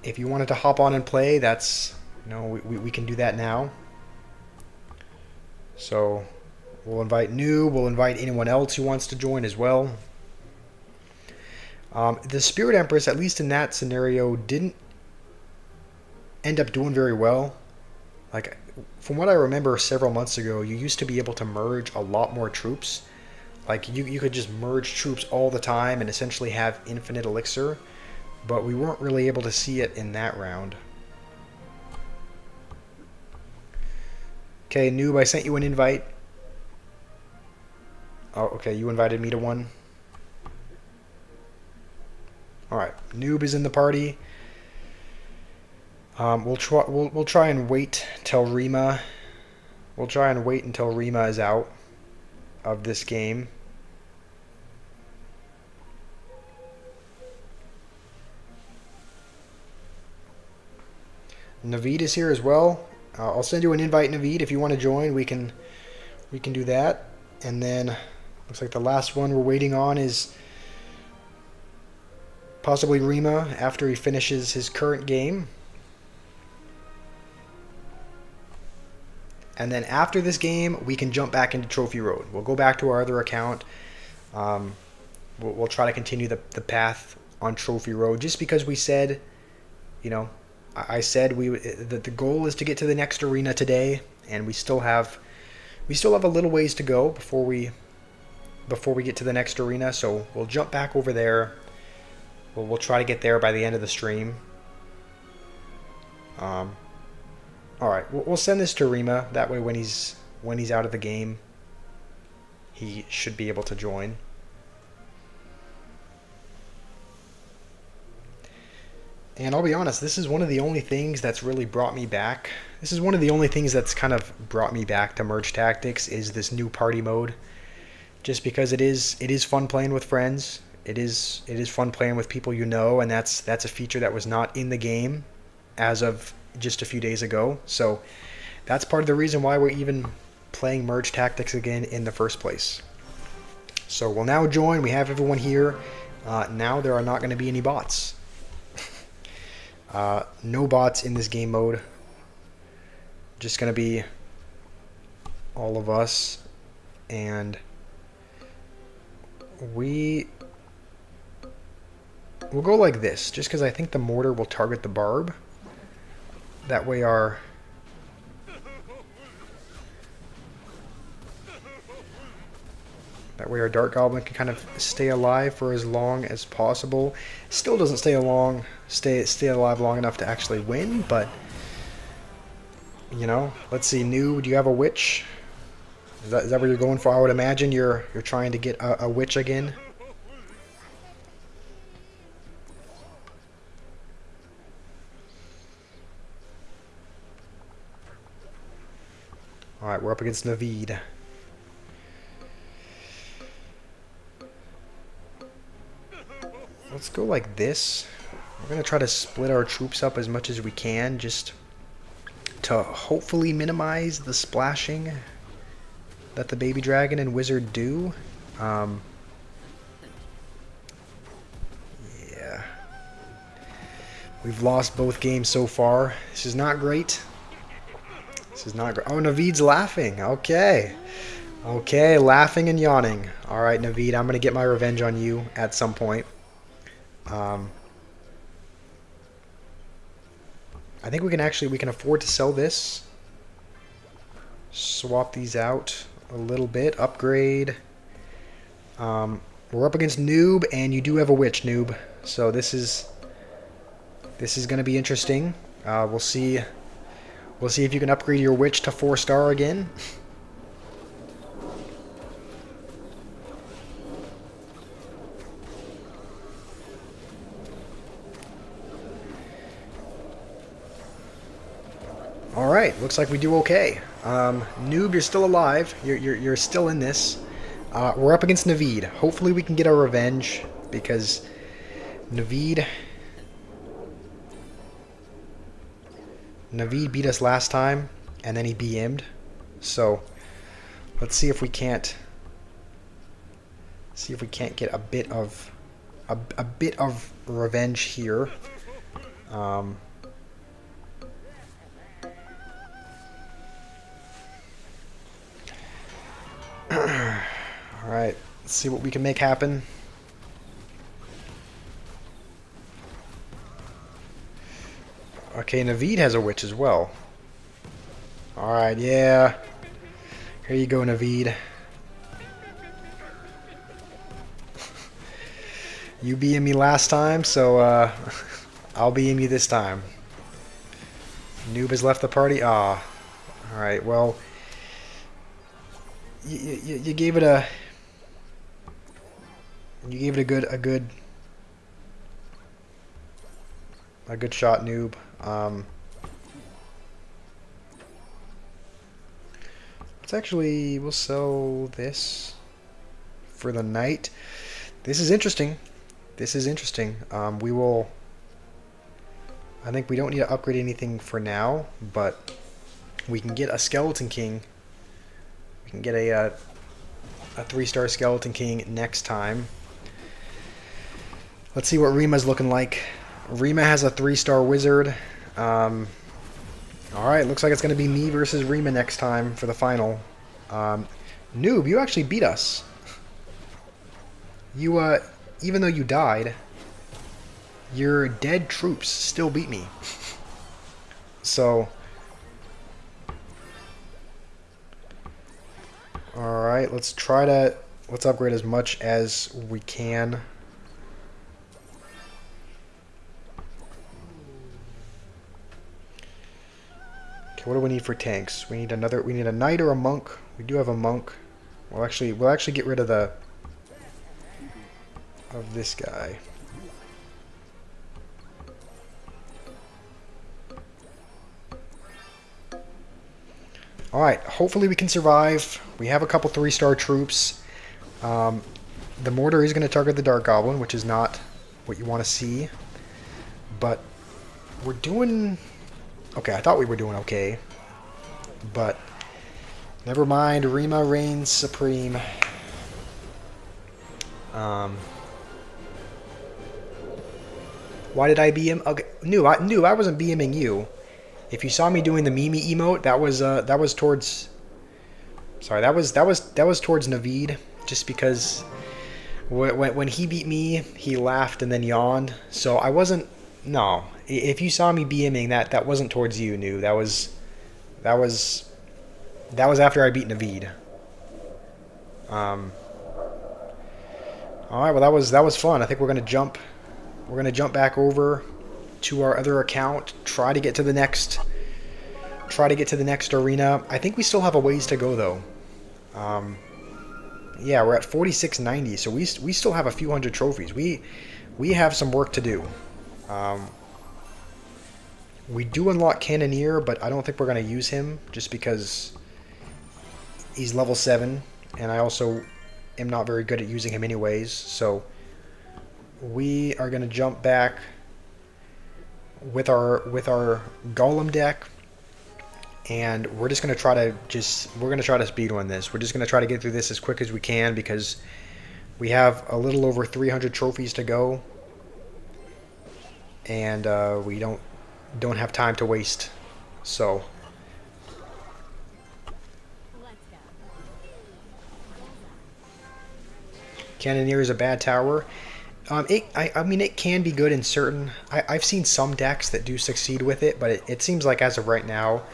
if you wanted to hop on and play, that's... we can do that now. So we'll invite New. We'll invite anyone else who wants to join as well. The Spirit Empress, at least in that scenario, didn't end up doing very well. Like, from what I remember several months ago, you used to be able to merge a lot more troops. Like you could just merge troops all the time and essentially have infinite elixir, but we weren't really able to see it in that round. Okay, Noob, I sent you an invite. Oh, okay, you invited me to one. Alright, Noob is in the party. We'll try and wait till Rima. We'll try and wait until Rima is out of this game. Naveed is here as well. I'll send you an invite, Naveed, if you want to join. We can do that. And then looks like the last one we're waiting on is possibly Rima after he finishes his current game. And then after this game, we can jump back into Trophy Road. We'll go back to our other account. We'll try to continue the path on Trophy Road, just because we said, you know, I said that the goal is to get to the next arena today, and we still have a little ways to go before we get to the next arena. So we'll jump back over there. We'll try to get there by the end of the stream. All right, we'll send this to Rima. That way, when he's out of the game, he should be able to join. And I'll be honest, this is one of the only things that's really brought me back. This is one of the only things that's kind of brought me back to Merge Tactics, is this new party mode. Just because it is fun playing with friends. It is fun playing with people you know, and that's a feature that was not in the game as of just a few days ago. So that's part of the reason why we're even playing Merge Tactics again in the first place. So we'll now join. We have everyone here. Now there are not going to be any bots. No bots in this game mode. Just going to be all of us, and we'll go like this, just because I think the mortar will target the barb. That way our Dart Goblin can kind of stay alive for as long as possible. Still doesn't stay alive long enough to actually win, but you know, let's see. Noob, do you have a witch? Is that what you're going for? I would imagine you're trying to get a witch again. Alright, we're up against Naveed. Let's go like this. We're going to try to split our troops up as much as we can, just to hopefully minimize the splashing that the baby dragon and wizard do. Yeah. We've lost both games so far. This is not great. This is not great. Oh, Naveed's laughing. Okay. Okay, laughing and yawning. Alright, Naveed, I'm going to get my revenge on you at some point. I think we can afford to sell this. Swap these out a little bit. Upgrade. We're up against Noob, and you do have a witch, Noob. So this is going to be interesting. We'll see. We'll see if you can upgrade your witch to 4-star again. Alright, looks like we do okay. Noob, you're still alive. You're still in this. We're up against Naveed. Hopefully we can get our revenge, because Naveed beat us last time, and then he BM'd. So let's see if we can't get a bit of revenge here. Alright, let's see what we can make happen. Okay, Naveed has a witch as well. Alright, yeah. Here you go, Naveed. You BM me last time, so I'll BM you this time. Noob has left the party. Ah, all right. Well, you gave it a good shot, Noob. We'll sell this for the night. This is interesting. This is interesting. We will. I think we don't need to upgrade anything for now, but we can get a Skeleton King. We can get a 3-star Skeleton King next time. Let's see what Rima's looking like. Rima has a 3-star Wizard. Alright, looks like it's going to be me versus Rima next time for the final. Noob, you actually beat us. You, even though you died, your dead troops still beat me. So... Alright, let's upgrade as much as we can. Okay, what do we need for tanks? We need a knight or a monk. We do have a monk. We'll actually get rid of this guy. Alright, hopefully we can survive. We have a couple 3-star troops. The mortar is going to target the Dark Goblin, which is not what you want to see. But we're doing... Okay, I thought we were doing okay. But never mind, Rima reigns supreme. Why did I BM? Okay, Noob, I wasn't BMing you. If you saw me doing the Mimi emote, that was towards. Sorry, that was towards Naveed, just because when he beat me, he laughed and then yawned. So I wasn't. No, if you saw me BMing, that wasn't towards you, Noob. That was after I beat Naveed. All right, well that was fun. I think we're gonna jump back over to our other account, try to get to the next arena. I think we still have a ways to go though. Yeah, we're at 4690, so we still have a few hundred trophies. We have some work to do. We do unlock Cannoneer, but I don't think we're going to use him just because he's level 7, and I also am not very good at using him anyways. So we are going to jump back with our Golem deck, and we're just going to try to speedrun this. We're just going to try to get through this as quick as we can because we have a little over 300 trophies to go, and we don't have time to waste. So Cannoneer is a bad tower. I mean, it can be good in certain... I've seen some decks that do succeed with it, but it seems like as of right now,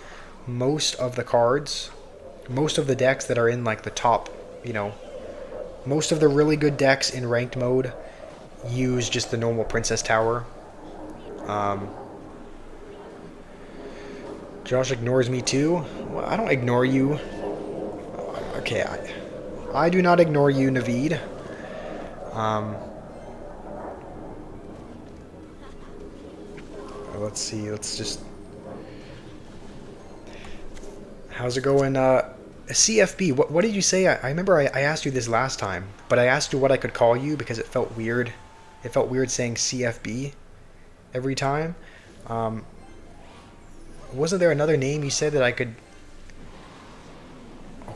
most of the decks that are in like the top, most of the really good decks in ranked mode use just the normal Princess Tower. Josh ignores me too. Well, I don't ignore you. Okay, I do not ignore you, Naveed. Let's see. Let's just. How's it going? CFB. What did you say? I remember I asked you this last time, but I asked you what I could call you because it felt weird. It felt weird saying CFB every time. Wasn't there another name you said that I could?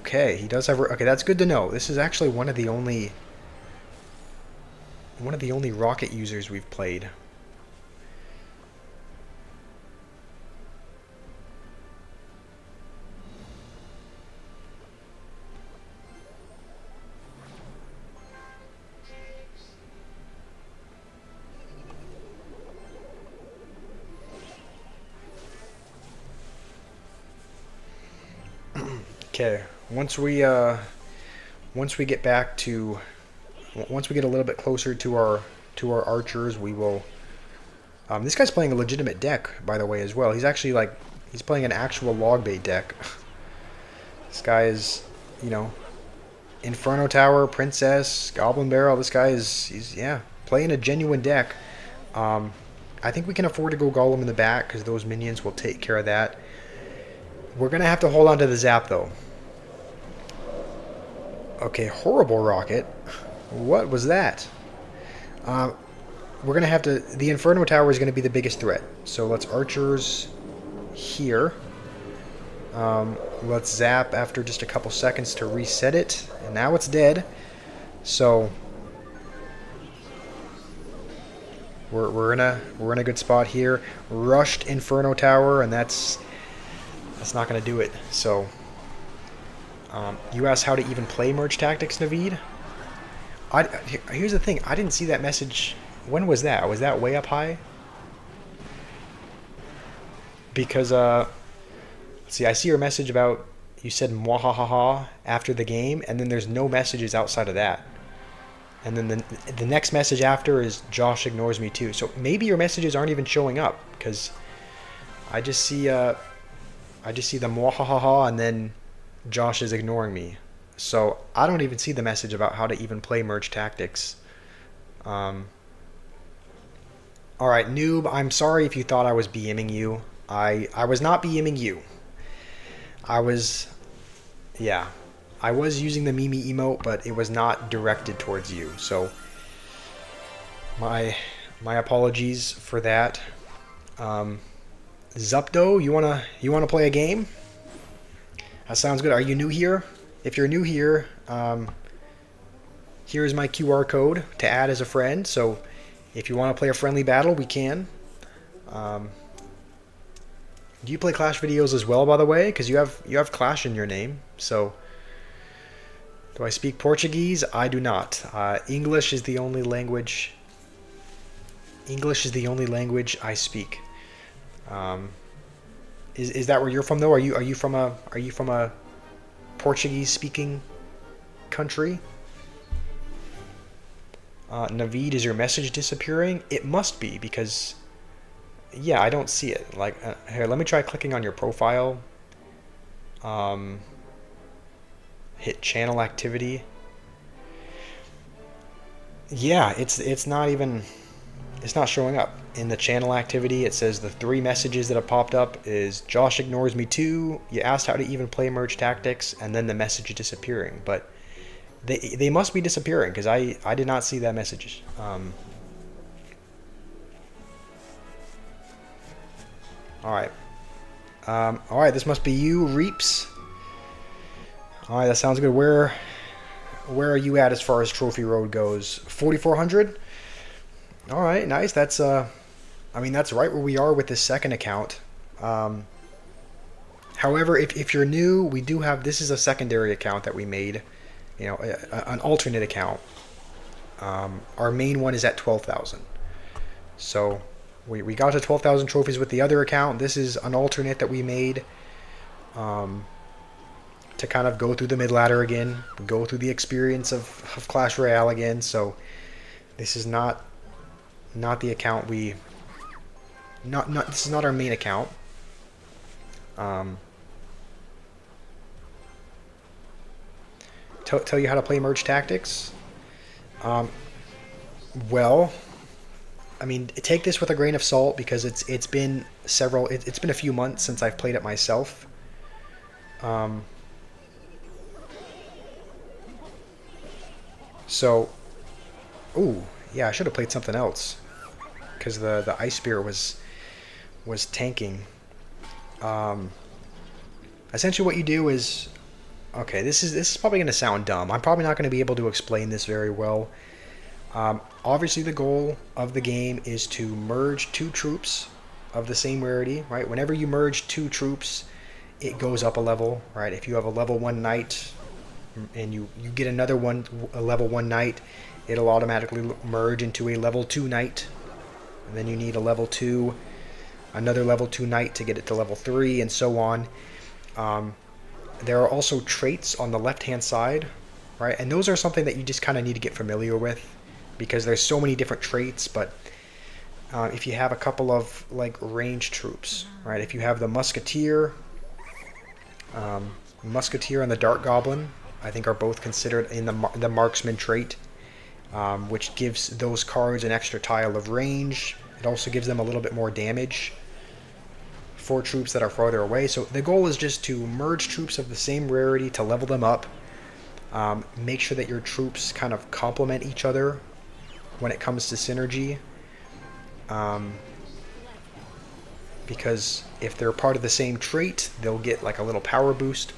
Okay, he does have. Okay, that's good to know. This is actually one of the only rocket users we've played. Okay, once we get back to once we get a little bit closer to our archers, we will. This guy's playing a legitimate deck, by the way, as well. He's actually like he's playing an actual log bait deck. This guy is, you know, Inferno Tower, Princess, Goblin Barrel. This guy he's yeah, playing a genuine deck. I think we can afford to go Golem in the back because those minions will take care of that. We're gonna have to hold on to the zap though. Okay, horrible rocket. What was that? We're gonna have to. The Inferno Tower is gonna be the biggest threat. So let's archers here. Let's zap after just a couple seconds to reset it, and now it's dead. So we're in a good spot here. Rushed Inferno Tower, and that's not gonna do it. So you asked how to even play merge tactics, Naveed. Here's the thing. I didn't see that message. When was that? Was that way up high? Because let's see, I see your message about you said mwahahaha after the game, and then there's no messages outside of that. And then the next message after is Josh ignores me too. So maybe your messages aren't even showing up because I just see the mwahahaha and then Josh is ignoring me. So I don't even see the message about how to even play merge tactics. Alright, noob, I'm sorry if you thought I was BMing you. I was not BMing you. I was using the Mimi emote, but it was not directed towards you. So my apologies for that. Zupdo, you wanna play a game? That sounds good. Are you new here? If you're new here, here's my QR code to add as a friend. So if you want to play a friendly battle, we can. Do you play Clash videos as well, by the way? Because you have Clash in your name. So do I speak Portuguese? I do not. English is the only language. English is the only language I speak. Is that where you're from though? Are you from a Portuguese speaking country? Naveed, is your message disappearing? It must be because yeah, I don't see it. Like here, let me try clicking on your profile. Hit channel activity. Yeah, it's not even. It's not showing up in the channel activity. It says the 3 messages that have popped up is Josh ignores me too. You asked how to even play merge tactics, and then the message is disappearing. But they must be disappearing because I did not see that message. All right. All right. This must be you, Reaps. All right. That sounds good. Where are you at as far as Trophy Road goes? 4,400. All right, nice. That's I mean that's right where we are with this second account. However, if you're new, we do have this is a secondary account that we made, you know, an alternate account. Our main one is at 12,000. So we got to 12,000 trophies with the other account. This is an alternate that we made to kind of go through the mid ladder again, go through the experience of Clash Royale again. So this is not the account this is not our main account. Tell you how to play merge tactics. Well, I mean, take this with a grain of salt because it's been a few months since I've played it myself. So, ooh, yeah, I should have played something else because the Ice Spear was tanking. Essentially, what you do is, okay, this is probably going to sound dumb. I'm probably not going to be able to explain this very well. Obviously, the goal of the game is to merge 2 troops of the same rarity, right? Whenever you merge 2 troops, it goes up a level, right? If you have a level 1 knight and you get a level 1 knight, it'll automatically merge into a level 2 knight. And then you need a level 2, another level 2 knight to get it to level 3, and so on. There are also traits on the left-hand side, right? And those are something that you just kind of need to get familiar with because there's so many different traits. But if you have a couple of like ranged troops, right? If you have the musketeer, musketeer and the dart goblin, I think are both considered in the marksman trait, which gives those cards an extra tile of range. It also gives them a little bit more damage for troops that are farther away. So the goal is just to merge troops of the same rarity to level them up. Make sure that your troops kind of complement each other when it comes to synergy. Because if they're part of the same trait, they'll get like a little power boost.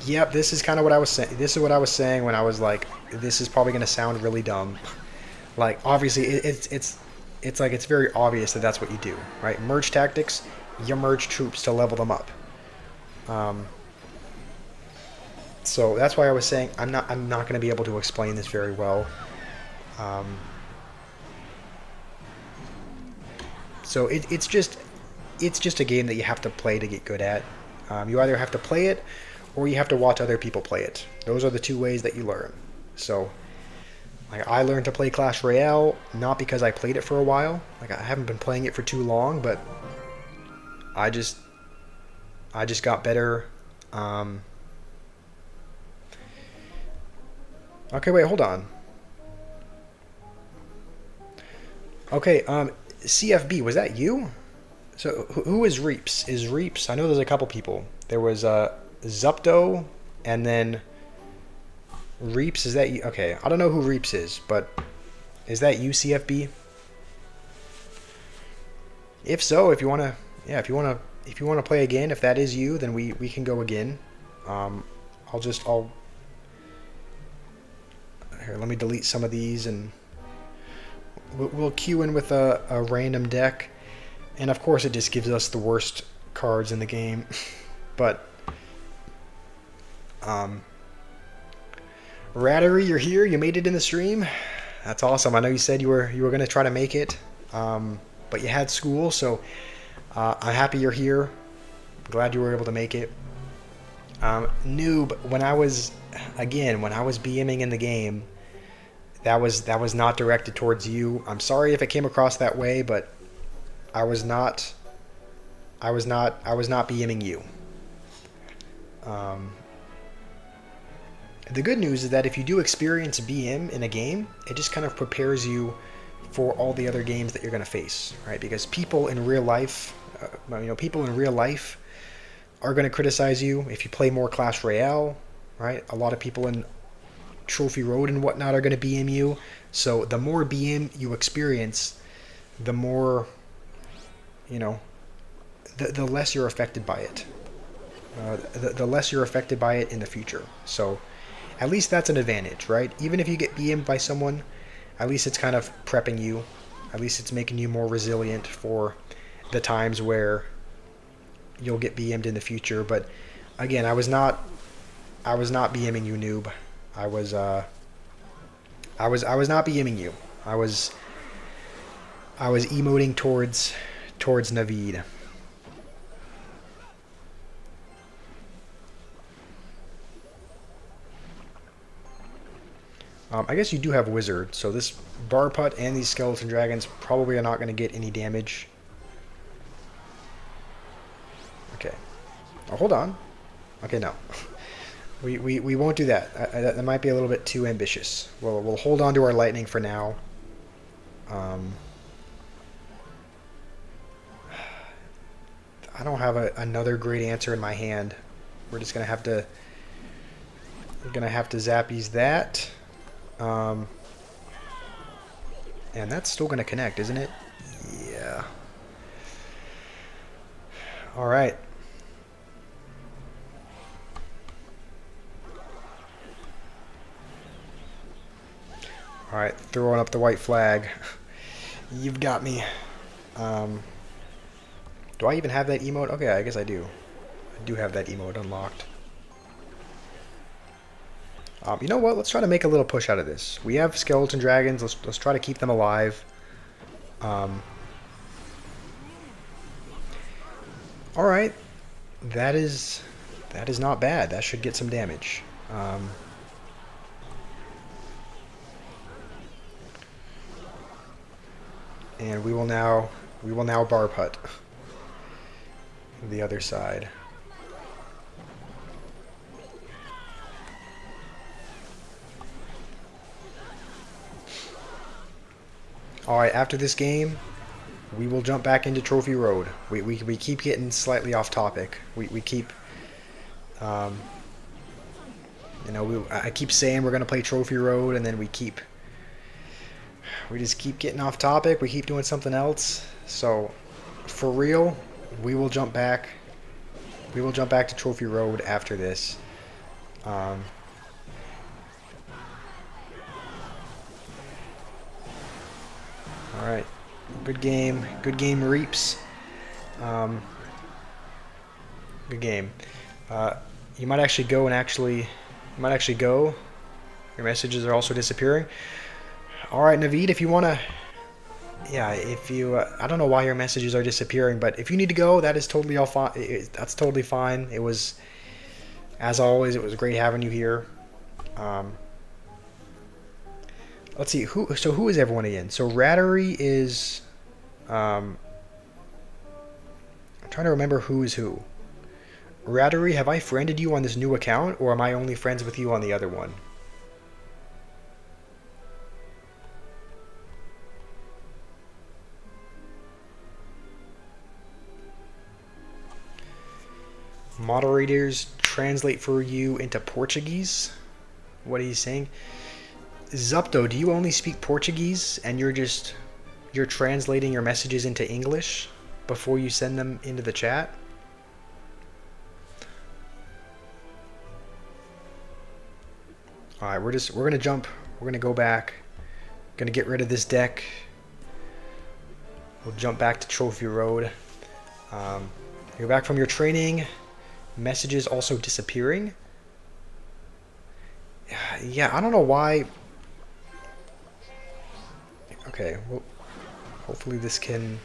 Yep, this is kind of what I was saying. This is what I was saying when I was like, this is probably going to sound really dumb. Like, obviously, it's like it's very obvious that that's what you do, right? Merge tactics, you merge troops to level them up. So that's why I was saying I'm not going to be able to explain this very well. So it's just a game that you have to play to get good at. You either have to play it or you have to watch other people play it. Those are the two ways that you learn. So like I learned to play Clash Royale not because I played it for a while. Like I haven't been playing it for too long, but I just got better. Okay, wait, hold on. Okay, CFB, was that you? So who is Reaps? Is Reaps? I know there's a couple people. There was Zupto, and then Reaps. Is that you? Okay, I don't know who Reaps is, but is that you, CFB? If so, if you wanna, yeah, if you wanna play again, if that is you, then we can go again. I'll here. Let me delete some of these, and we'll queue in with a random deck. And of course, it just gives us the worst cards in the game. But Rattery, you're here. You made it in the stream. That's awesome. I know you said you were going to try to make it, but you had school, so I'm happy you're here. Glad you were able to make it. Noob, when I was BMing in the game, that was not directed towards you. I'm sorry if it came across that way, but I was not BMing you. The good news is that if you do experience BM in a game, it just kind of prepares you for all the other games that you're going to face, right? Because people in real life, people in real life are going to criticize you if you play more Clash Royale, right? A lot of people in Trophy Road and whatnot are going to BM you. So the more BM you experience, the more, the less you're affected by it. The less you're affected by it in the future. So at least that's an advantage, right? Even if you get BM'd by someone, at least it's kind of prepping you. At least it's making you more resilient for the times where you'll get BM'd in the future. But again, I was not BMing you, noob. I was not BMing you. I was emoting towards Naveed. I guess you do have Wizard, so this Bar Putt and these Skeleton Dragons probably are not going to get any damage. Okay. Oh, hold on. Okay, no. We won't do that. That might be a little bit too ambitious. We'll hold on to our Lightning for now. I don't have another great answer in my hand. We're just gonna have to zappies that. And that's still going to connect, isn't it? Yeah. All right. All right, throwing up the white flag. You've got me. Do I even have that emote? Okay, I guess I do. I do have that emote unlocked. You know what? Let's try to make a little push out of this. We have skeleton dragons. Let's try to keep them alive. All right, that is That is not bad. That should get some damage. And we will now bar putt the other side. All right, after this game, we will jump back into Trophy Road. We keep getting slightly off topic. We keep, I keep saying we're gonna play Trophy Road, and then we just keep getting off topic. We keep doing something else. So, for real, we will jump back. We will jump back to Trophy Road after this. All right, good game. Good game, Reaps. Good game. You might actually go. Your messages are also disappearing. All right, Naveed, if you wanna, yeah, if you, I don't know why your messages are disappearing, but if you need to go, that is totally all fine. That's totally fine. It was, as always, it was great having you here. Let's see who. So who is everyone again? So Rattery is. I'm trying to remember who is who. Rattery, have I friended you on this new account, or am I only friends with you on the other one? Moderators translate for you into Portuguese. What are you saying? Zupto, do you only speak Portuguese and you're translating your messages into English before you send them into the chat? All right, we're gonna jump. We're gonna go back. Gonna get rid of this deck. We'll jump back to Trophy Road. You're back from your training. Messages also disappearing. Yeah, I don't know why. Okay, well, hopefully this can.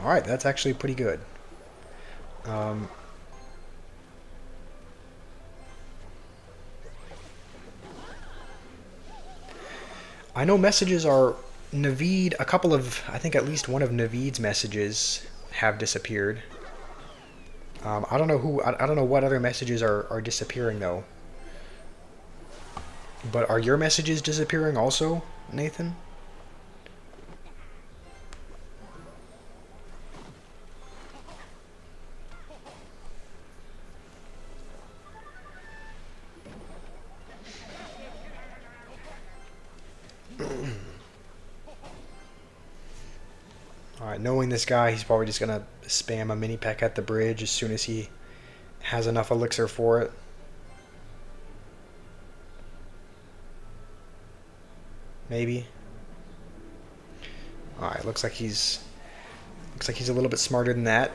All right, that's actually pretty good. I know messages are Naveed. A couple of, I think at least one of Naveed's messages have disappeared. I don't know who. I don't know what other messages are disappearing though. But are your messages disappearing also, Nathan? Alright, knowing this guy, he's probably just gonna spam a mini peck at the bridge as soon as he has enough elixir for it. Maybe. Alright, looks like he's a little bit smarter than that.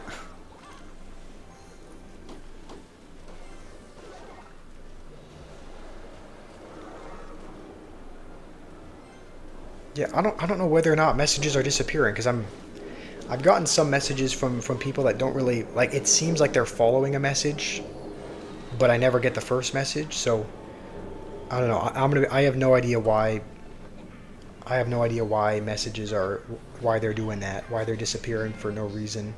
Yeah, I don't know whether or not messages are disappearing because I've gotten some messages from people that don't really like. It seems like they're following a message, but I never get the first message. So I don't know. I have no idea why. I have no idea why messages are, why they're doing that, why they're disappearing for no reason.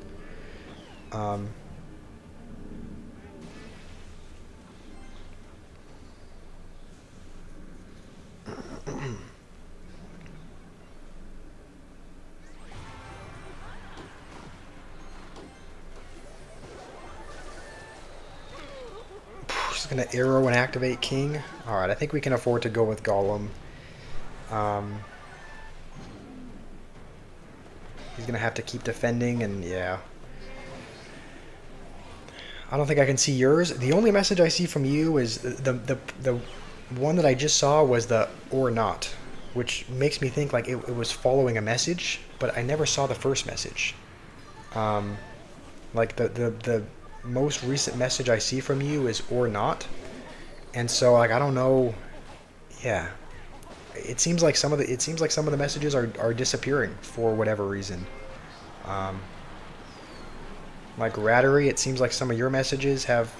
Just gonna arrow and activate King. All right, I think we can afford to go with Golem. He's gonna have to keep defending, and yeah. I don't think I can see yours. The only message I see from you is the one that I just saw was the or not, which makes me think like it was following a message, but I never saw the first message. Like the most recent message I see from you is or not, and so like I don't know. Yeah. It seems like some of the messages are disappearing for whatever reason. Like Rattery, it seems like some of your messages have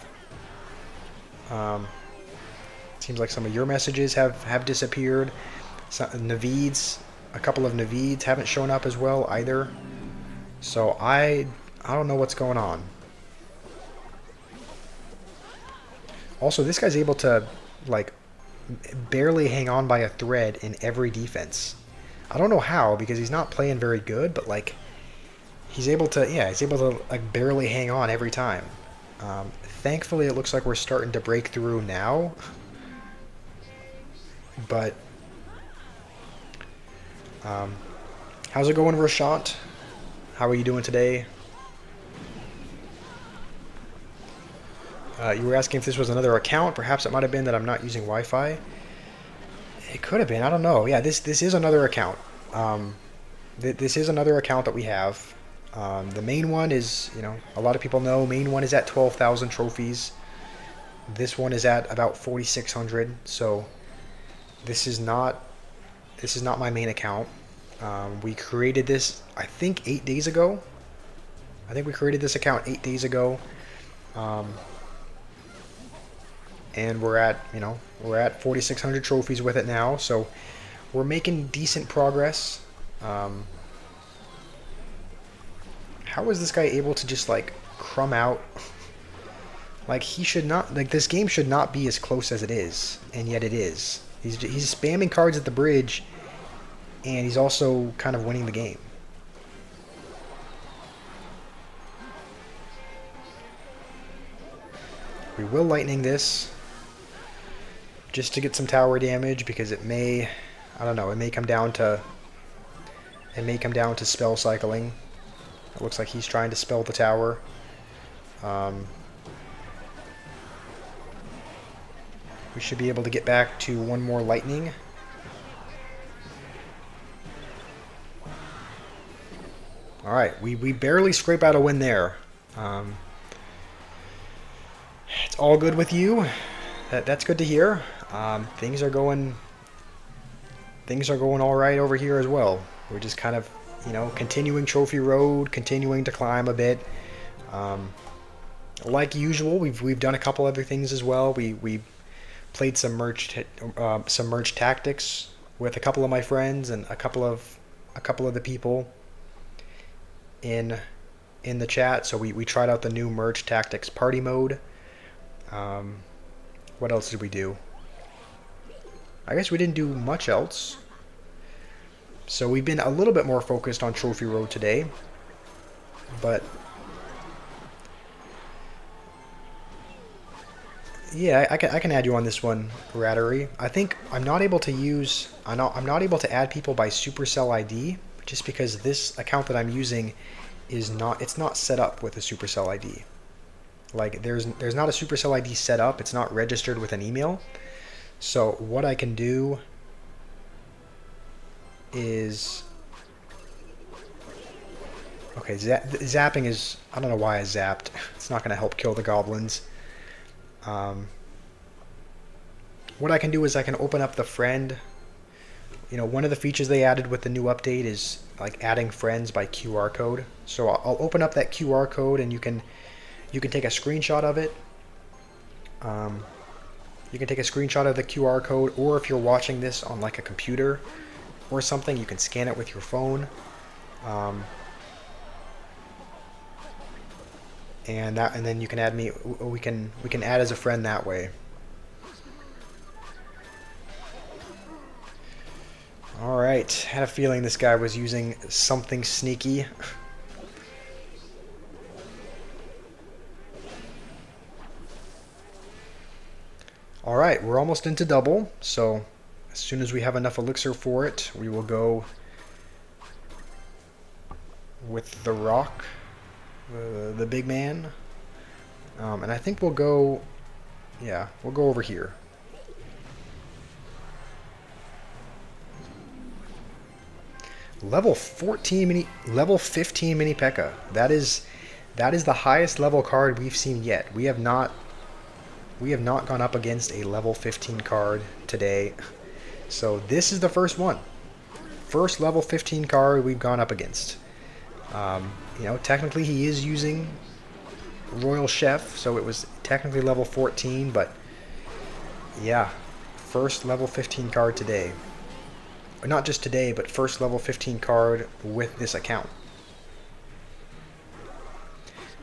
have disappeared. Naveeds, a couple of Naveeds haven't shown up as well either. So I don't know what's going on. Also, this guy's able to like barely hang on by a thread in every defense. I don't know how, because he's not playing very good, but like he's able to like barely hang on every time. Thankfully, it looks like we're starting to break through now. But how's it going, Rashant? How are you doing today? You were asking if this was another account. Perhaps it might have been that I'm not using Wi-Fi. It could have been. I don't know. Yeah, this is another account. This is another account that we have. The main one is, a lot of people know, main one is at 12,000 trophies. This one is at about 4,600. So this is not my main account. We created this, I think, 8 days ago. I think we created this account 8 days ago. And we're at 4,600 trophies with it now. So we're making decent progress. How is this guy able to just like crumb out? Like, he should not, like, this game should not be as close as it is, and yet it is. He's spamming cards at the bridge, and he's also kind of winning the game. We will lightning this just to get some tower damage, because it may, I don't know, it may come down to spell cycling. It looks like he's trying to spell the tower. We should be able to get back to one more lightning. Alright, we barely scrape out a win there. It's all good with you. That's good to hear. Things are going all right over here as well. We're just kind of, continuing Trophy Road, continuing to climb a bit. Like usual, we've done a couple other things as well. We played some merged tactics with a couple of my friends and a couple of the people in the chat. So we tried out the new merged tactics party mode. What else did we do? I guess we didn't do much else. So we've been a little bit more focused on Trophy Road today. But yeah, I can add you on this one, Rattery. I think I'm not able to add people by Supercell ID, just because this account that I'm using it's not set up with a Supercell ID. Like, there's not a Supercell ID set up. It's not registered with an email. So what I can do is, okay, zapping is, I don't know why I zapped. It's not going to help kill the goblins. What I can do is I can open up the friend. One of the features they added with the new update is like adding friends by QR code. So I'll open up that QR code, and you can take a screenshot of it. You can take a screenshot of the QR code, or if you're watching this on like a computer or something, you can scan it with your phone. And then you can add me. We can add as a friend that way. All right, had a feeling this guy was using something sneaky. All right, we're almost into double, so as soon as we have enough elixir for it, we will go with the rock, the big man, and I think we'll go over here. Level 15 mini P.E.K.K.A. That is the highest level card we've seen yet. We have not gone up against a level 15 card today. So this is the first one. First level 15 card we've gone up against. Technically he is using Royal Chef, so it was technically level 14, but yeah, first level 15 card today. Not just today, but first level 15 card with this account.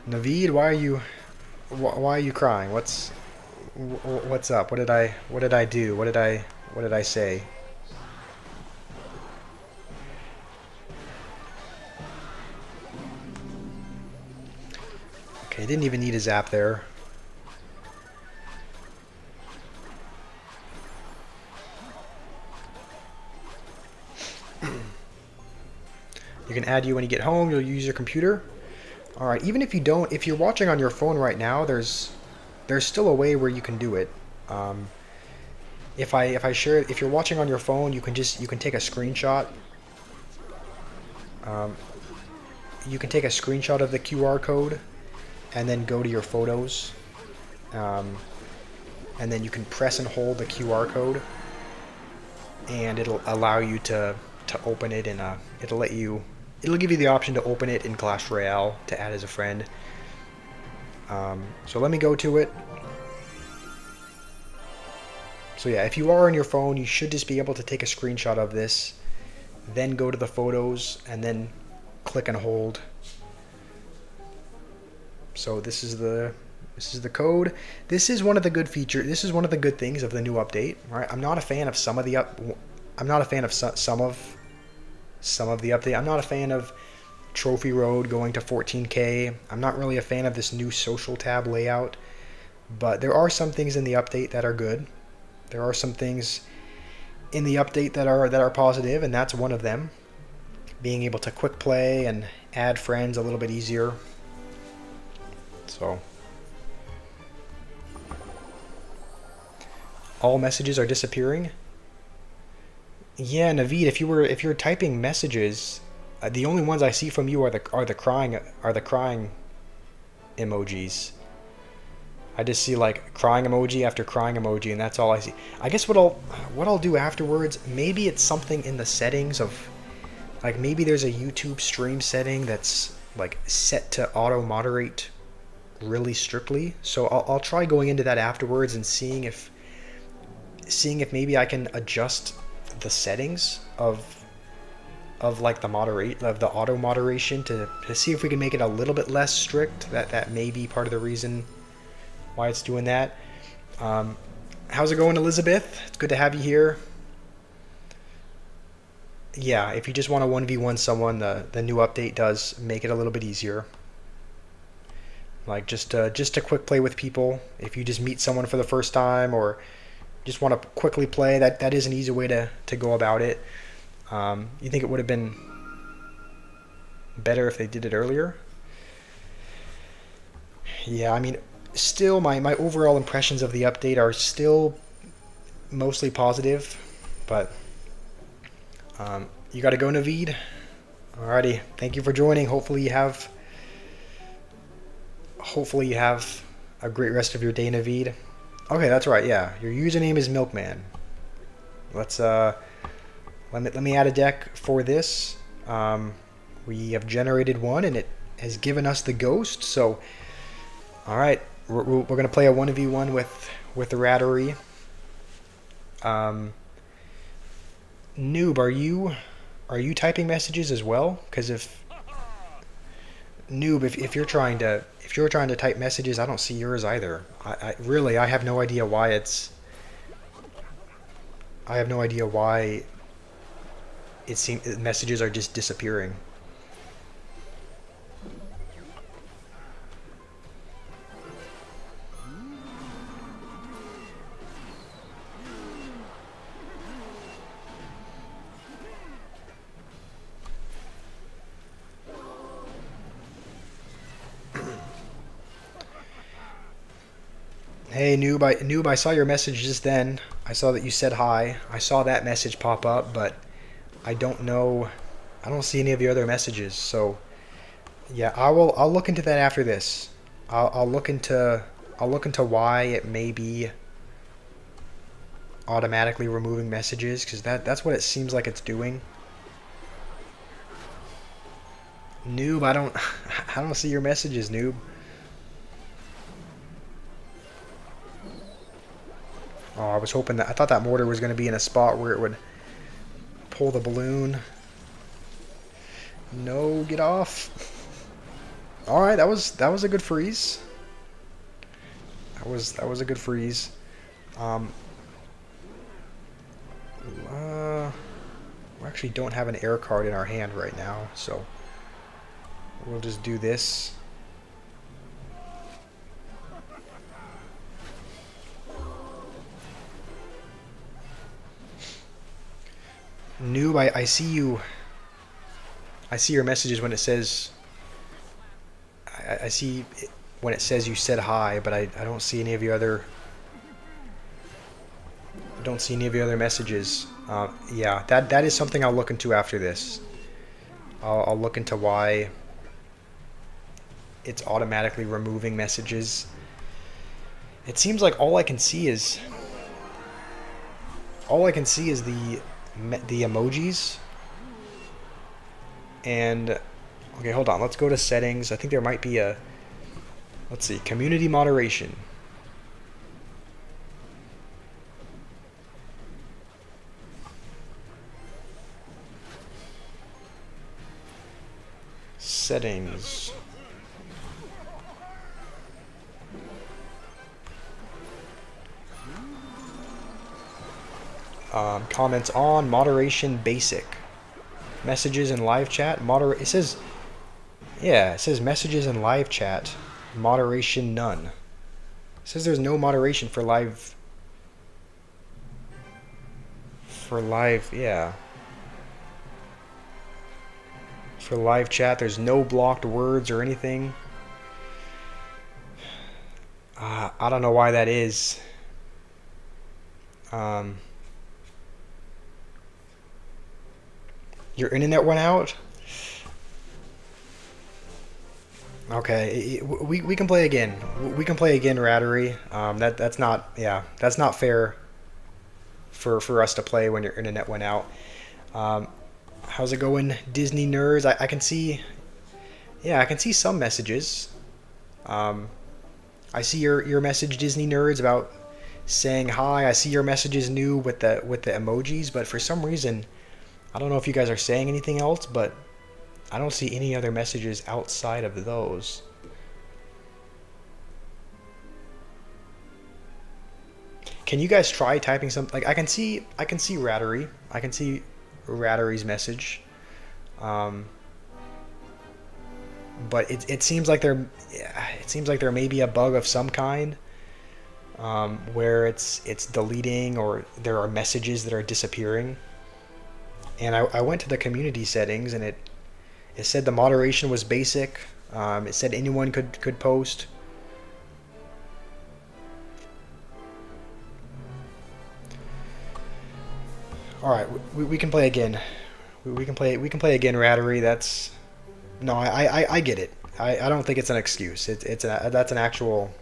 Naveed, why are you crying? What's up? What did I do? What did I say? Okay, didn't even need a zap there. You can add you when you get home. You'll use your computer. All right. Even if you don't, if you're watching on your phone right now, there's still a way where you can do it. If I share it, if you're watching on your phone, you can take a screenshot. You can take a screenshot of the QR code, and then go to your photos, and then you can press and hold the QR code, and it'll allow you to open it in a. It'll give you the option to open it in Clash Royale to add as a friend. So let me go to it. So yeah, if you are on your phone, you should just be able to take a screenshot of this, then go to the photos, and then click and hold. So this is the code. This is one of the good features. This is one of the good things of the new update. Right? I'm not a fan of some of the update. I'm not a fan of Trophy Road going to 14K. I'm not really a fan of this new social tab layout. But there are some things in the update that are good. There are some things in the update that are positive, and that's one of them. Being able to quick play and add friends a little bit easier. So all messages are disappearing. Yeah, Naveed, if you're typing messages, the only ones I see from you are the crying emojis. I just see like crying emoji after crying emoji, and that's all I see. I guess what I'll do afterwards, maybe it's something in the settings of, like, maybe there's a YouTube stream setting that's like set to auto moderate really strictly. So I'll try going into that afterwards and seeing if maybe I can adjust the settings of like the auto moderation to see if we can make it a little bit less strict. That may be part of the reason why it's doing that. How's it going, Elizabeth? It's good to have you here. Yeah, if you just want to 1v1 someone, the new update does make it a little bit easier. Like just to quick play with people. If you just meet someone for the first time or just want to quickly play, that is an easy way to go about it. You think it would have been better if they did it earlier? Yeah, I mean, still my overall impressions of the update are still mostly positive, but you got to go, Naveed. Alrighty, thank you for joining. Hopefully you have a great rest of your day, Naveed. Okay, that's right. Yeah, your username is Milkman. Let's let me add a deck for this. We have generated one, and it has given us the ghost. So, all right, we're gonna play a 1v1 with the Rattery. Noob, are you typing messages as well? Because if you're trying to type messages, I don't see yours either. I really have no idea why it seems messages are just disappearing. Hey, Noob, I saw your message just then. I saw that you said hi. I saw that message pop up, but I don't see any of the other messages. So, yeah, I'll look into that after this. I'll look into why it may be automatically removing messages, because that's what it seems like it's doing. Noob, I don't see your messages, Noob. Oh, I was hoping that I thought that mortar was going to be in a spot where it would pull the balloon. No, get off. All right, that was a good freeze. That was a good freeze. We actually don't have an air card in our hand right now, so we'll just do this. Noob, I see you. I see your messages when it says. I see it when it says you said hi, but I don't see any of your other. I don't see any of your other messages. Yeah, that is something I'll look into after this. I'll look into why it's automatically removing messages. It seems like all I can see is the emojis. And okay, hold on. Let's go to settings. I think there might be a, let's see, community moderation. Settings. Comments on, moderation basic. Messages in live chat, it says, yeah, it says messages in live chat, moderation none. It says there's no moderation for live, yeah. For live chat, there's no blocked words or anything. I don't know why that is. Your internet went out? Okay, we can play again. We can play again, Rattery. That's not, yeah, that's not fair for us to play when your internet went out. How's it going, Disney nerds? I can see, yeah, I can see some messages. I see your message, Disney nerds, about saying hi. I see your messages new with the emojis, but for some reason, I don't know if you guys are saying anything else, but I don't see any other messages outside of those. Can you guys try typing something? Like I can see Rattery. I can see Rattery's message. But it seems like there may be a bug of some kind, where it's deleting, or there are messages that are disappearing. And I went to the community settings, and it said the moderation was basic. It said anyone could post. All right, we can play again. We can play again, Rattery. That's no, I get it. I don't think it's an excuse. That's an actual.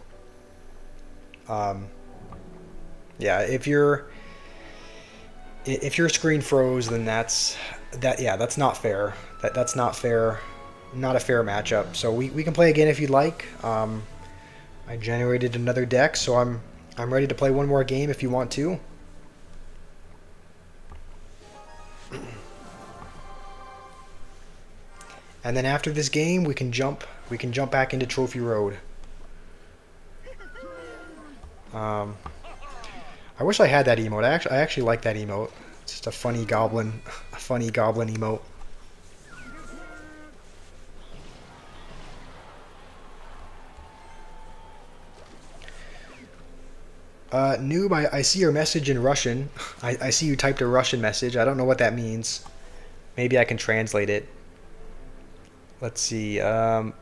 Yeah, if your screen froze, then that's not fair. That's not fair. Not a fair matchup. So we can play again if you'd like. I generated another deck, so I'm ready to play one more game if you want to. And then after this game, we can jump back into Trophy Road. I wish I had that emote. I actually like that emote. It's just a funny goblin emote. Noob, I see your message in Russian. I see you typed a Russian message. I don't know what that means. Maybe I can translate it. Let's see. I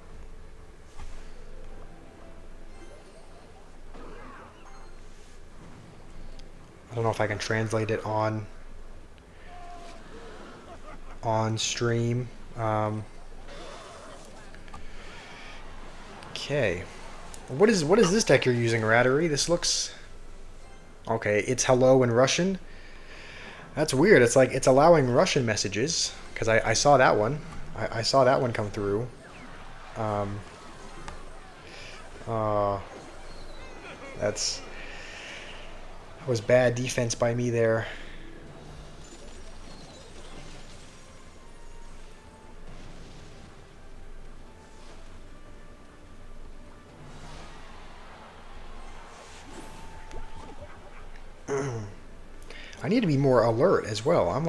don't know if I can translate it on stream. Okay. What is this deck you're using, Rattery? This looks okay. It's hello in Russian. That's weird. It's like it's allowing Russian messages, because I saw that one. I saw that one come through. That's Was bad defense by me there. I need to be more alert as well. I'm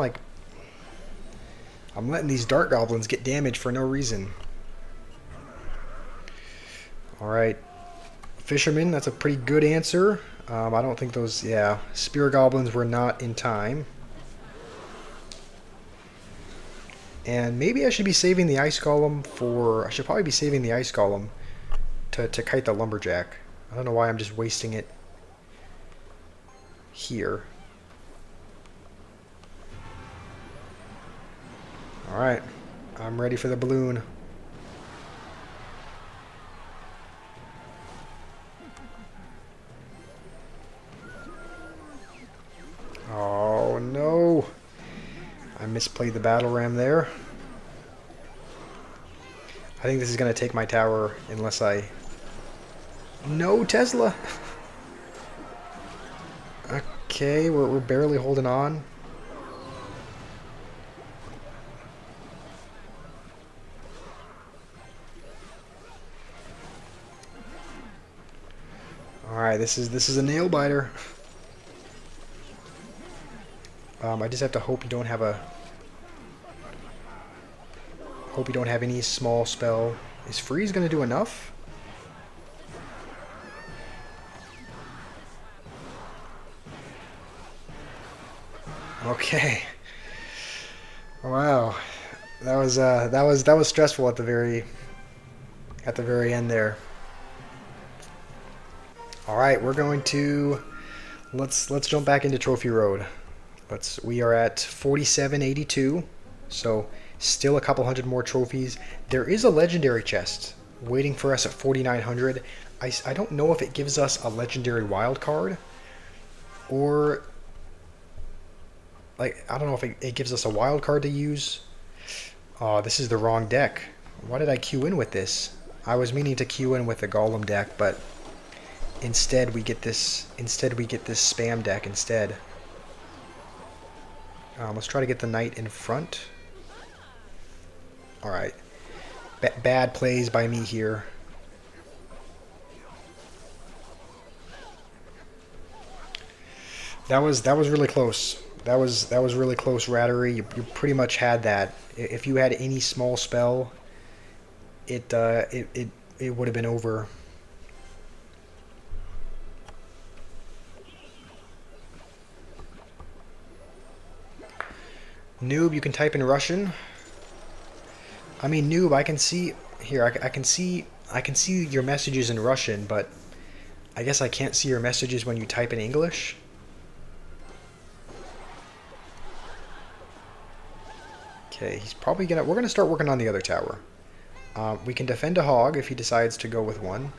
letting these dart goblins get damage for no reason. Alright. Fisherman, that's a pretty good answer. I don't think those, yeah, spear goblins were not in time. And maybe I should be saving the ice golem for, I should probably be saving the ice golem to kite the lumberjack. I don't know why I'm just wasting it here. Alright, I'm ready for the balloon. Oh no! I misplayed the battle ram there. I think this is going to take my tower unless I... No, Tesla! Okay, we're barely holding on. Alright, this is a nail biter. I just have to hope you don't have a... Hope you don't have any small spell. Is freeze going to do enough? Okay. Wow. That was stressful at the very end there. All right, we're going to let's jump back into Trophy Road. We are at 4782, so still a couple hundred more trophies. There is a legendary chest waiting for us at 4900. I don't know if it gives us a legendary wild card, or like I don't know if it gives us a wild card to use. Oh, this is the wrong deck. Why did I queue in with this? I was meaning to queue in with the Golem deck, but instead we get this spam deck instead. Let's try to get the knight in front. Alright. Bad plays by me here. That was really close. That was really close, Rattery. You pretty much had that. If you had any small spell, it would have been over. Noob, you can type in Russian. I mean, Noob, I can see here. I can see your messages in Russian, but I guess I can't see your messages when you type in English. Okay, he's probably gonna. We're gonna start working on the other tower. We can defend a hog if he decides to go with one.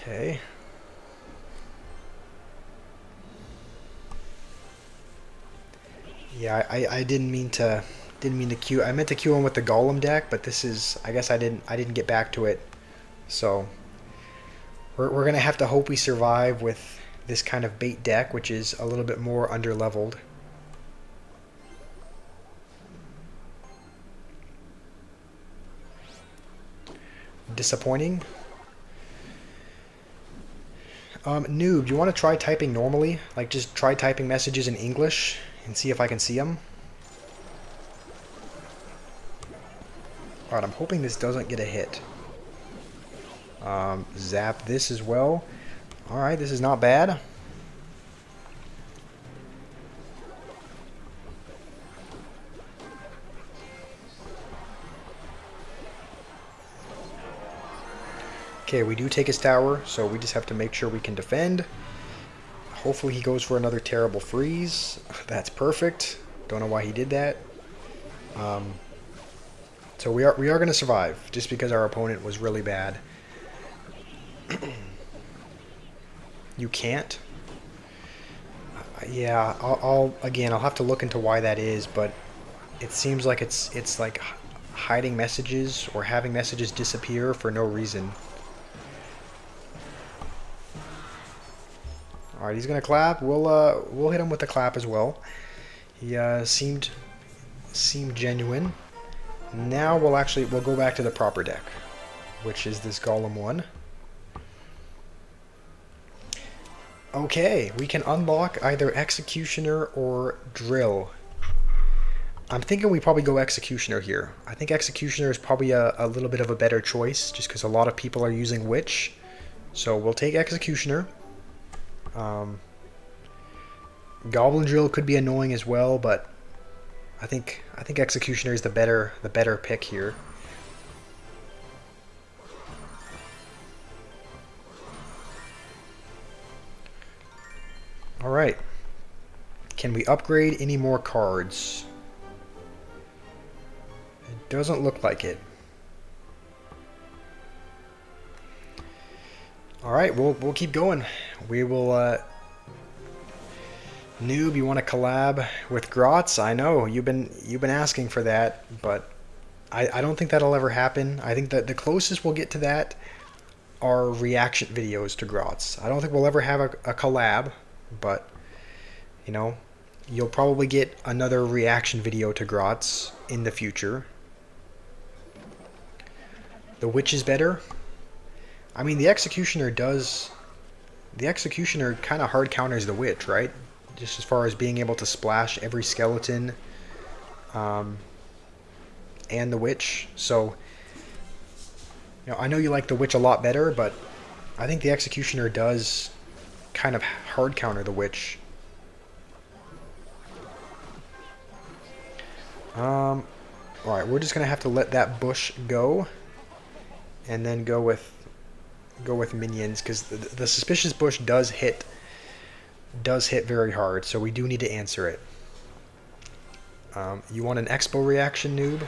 Okay. Yeah, I didn't mean to queue. I meant to queue in with the Golem deck, but this is, I guess I didn't get back to it. So we're gonna have to hope we survive with this kind of bait deck, which is a little bit more underleveled. Disappointing. Noob, do you want to try typing normally? Like, just try typing messages in English and see if I can see them? Alright, I'm hoping this doesn't get a hit. Zap this as well. Alright, this is not bad. Okay, we do take his tower, so we just have to make sure we can defend. Hopefully he goes for another terrible freeze. That's perfect. Don't know why he did that. So we are going to survive, just because our opponent was really bad. You can't? Yeah, I'll have to look into why that is, but it seems like it's like hiding messages or having messages disappear for no reason. All right, he's gonna clap. We'll hit him with the clap as well. He seemed genuine. Now we'll go back to the proper deck, which is this Golem one. Okay, we can unlock either Executioner or Drill. I'm thinking we probably go Executioner here. I think Executioner is probably a little bit of a better choice, just because a lot of people are using Witch. So we'll take Executioner. Goblin Drill could be annoying as well, but I think Executioner is the better pick here. All right. Can we upgrade any more cards? It doesn't look like it. All right, we'll keep going. We will. Noob, you want to collab with Grotz? I know you've been asking for that, but I don't think that'll ever happen. I think that the closest we'll get to that are reaction videos to Grotz. I don't think we'll ever have a collab, but you know, you'll probably get another reaction video to Grotz in the future. The Witch is better. I mean, the Executioner kind of hard counters the Witch, right? Just as far as being able to splash every skeleton and the Witch. So, you know, I know you like the Witch a lot better, but I think the Executioner does kind of hard counter the Witch. Alright, we're just gonna have to let that bush go and then go with minions, because the suspicious bush does hit very hard, so we do need to answer it. You want an expo reaction, noob?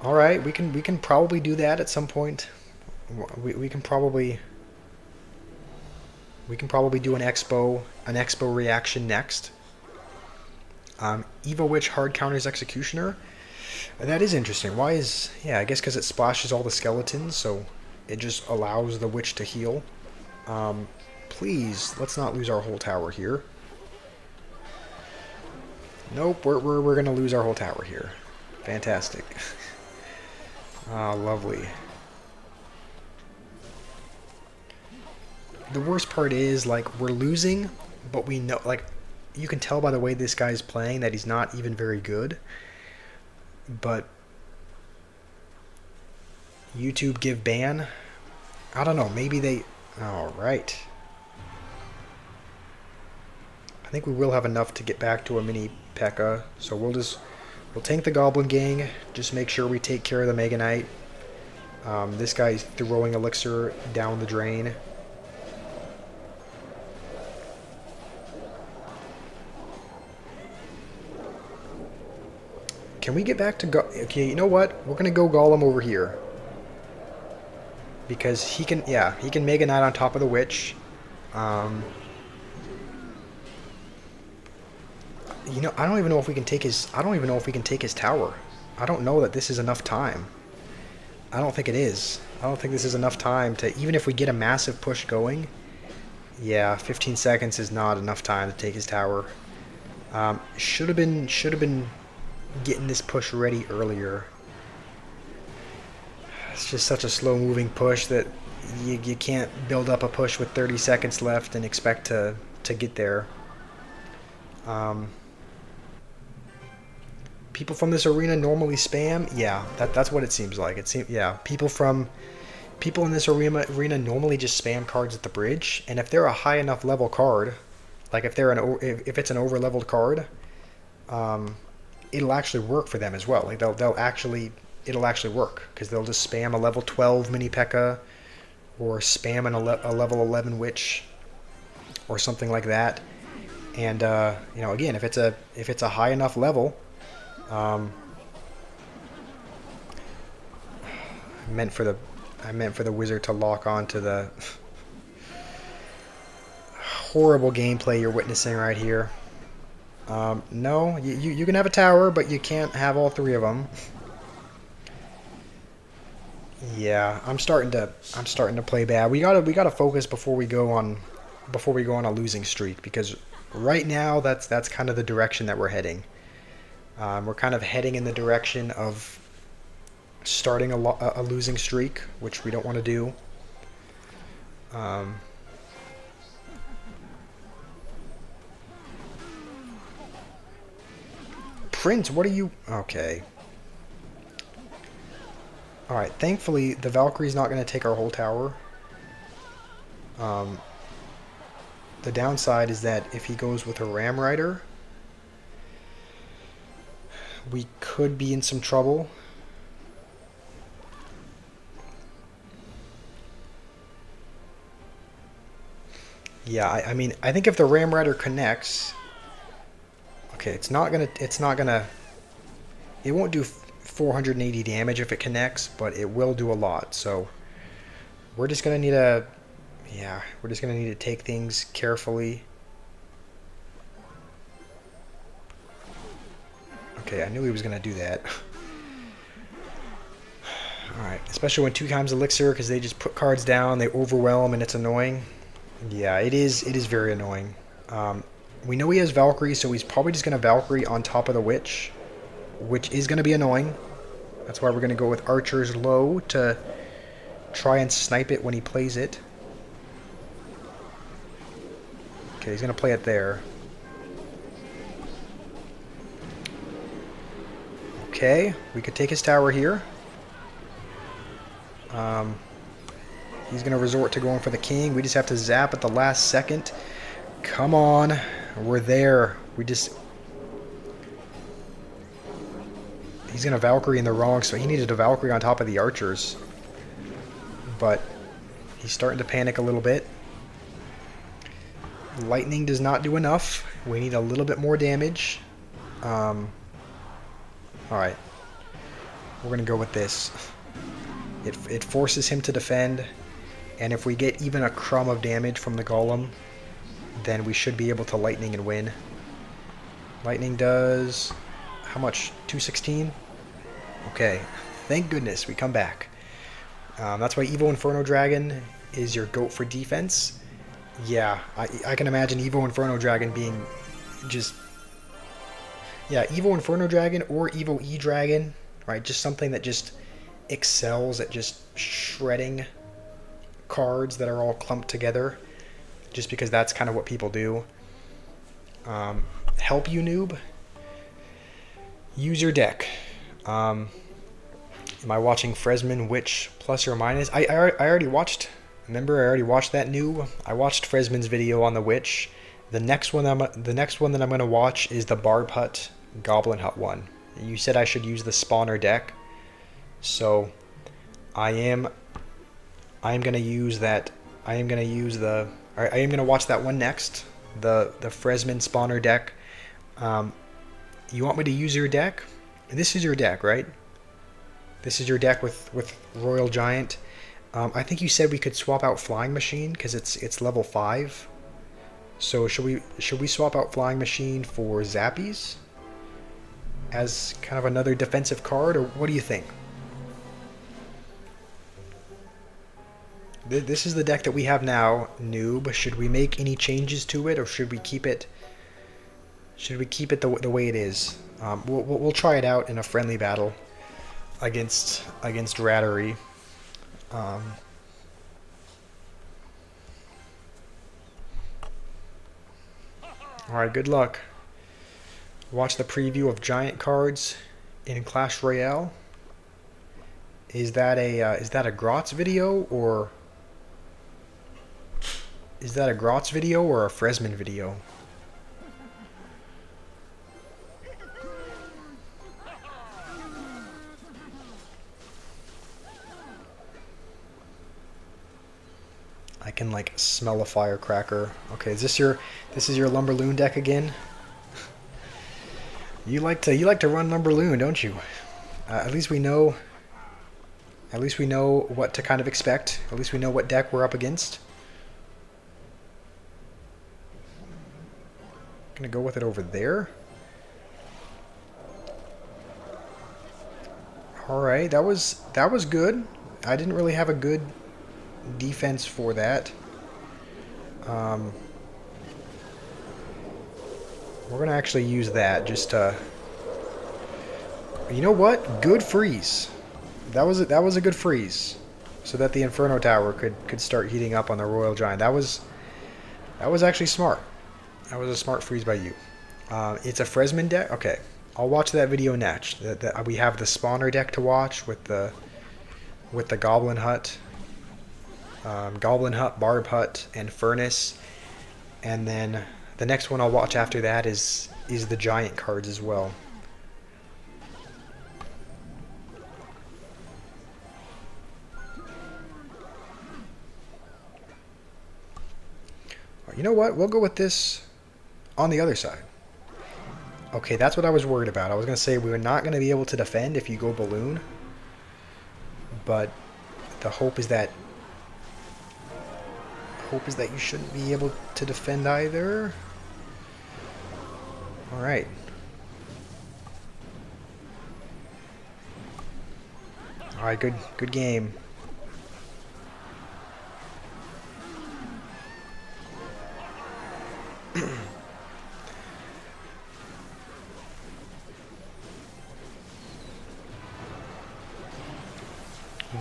All right, we can probably do that at some point. We can probably do an expo reaction next. Evo Witch hard counters Executioner. That is interesting. Why is... Yeah, I guess because it splashes all the skeletons, so it just allows the Witch to heal. Please, let's not lose our whole tower here. Nope, we're gonna lose our whole tower here. Fantastic. Ah, lovely. The worst part is, like, we're losing, but we know, like, you can tell by the way this guy's playing that he's not even very good. But YouTube give ban? I don't know, maybe they... Alright. I think we will have enough to get back to a mini P.E.K.K.A. So we'll tank the Goblin Gang, just make sure we take care of the Mega Knight. This guy's throwing Elixir down the drain. Can we get back to okay, you know what? We're gonna go Golem over here. Because he can Mega Knight on top of the Witch. You know, I don't even know if we can take his tower. I don't know that this is enough time. I don't think it is. I don't think this is enough time to, even if we get a massive push going. Yeah, 15 seconds is not enough time to take his tower. Should have been getting this push ready earlier. It's just such a slow moving push that you can't build up a push with 30 seconds left and expect to get there. People from this arena normally spam. Yeah, that's what it seems like. People in this arena normally just spam cards at the bridge, and if they're a high enough level card, like if it's an over leveled card, it'll actually work for them as well. Like it'll actually work, because they'll just spam a level 12 mini P.E.K.K.A. or spam a level 11 Witch or something like that. And you know, again, if it's a high enough level, I meant for the wizard to lock on to the... horrible gameplay you're witnessing right here. No, you can have a tower, but you can't have all three of them. Yeah, I'm starting to play bad. We gotta focus before we go on a losing streak, because right now that's kind of the direction that we're heading. We're kind of heading in the direction of starting a losing streak, which we don't want to do. Prince, what are you... Okay. Alright, thankfully, the Valkyrie's not going to take our whole tower. The downside is that if he goes with a Ram Rider, we could be in some trouble. Yeah, I mean, I think if the Ram Rider connects... Okay, it won't do 480 damage if it connects, but it will do a lot, so we're just gonna need to take things carefully. Okay, I knew he was gonna do that. Alright, especially when 2 times Elixir, because they just put cards down, they overwhelm, and it's annoying. Yeah, it is very annoying. We know he has Valkyrie, so he's probably just going to Valkyrie on top of the Witch, which is going to be annoying. That's why we're going to go with Archers low to try and snipe it when he plays it. Okay, he's going to play it there. Okay, we could take his tower here. He's going to resort to going for the king. We just have to zap at the last second. Come on. We're there. He's going to Valkyrie in the wrong, so he needed a Valkyrie on top of the archers. But he's starting to panic a little bit. Lightning does not do enough. We need a little bit more damage. Alright. We're going to go with this. It forces him to defend, and if we get even a crumb of damage from the golem, then we should be able to lightning and win. Lightning does... how much? 216? Okay. Thank goodness we come back. That's why Evo Inferno Dragon is your GOAT for defense. Yeah, I can imagine Evo Inferno Dragon being just... Yeah, Evo Inferno Dragon or Evo E Dragon, right? Just something that just excels at just shredding cards that are all clumped together, just because that's kind of what people do. Help you, noob. Use your deck. Am I watching Fresman Witch plus or minus? I already watched. Remember, I already watched that noob. I watched Fresman's video on the Witch. The next one that I'm gonna watch is the Barb Hut Goblin Hut one. You said I should use the spawner deck, so I am gonna use that. I am gonna watch that one next. The Fresman spawner deck. You want me to use your deck? This is your deck, right? This is your deck with Royal Giant. I think you said we could swap out Flying Machine because it's level 5. So should we swap out Flying Machine for Zappies as kind of another defensive card, or what do you think? This is the deck that we have now, noob. Should we make any changes to it, or should we keep it? Should we keep it the way it is? We'll try it out in a friendly battle against Rattery. All right, good luck. Watch the preview of giant cards in Clash Royale. Is that a Grotz video, or is that a Grotz video or a Fresman video? I can like smell a firecracker. Okay, is this your Lumberloon deck again? You like to run Lumberloon, don't you? At least we know what to kind of expect. At least we know what deck we're up against. Gonna go with it over there. Alright, that was good. I didn't really have a good defense for that. We're gonna actually use that just to... You know what? Good freeze. That was a good freeze, so that the Inferno Tower could start heating up on the Royal Giant. That was actually smart. That was a smart freeze by you. It's a Fresman deck. Okay, I'll watch that video next. We have the spawner deck to watch with the Goblin Hut, Barb Hut, and Furnace, and then the next one I'll watch after that is the Giant cards as well. You know what? We'll go with this on the other side. Okay, that's what I was worried about. I was going to say we were not going to be able to defend if you go balloon. But the hope is that you shouldn't be able to defend either. All right. All right, good game.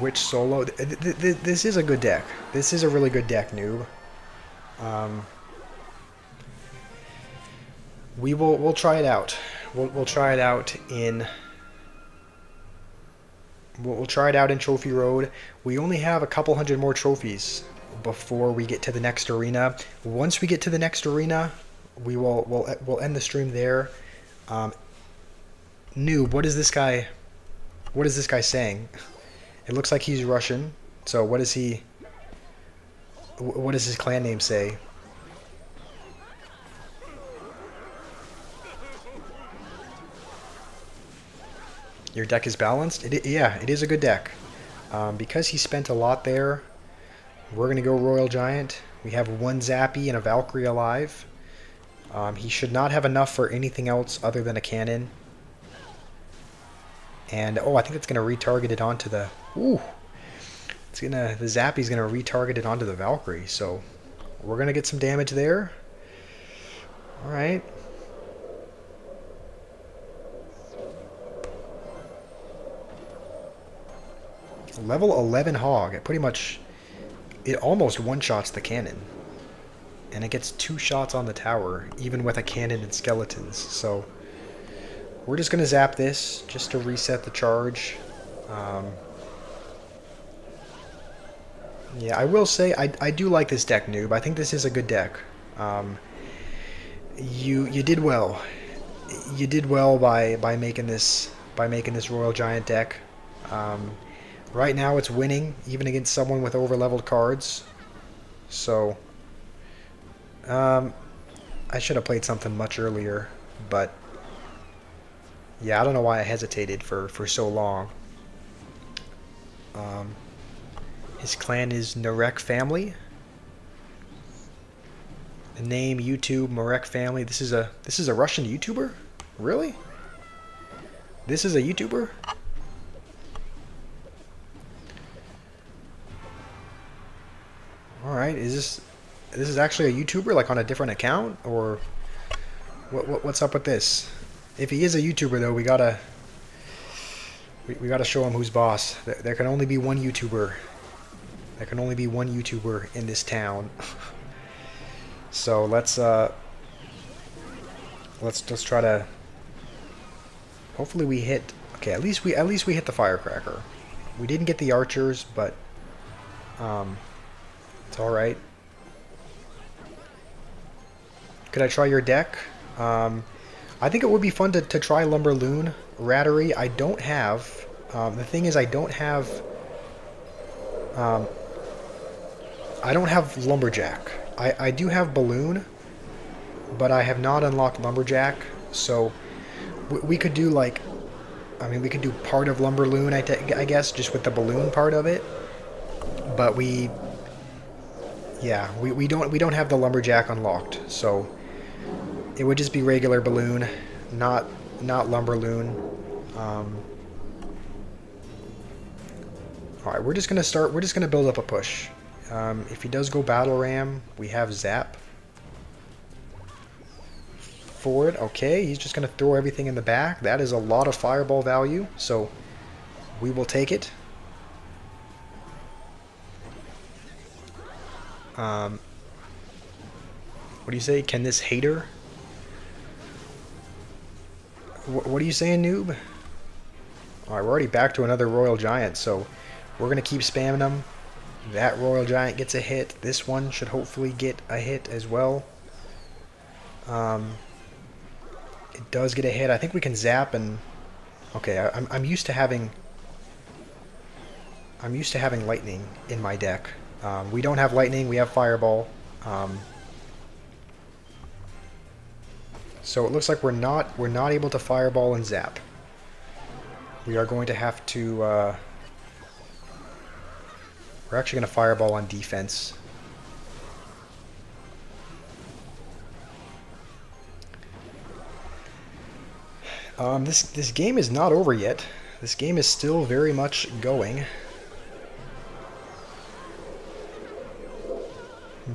Which solo? This is a good deck. This is a really good deck, noob. We'll try it out. We'll try it out in. We'll try it out in Trophy Road. We only have a couple hundred more trophies before we get to the next arena. Once we get to the next arena, we'll end the stream there. Noob, what is this guy? What is this guy saying? It looks like he's Russian. So what is he? What does his clan name say? Your deck is balanced? Yeah, it is a good deck. Because he spent a lot there, we're going to go Royal Giant. We have one Zappy and a Valkyrie alive. He should not have enough for anything else other than a cannon. And, oh, I think it's going to retarget it onto the... Ooh! The Zappy's going to retarget it onto the Valkyrie. So, we're going to get some damage there. Alright. Level 11 Hog. It pretty much... It almost one-shots the cannon. And it gets 2 shots on the tower, even with a cannon and skeletons. So... We're just going to zap this, just to reset the charge. Yeah, I will say, I do like this deck, noob. I think this is a good deck. You did well. You did well by making this Royal Giant deck. Right now it's winning, even against someone with overleveled cards. So, I should have played something much earlier, but... Yeah, I don't know why I hesitated for so long. His clan is Narek Family. The name YouTube Marek Family. This is a Russian YouTuber? Really? This is a YouTuber? All right, this is actually a YouTuber, like on a different account, or what's up with this? If he is a YouTuber, though, we gotta show him who's boss. There can only be one YouTuber. There can only be one YouTuber in this town. So let's try to. Hopefully we hit. Okay, at least we hit the firecracker. We didn't get the archers, but it's all right. Could I try your deck? I think it would be fun to try Lumberloon. Rattery, I don't have. The thing is, I don't have Lumberjack. I do have Balloon, but I have not unlocked Lumberjack. So we could do like, I mean, we could do part of Lumberloon, I guess, just with the balloon part of it. But we don't have the Lumberjack unlocked. So It would just be regular balloon, not lumberloon. All right, we're just gonna start. We're just gonna build up a push. If he does go battle ram, we have zap. Forward, okay. He's just gonna throw everything in the back. That is a lot of fireball value, so we will take it. What do you say? Can this hater? What are you saying, noob? Alright, we're already back to another Royal Giant, so we're going to keep spamming them. That Royal Giant gets a hit. This one should hopefully get a hit as well. It does get a hit. I think we can zap and... Okay, I'm used to having... I'm used to having lightning in my deck. We don't have lightning, we have fireball. So it looks like we're not able to fireball and zap. We are going to have to... we're actually going to fireball on defense. This game is not over yet. This game is still very much going.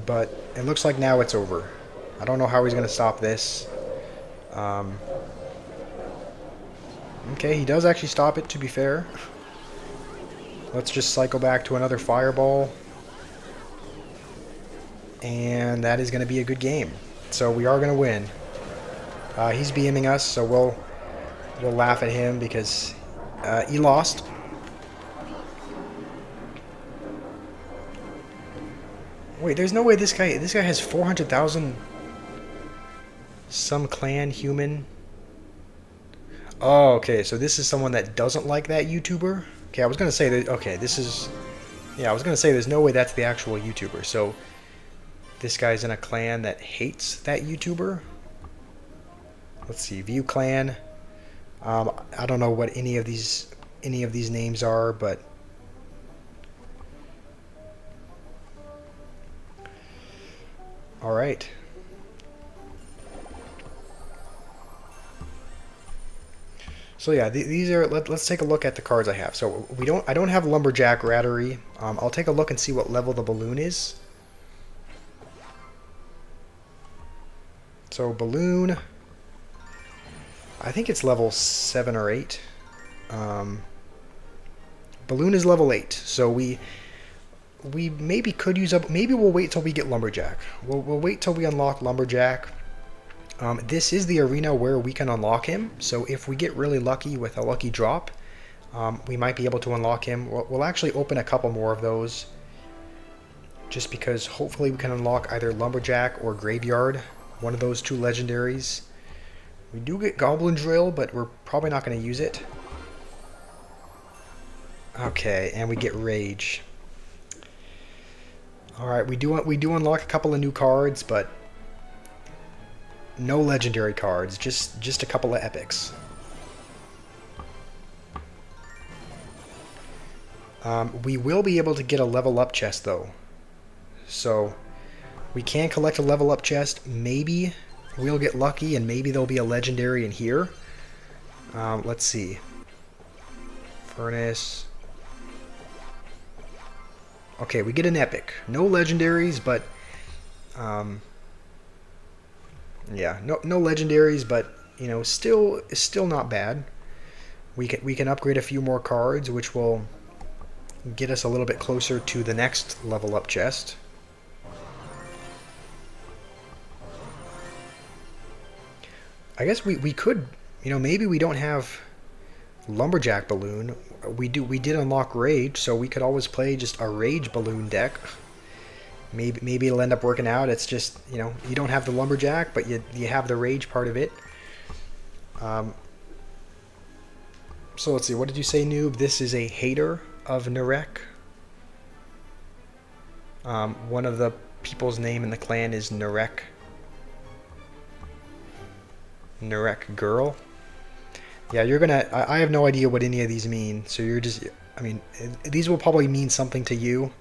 But it looks like now it's over. I don't know how he's going to stop this. Okay, he does actually stop it, to be fair. Let's just cycle back to another fireball. And that is going to be a good game. So we are going to win. He's BMing us, so we'll laugh at him because he lost. Wait, there's no way this guy has 400,000 some clan human. Oh, okay, so this is someone that doesn't like that YouTuber? Okay, I was going to say that, okay, this is... Yeah, I was going to say there's no way that's the actual YouTuber, so... This guy's in a clan that hates that YouTuber? Let's see, view clan. I don't know what any of these names are, but... Alright. So yeah, these are. Let's take a look at the cards I have. So I don't have Lumberjack Rattery. I'll take a look and see what level the balloon is. So balloon, I think it's level 7 or 8. Balloon is level 8. So we maybe could use up. Maybe we'll wait till we get Lumberjack. We'll wait till we unlock Lumberjack. This is the arena where we can unlock him, so if we get really lucky with a lucky drop, we might be able to unlock him. We'll actually open a couple more of those, just because hopefully we can unlock either Lumberjack or Graveyard, one of those two legendaries. We do get Goblin Drill, but we're probably not going to use it. Okay, and we get Rage. Alright, we do unlock a couple of new cards, but no legendary cards, just a couple of epics. We will be able to get a level up chest though. So we can collect a level up chest. Maybe we'll get lucky and maybe there'll be a legendary in here. Let's see. Furnace. Okay, we get an epic. No legendaries, but yeah, no legendaries, but you know, still not bad. We can upgrade a few more cards, which will get us a little bit closer to the next level up chest. I guess we could, you know, maybe we don't have Lumberjack Balloon. We did unlock Rage, so we could always play just a Rage Balloon deck. Maybe it'll end up working out. It's just, you know, you don't have the Lumberjack, but you have the Rage part of it. So let's see, what did you say, noob? This is a hater of Narek. One of the people's name in the clan is Narek. Narek girl. Yeah, you're gonna... I have no idea what any of these mean, so you're just... I mean, these will probably mean something to you.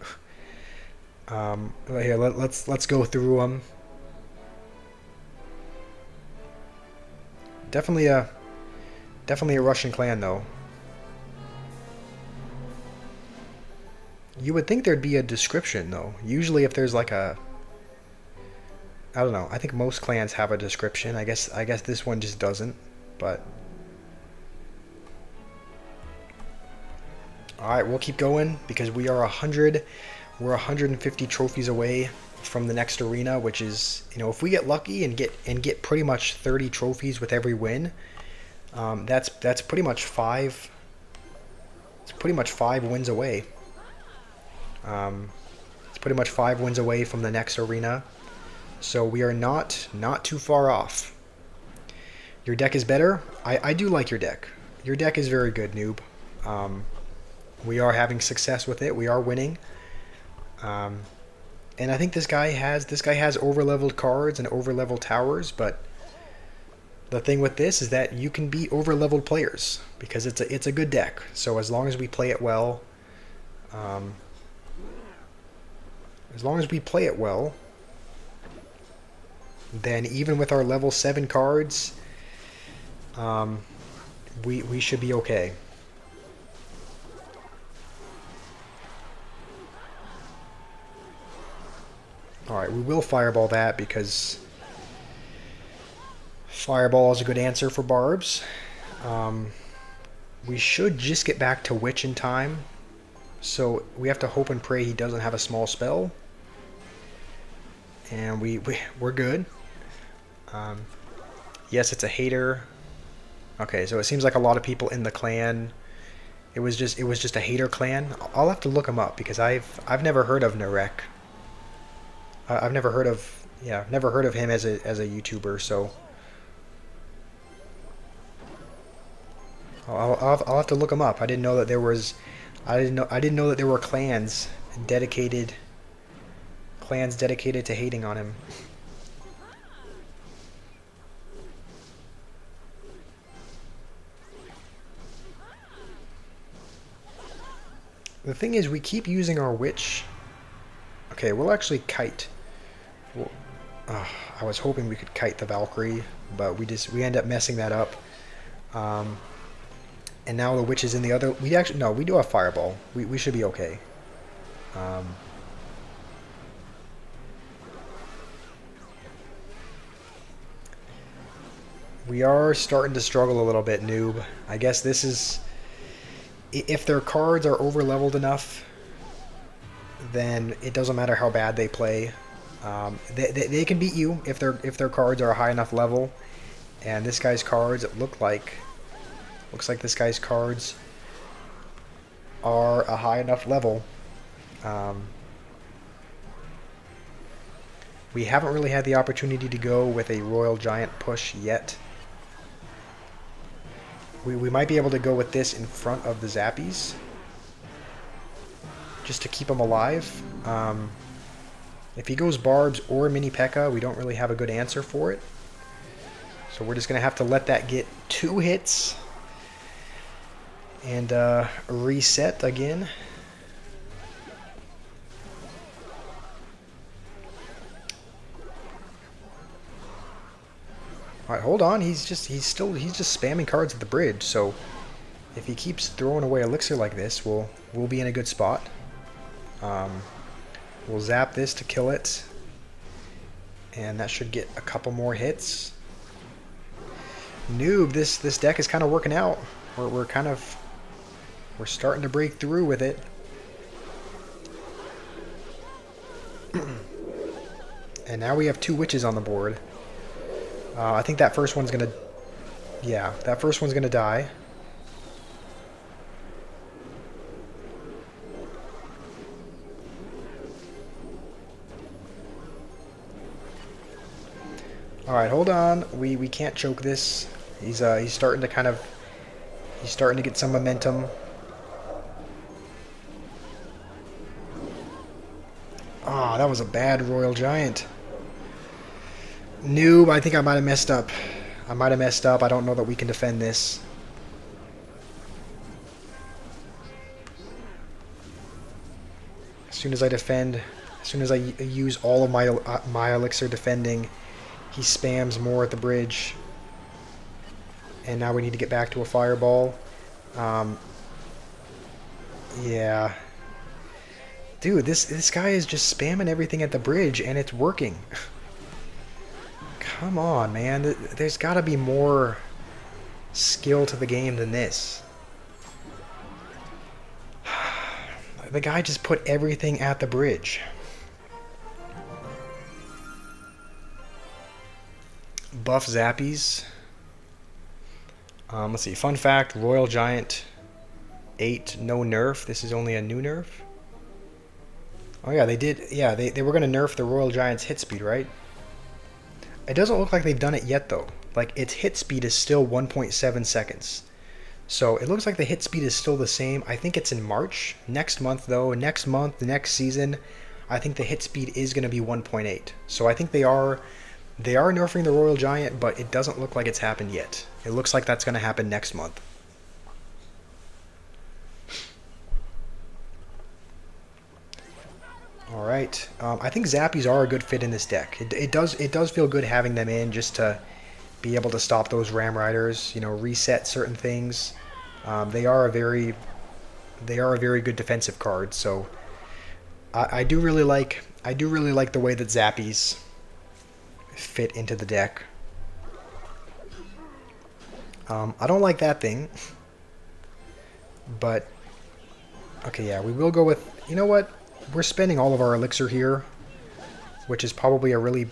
Here, let's go through them. Definitely a Russian clan though. You would think there'd be a description though. Usually if there's like a, I don't know. I think most clans have a description. I guess this one just doesn't. But all right, we'll keep going because we are 100. We're 150 trophies away from the next arena, which is, you know, if we get lucky and get pretty much 30 trophies with every win, that's pretty much five. It's pretty much 5 wins away. It's pretty much 5 wins away from the next arena. So we are not too far off. Your deck is better. I do like your deck. Your deck is very good, noob. We are having success with it. We are winning. And I think this guy has overleveled cards and overleveled towers, but the thing with this is that you can beat overleveled players because it's a good deck. So as long as we play it well, then even with our level 7 cards, we should be okay. Alright, we will fireball that because fireball is a good answer for barbs. We should just get back to witch in time. So we have to hope and pray he doesn't have a small spell. And we're good. Yes, it's a hater. Okay, so it seems like a lot of people in the clan. It was just a hater clan. I'll have to look him up because I've never heard of Narek. I've never heard of him as a YouTuber. So I'll have to look him up. I didn't know that there was. I didn't know that there were clans dedicated to hating on him. The thing is, we keep using our witch. Okay, we'll actually kite. I was hoping we could kite the Valkyrie, but we end up messing that up. And now the witch is in the other. We do have fireball. We should be okay. We are starting to struggle a little bit, noob. I guess this is... If their cards are over-leveled enough, then it doesn't matter how bad they play. They can beat you if their cards are a high enough level. And this guy's cards, looks like this guy's cards are a high enough level. We haven't really had the opportunity to go with a Royal Giant push yet. We might be able to go with this in front of the Zappies, just to keep them alive. If he goes Barbs or Mini P.E.K.K.A, we don't really have a good answer for it. So we're just going to have to let that get 2 hits and reset again. Alright, hold on. He's just spamming cards at the bridge, so if he keeps throwing away elixir like this, we'll be in a good spot. We'll zap this to kill it, and that should get a couple more hits. Noob, this deck is kind of working out. We're starting to break through with it. And now we have 2 witches on the board. I think that first one's gonna... Yeah, that first one's gonna die. Alright, hold on. We can't choke this. He's starting to kind of... He's starting to get some momentum. Ah, that was a bad Royal Giant. Noob, I think I might have messed up. I don't know that we can defend this. As soon as I use all of my elixir defending, he spams more at the bridge. And now we need to get back to a fireball. Yeah. Dude, this guy is just spamming everything at the bridge, and it's working. Come on, man. There's got to be more skill to the game than this. The guy just put everything at the bridge. Buff Zappies. Let's see. Fun fact, Royal Giant 8, no nerf. This is only a new nerf. Oh yeah, they did. Yeah, they were going to nerf the Royal Giant's hit speed, right? It doesn't look like they've done it yet, though. Like, its hit speed is still 1.7 seconds. So it looks like the hit speed is still the same. I think it's in March. Next month, though, next month, the next season, I think the hit speed is going to be 1.8. So I think they are nerfing the Royal Giant, but it doesn't look like it's happened yet. It looks like that's going to happen next month. Alright, I think Zappies are a good fit in this deck. It does feel good having them in just to be able to stop those Ram Riders, you know, reset certain things. They are a very good defensive card, so I do really like the way that Zappies fit into the deck. I don't like that thing, but okay, yeah, we will go with, you know what? We're spending all of our elixir here, which is probably a really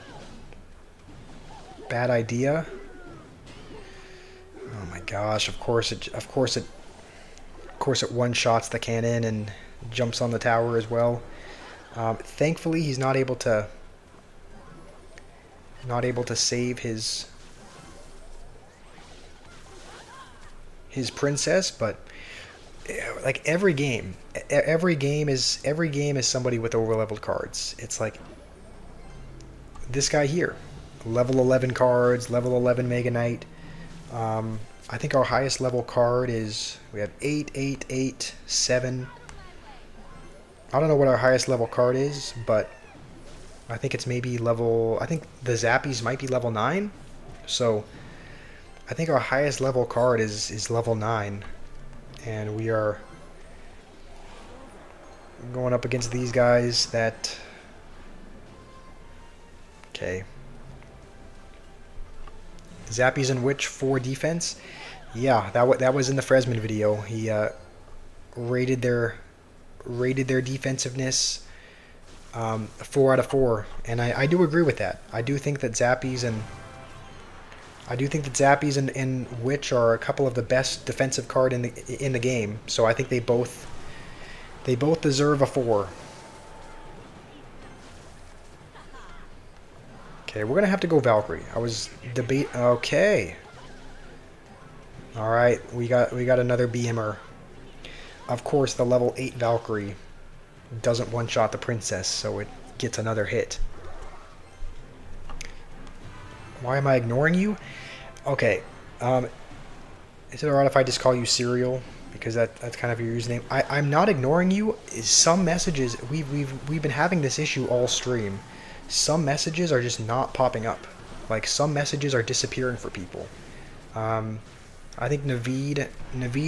bad idea. Oh my gosh! Of course it one-shots the cannon and jumps on the tower as well. Thankfully, he's not able to save his princess, but like every game is somebody with overleveled cards. It's like this guy here, level 11 cards, level 11 Mega Knight. I think our highest level card is, we have 8, 8, 8, 7. I don't know what our highest level card is, but I think it's maybe level, I think the Zappies might be level 9. So I think our highest level card is level 9. And we are going up against these guys that... Okay. Zappies and Witch 4 defense. Yeah, that was in the Fresman video. He rated their defensiveness 4 out of 4, and I do agree with that. I do think that Zappies and Witch are a couple of the best defensive card in the game. So I think they both deserve a 4. Okay, we're gonna have to go Valkyrie. I was okay. All right, we got another Beamer. Of course, the level 8 Valkyrie doesn't one-shot the princess, so it gets another hit. Why am I ignoring you? Okay. Is it alright if I just call you Serial? Because that's kind of your username. I'm not ignoring you. Some messages, we've been having this issue all stream. Some messages are just not popping up. Like, some messages are disappearing for people. I think Naveed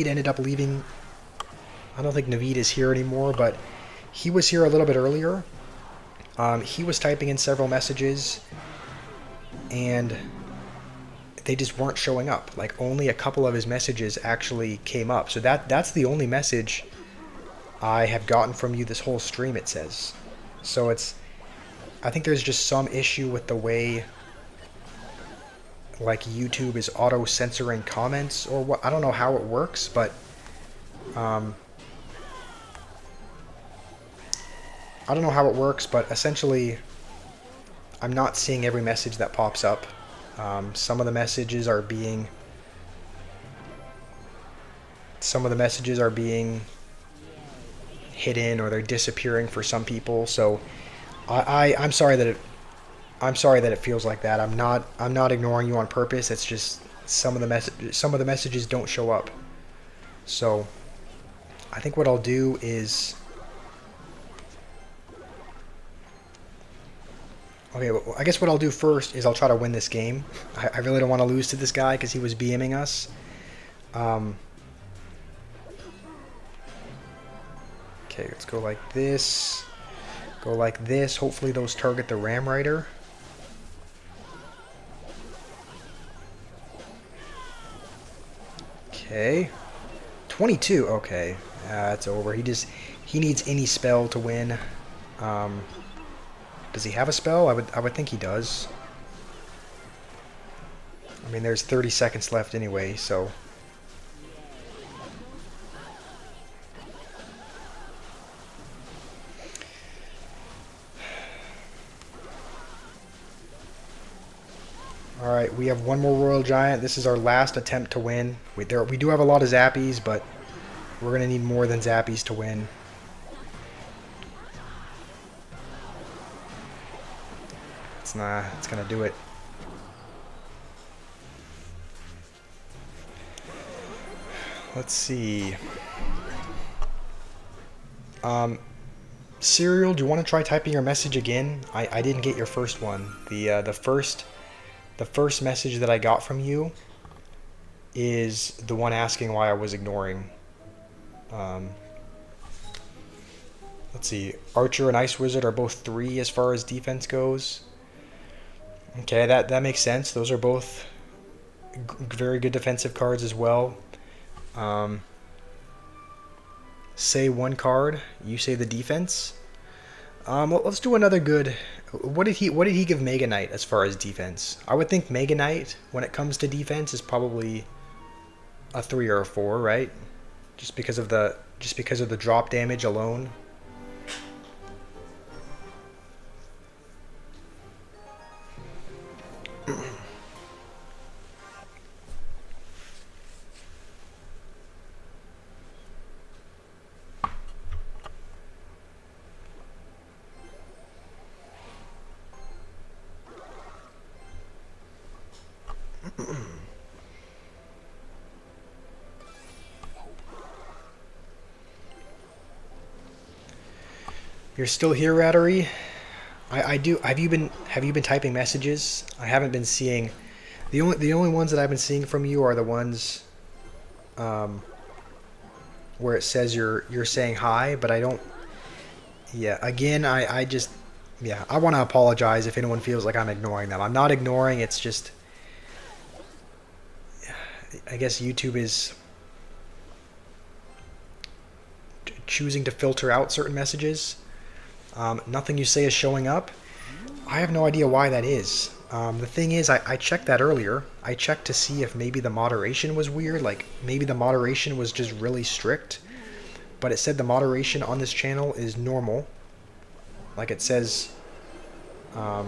ended up leaving. I don't think Naveed is here anymore, but he was here a little bit earlier. He was typing in several messages, and they just weren't showing up. Like, only a couple of his messages actually came up. So that's the only message I have gotten from you this whole stream, it says. So I think there's just some issue with the way, like, YouTube is auto-censoring comments or what. I don't know how it works, but I don't know how it works, but essentially I'm not seeing every message that pops up. Some of the messages are being hidden, or they're disappearing for some people. So I'm sorry that it feels like that. I'm not ignoring you on purpose. It's just some of the messages don't show up. So I think what I'll do is, Okay, well, I guess what I'll do first is I'll try to win this game. I really don't want to lose to this guy because he was BMing us. Okay, let's go like this. Go like this. Hopefully those target the Ram Rider. Okay. 22. Okay. It's over. He needs any spell to win. Does he have a spell? I would think he does. I mean, there's 30 seconds left anyway, so. Alright, we have one more Royal Giant. This is our last attempt to win. We do have a lot of Zappies, but we're going to need more than Zappies to win. It's going to do it. Let's see. Serial, do you want to try typing your message again? I didn't get your first one. The first message that I got from you is the one asking why I was ignoring. Let's see. Archer and Ice Wizard are both 3 as far as defense goes. Okay, that makes sense. Those are both very good defensive cards as well. Say one card. You say the defense. Let's do another good. What did he give Mega Knight as far as defense? I would think Mega Knight, when it comes to defense, is probably a 3 or a 4, right? Just because of the drop damage alone. You're still here, Rattery? I do. Have you been typing messages? I haven't been seeing. The only ones that I've been seeing from you are the ones where it says you're saying hi, but I don't. Yeah. Again, I just. Yeah. I want to apologize if anyone feels like I'm ignoring them. I'm not ignoring. It's just. I guess YouTube is choosing to filter out certain messages. Nothing you say is showing up. I have no idea why that is. The thing is, I checked that earlier. I checked to see if maybe the moderation was weird. Like, maybe the moderation was just really strict. But it said the moderation on this channel is normal. Like it says, the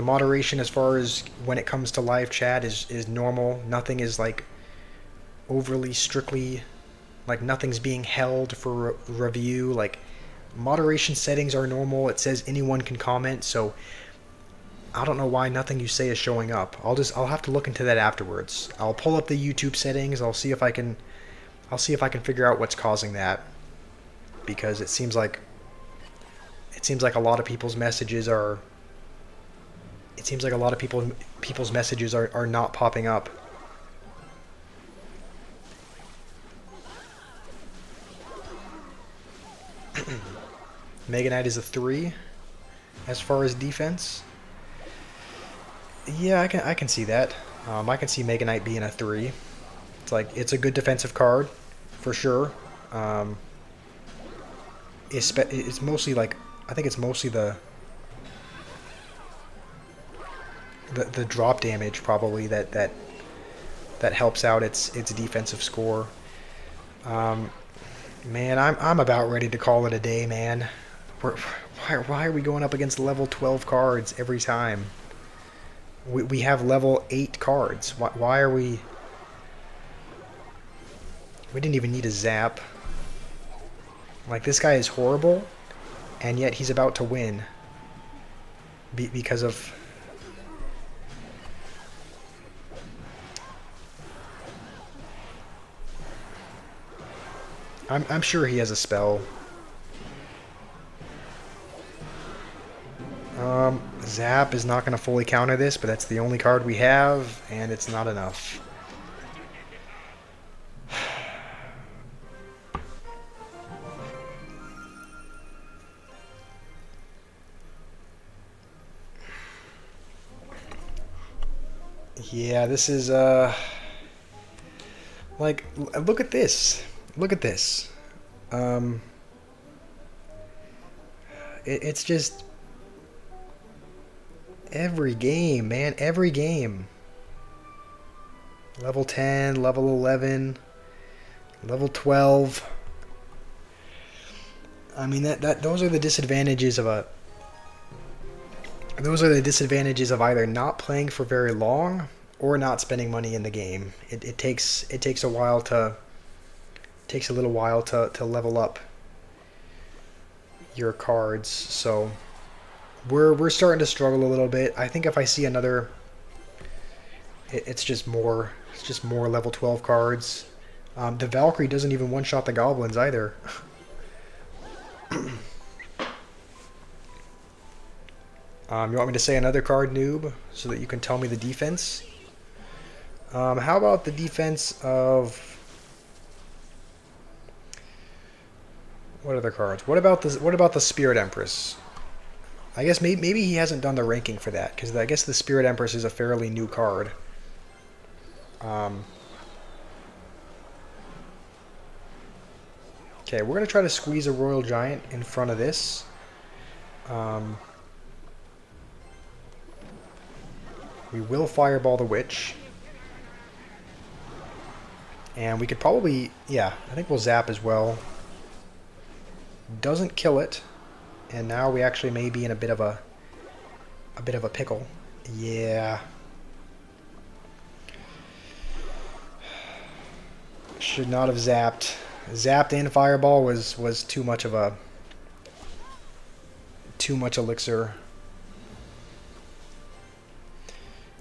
moderation as far as when it comes to live chat is normal. Nothing is, like, overly strictly, like, nothing's being held for review. Like, moderation settings are normal. It says anyone can comment, so I don't know why nothing you say is showing up. I'll have to look into that afterwards. I'll pull up the YouTube settings. I'll see if I can figure out what's causing that, because it seems like a lot of people's messages are people's messages are not popping up. Mega Knight is a 3 as far as defense. Yeah, I can see that. I can see Mega Knight being a 3. It's a good defensive card for sure. It's mostly, like, I think it's mostly the drop damage probably that helps out its defensive score. Man, I'm about ready to call it a day, man. Why are we going up against level 12 cards every time? We have level 8 cards. Why are we... We didn't even need a zap. Like, this guy is horrible, and yet he's about to win. Because of... I'm sure he has a spell. Zap is not going to fully counter this, but that's the only card we have, and it's not enough. Yeah, this is, like, look at this. Look at this. It's just every game, man, every game. Level 10, level 11, level 12. I mean, those are the disadvantages of either not playing for very long or not spending money in the game. It takes a while to little while to level up your cards. So we're starting to struggle a little bit. I think if I see another, it's just more level 12 cards. The Valkyrie doesn't even one-shot the goblins either. You want me to say another card, noob, so that you can tell me the defense? How about the defense of... What other cards? What about the Spirit Empress? I guess maybe he hasn't done the ranking for that, because I guess the Spirit Empress is a fairly new card. Okay, we're going to try to squeeze a Royal Giant in front of this. We will Fireball the Witch. And we could probably, yeah, I think we'll Zap as well. Doesn't kill it. And now we actually may be in a bit of a pickle. Yeah. Should not have zapped. Zapped and Fireball was too much elixir.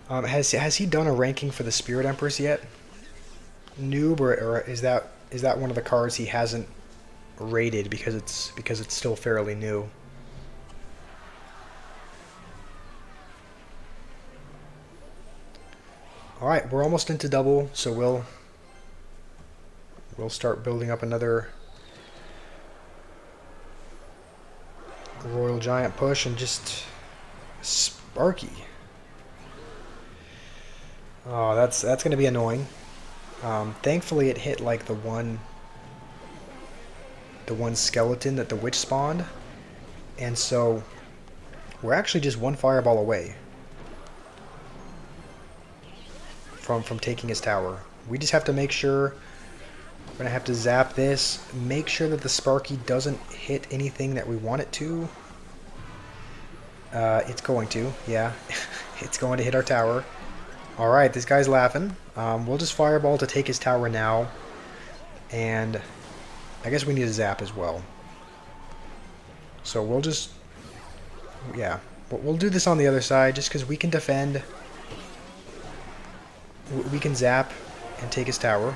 Has he done a ranking for the Spirit Empress yet? Noob, or is that one of the cards he hasn't rated because it's still fairly new? All right, we're almost into double, so we'll start building up another Royal Giant push and just Sparky. Oh, that's going to be annoying. Thankfully, it hit like the one skeleton that the witch spawned, and so we're actually just one Fireball away from taking his tower. We just have to make sure. We're going to have to zap this, make sure that the Sparky doesn't hit anything that we want it to. It's going to, yeah. It's going to hit our tower. Alright, this guy's laughing. We'll just Fireball to take his tower now. And I guess we need a zap as well. So we'll just... Yeah, we'll do this on the other side just because we can defend. We can zap and take his tower.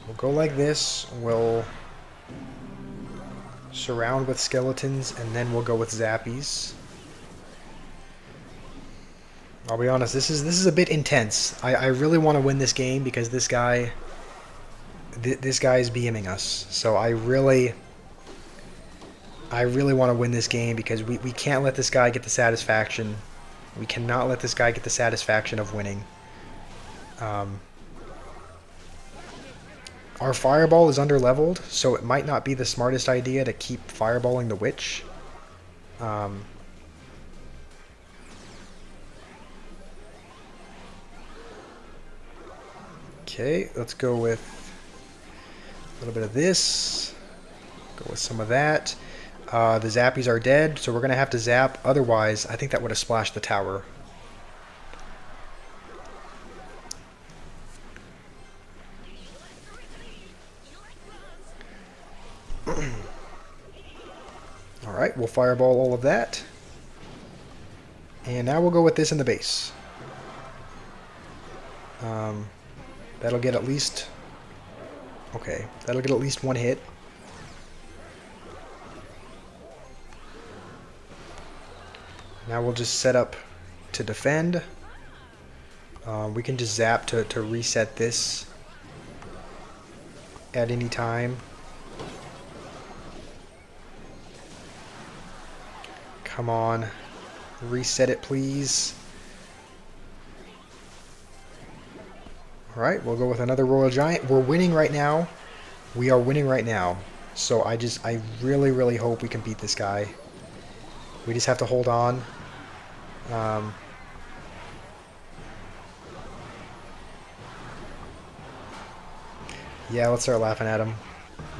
We'll go like this. We'll surround with skeletons, and then we'll go with zappies. I'll be honest, this is a bit intense. I really want to win this game because this guy is BMing us. So I really want to win this game because we can't let this guy get the satisfaction. We cannot let this guy get the satisfaction of winning. Our Fireball is underleveled, so it might not be the smartest idea to keep Fireballing the Witch. Okay, let's go with a little bit of this. Go with some of that. The Zappies are dead, so we're going to have to zap. Otherwise, I think that would have splashed the tower. Alright, we'll Fireball all of that. And now we'll go with this in the base. That'll get at least... Okay, that'll get at least one hit. Now we'll just set up to defend. We can just zap to reset this at any time. Come on. Reset it, please. Alright, we'll go with another Royal Giant. We're winning right now. We are winning right now. So I really, really hope we can beat this guy. We just have to hold on. Yeah, let's start laughing at him.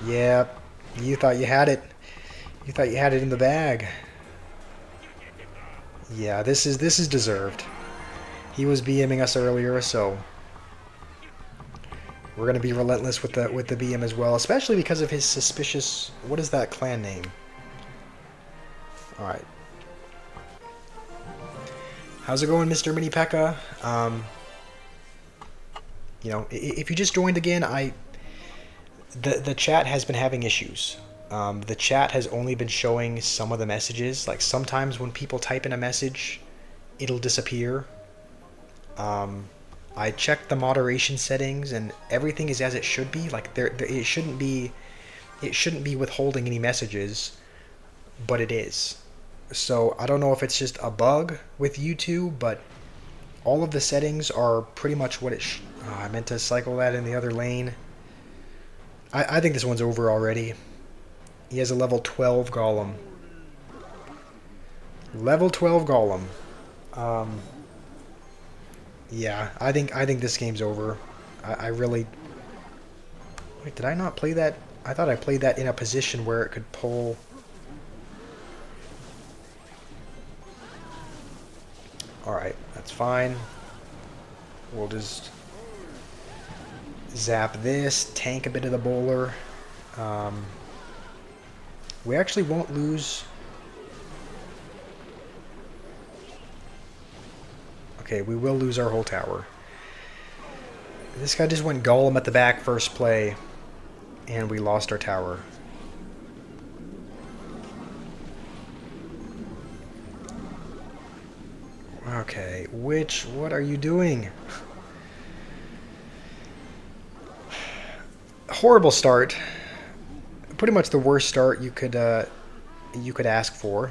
Yep, you thought you had it. You thought you had it in the bag. Yeah, this is deserved. He was BMing us earlier, so we're gonna be relentless with the BM as well, especially because of his suspicious. What is that clan name? All right. How's it going, Mr. Mini P.E.K.K.A? You know, if you just joined again, the chat has been having issues. The chat has only been showing some of the messages. Like sometimes when people type in a message, it'll disappear. I checked the moderation settings and everything is as it should be. Like it shouldn't be withholding any messages, but it is. So I don't know if it's just a bug with YouTube, but all of the settings are pretty much what it I meant to cycle that in the other lane. I think this one's over already. He has a level 12 Golem. Level 12 Golem. Yeah, I think this game's over. I really... Wait, did I not play that? I thought I played that in a position where it could pull... Alright, that's fine. We'll just zap this, tank a bit of the bowler. We actually won't lose... Okay, we will lose our whole tower. This guy just went Golem at the back first play, and we lost our tower. Okay, what are you doing? Horrible start. Pretty much the worst start you could ask for.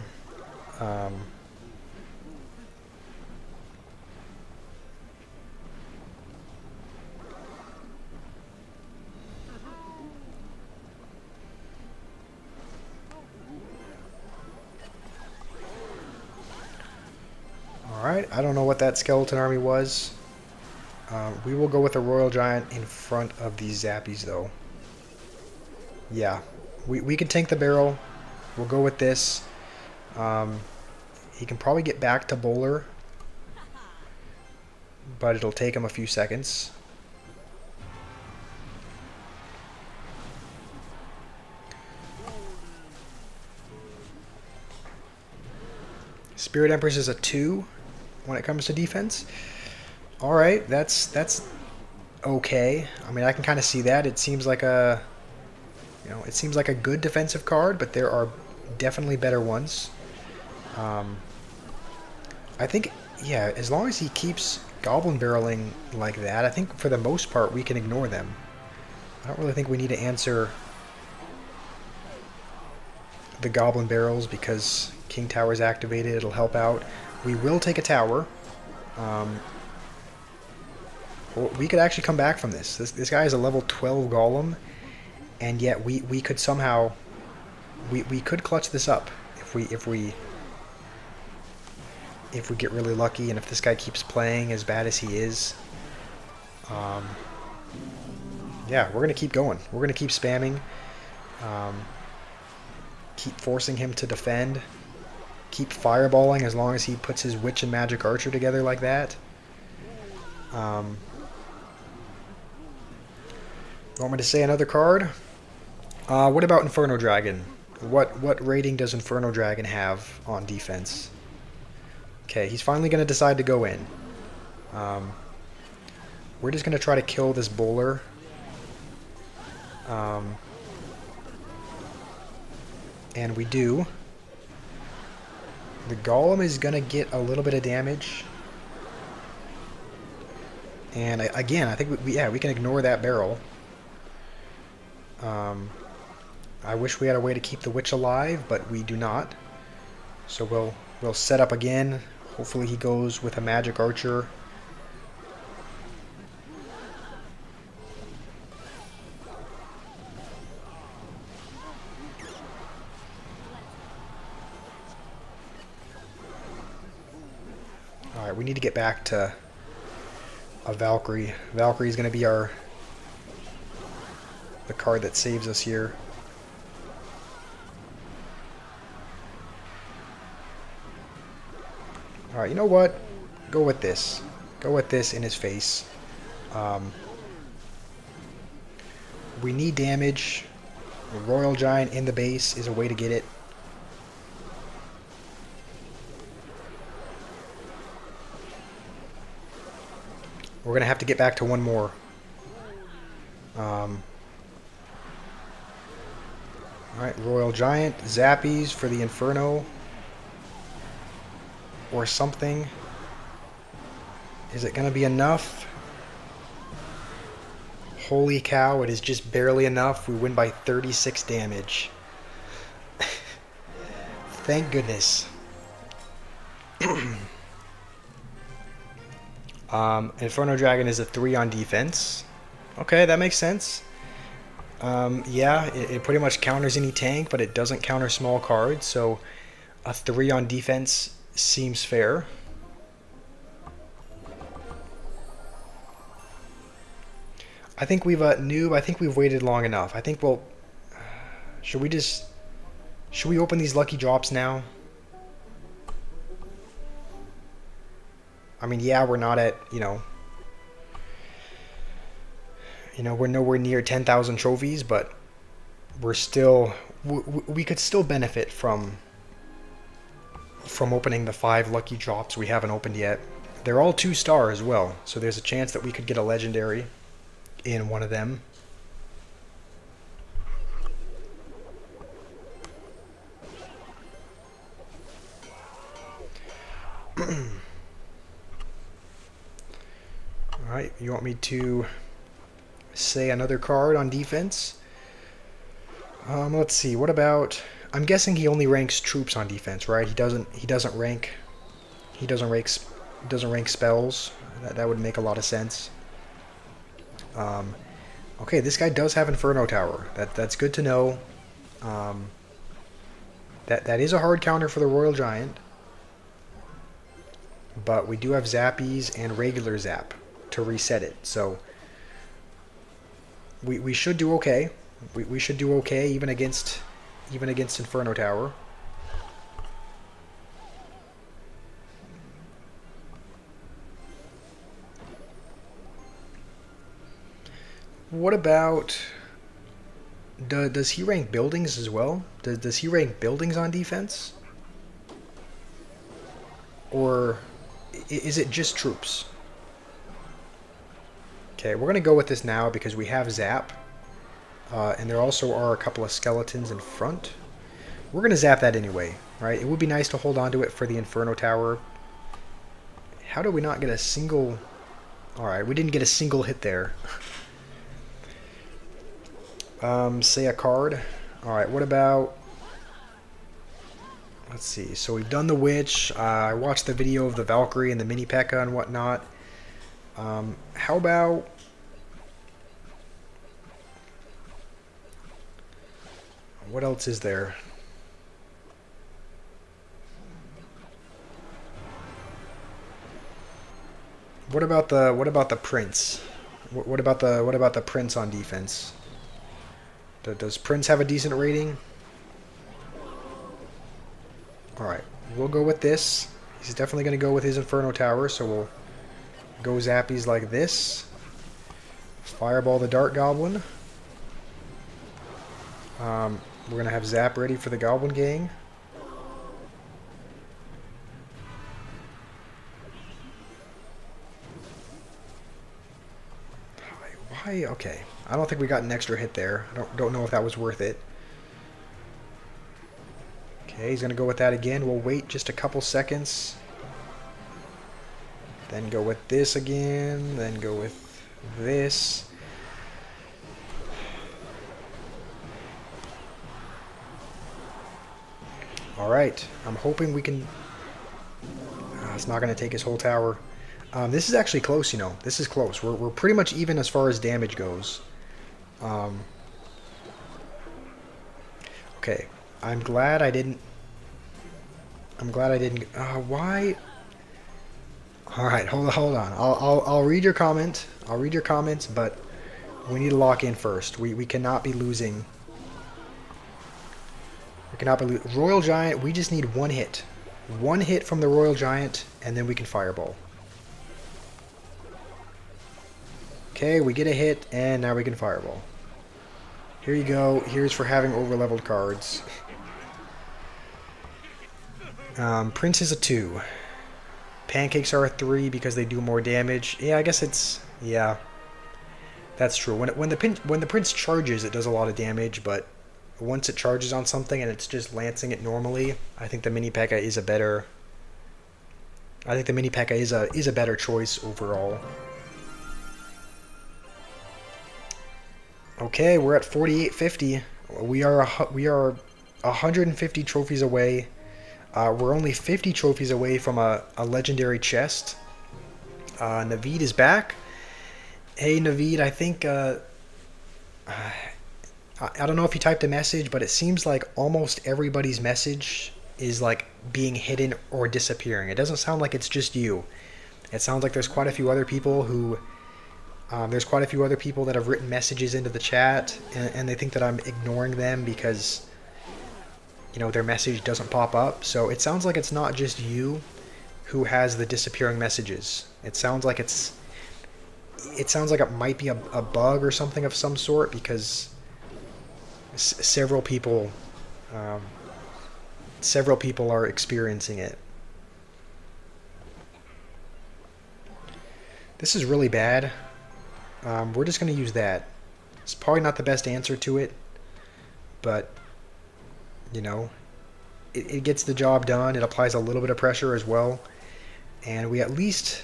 Alright, I don't know what that skeleton army was. We will go with a Royal Giant in front of these Zappies, though. Yeah, we can tank the barrel. We'll go with this. He can probably get back to bowler, but it'll take him a few seconds. Spirit Empress is a 2 when it comes to defense. All right, that's okay. I mean, I can kind of see that. It seems like a, it seems like a good defensive card, but there are definitely better ones. I think, yeah, as long as he keeps Goblin barreling like that, I think for the most part we can ignore them. I don't really think we need to answer the Goblin barrels because King Tower is activated. It'll help out. We will take a tower. We could actually come back from this. This guy is a level 12 Golem, and yet we could somehow we could clutch this up if we get really lucky, and if this guy keeps playing as bad as he is. Yeah, we're gonna keep going. We're gonna keep spamming. Keep forcing him to defend. Keep fireballing as long as he puts his Witch and Magic Archer together like that. Want me to say another card? What about Inferno Dragon? What rating does Inferno Dragon have on defense? Okay, he's finally going to decide to go in. We're just going to try to kill this bowler. And we do. The golem is gonna get a little bit of damage. And again, I think we can ignore that barrel. I wish we had a way to keep the witch alive, but we do not. So we'll set up again. Hopefully he goes with a magic archer. Alright, we need to get back to a Valkyrie. Valkyrie is going to be the card that saves us here. Alright, you know what? Go with this. Go with this in his face. We need damage. The Royal Giant in the base is a way to get it. We're going to have to get back to one more. Alright, Royal Giant. Zappies for the Inferno. Or something. Is it going to be enough? Holy cow, it is just barely enough. We win by 36 damage. Thank goodness. Inferno Dragon is a 3 on defense. Okay, that makes sense. Yeah, it pretty much counters any tank, but it doesn't counter small cards, so a 3 on defense seems fair. I think we've noob. I think we've waited long enough. I think we'll. Should we open these lucky drops now? I mean, yeah, we're not at we're nowhere near 10,000 trophies, but we're still we could still benefit from opening the 5 lucky drops we haven't opened yet. They're all 2-star as well, so there's a chance that we could get a legendary in one of them. Alright, you want me to say another card on defense? Let's see, what about... I'm guessing he only ranks troops on defense, right? He doesn't rank spells. That would make a lot of sense. Okay, this guy does have Inferno Tower. That's good to know. That is a hard counter for the Royal Giant. But we do have Zappies and regular Zap to reset it. So we should do okay. We should do okay even against Inferno Tower. What about... Does he rank buildings as well? Does he rank buildings on defense? Or is it just troops? Okay, we're going to go with this now because we have Zap. And there also are a couple of skeletons in front. We're going to zap that anyway, right? It would be nice to hold on to it for the Inferno Tower. How do we not get a single... Alright, we didn't get a single hit there. Say a card. Alright, what about... Let's see. So we've done the Witch. I watched the video of the Valkyrie and the Mini P.E.K.K.A. and whatnot. How about... What else is there? What about the Prince? What about the Prince on defense? Does Prince have a decent rating? Alright, we'll go with this. He's definitely going to go with his Inferno Tower, so we'll go Zappies like this. Fireball the Dart Goblin. We're going to have Zap ready for the Goblin Gang. Why? Okay. I don't think we got an extra hit there. I don't know if that was worth it. Okay, he's going to go with that again. We'll wait just a couple seconds. Then go with this again. Then go with this. Alright, I'm hoping we can... it's not going to take his whole tower. This is actually close, you know. This is close. We're pretty much even as far as damage goes. Okay, I'm glad I didn't... why... Alright, hold on. I'll read your comment. I'll read your comments, but we need to lock in first. We cannot be losing... We cannot be Royal Giant, we just need one hit. One hit from the Royal Giant, and then we can fireball. Okay, we get a hit, and now we can fireball. Here you go. Here's for having overleveled cards. Prince is a 2. Pancakes are a 3 because they do more damage. Yeah, I guess it's... Yeah. That's true. When the Prince charges, it does a lot of damage, but once it charges on something and it's just lancing it normally, I think the Mini P.E.K.K.A. is a better... I think the Mini P.E.K.K.A. is a better choice overall. Okay, we're at 4850. We are 150 trophies away. We're only 50 trophies away from a legendary chest. Naveed is back. Hey Naveed, I think I don't know if you typed a message, but it seems like almost everybody's message is like being hidden or disappearing. It doesn't sound like it's just you. It sounds like there's quite a few other people who that have written messages into the chat, and they think that I'm ignoring them because, you know, their message doesn't pop up. So it sounds like it's not just you who has the disappearing messages. It sounds like it might be a bug or something of some sort, because several people are experiencing it. This is really bad. We're just going to use that. It's probably not the best answer to it, but, you know, it gets the job done. It applies a little bit of pressure as well, and we at least...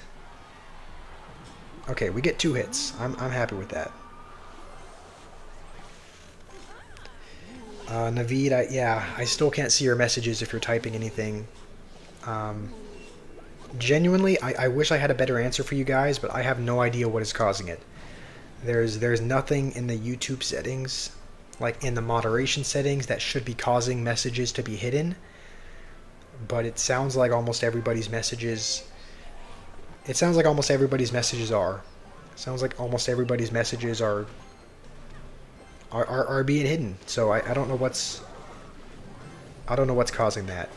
Okay, we get 2 hits. I'm happy with that. Naveed, I still can't see your messages if you're typing anything. Genuinely, I wish I had a better answer for you guys, but I have no idea what is causing it. There's nothing in the YouTube settings, like in the moderation settings, that should be causing messages to be hidden. But it sounds like almost everybody's messages... It sounds like almost everybody's messages are. It sounds like almost everybody's messages are being hidden. So I don't know what's... I don't know what's causing that.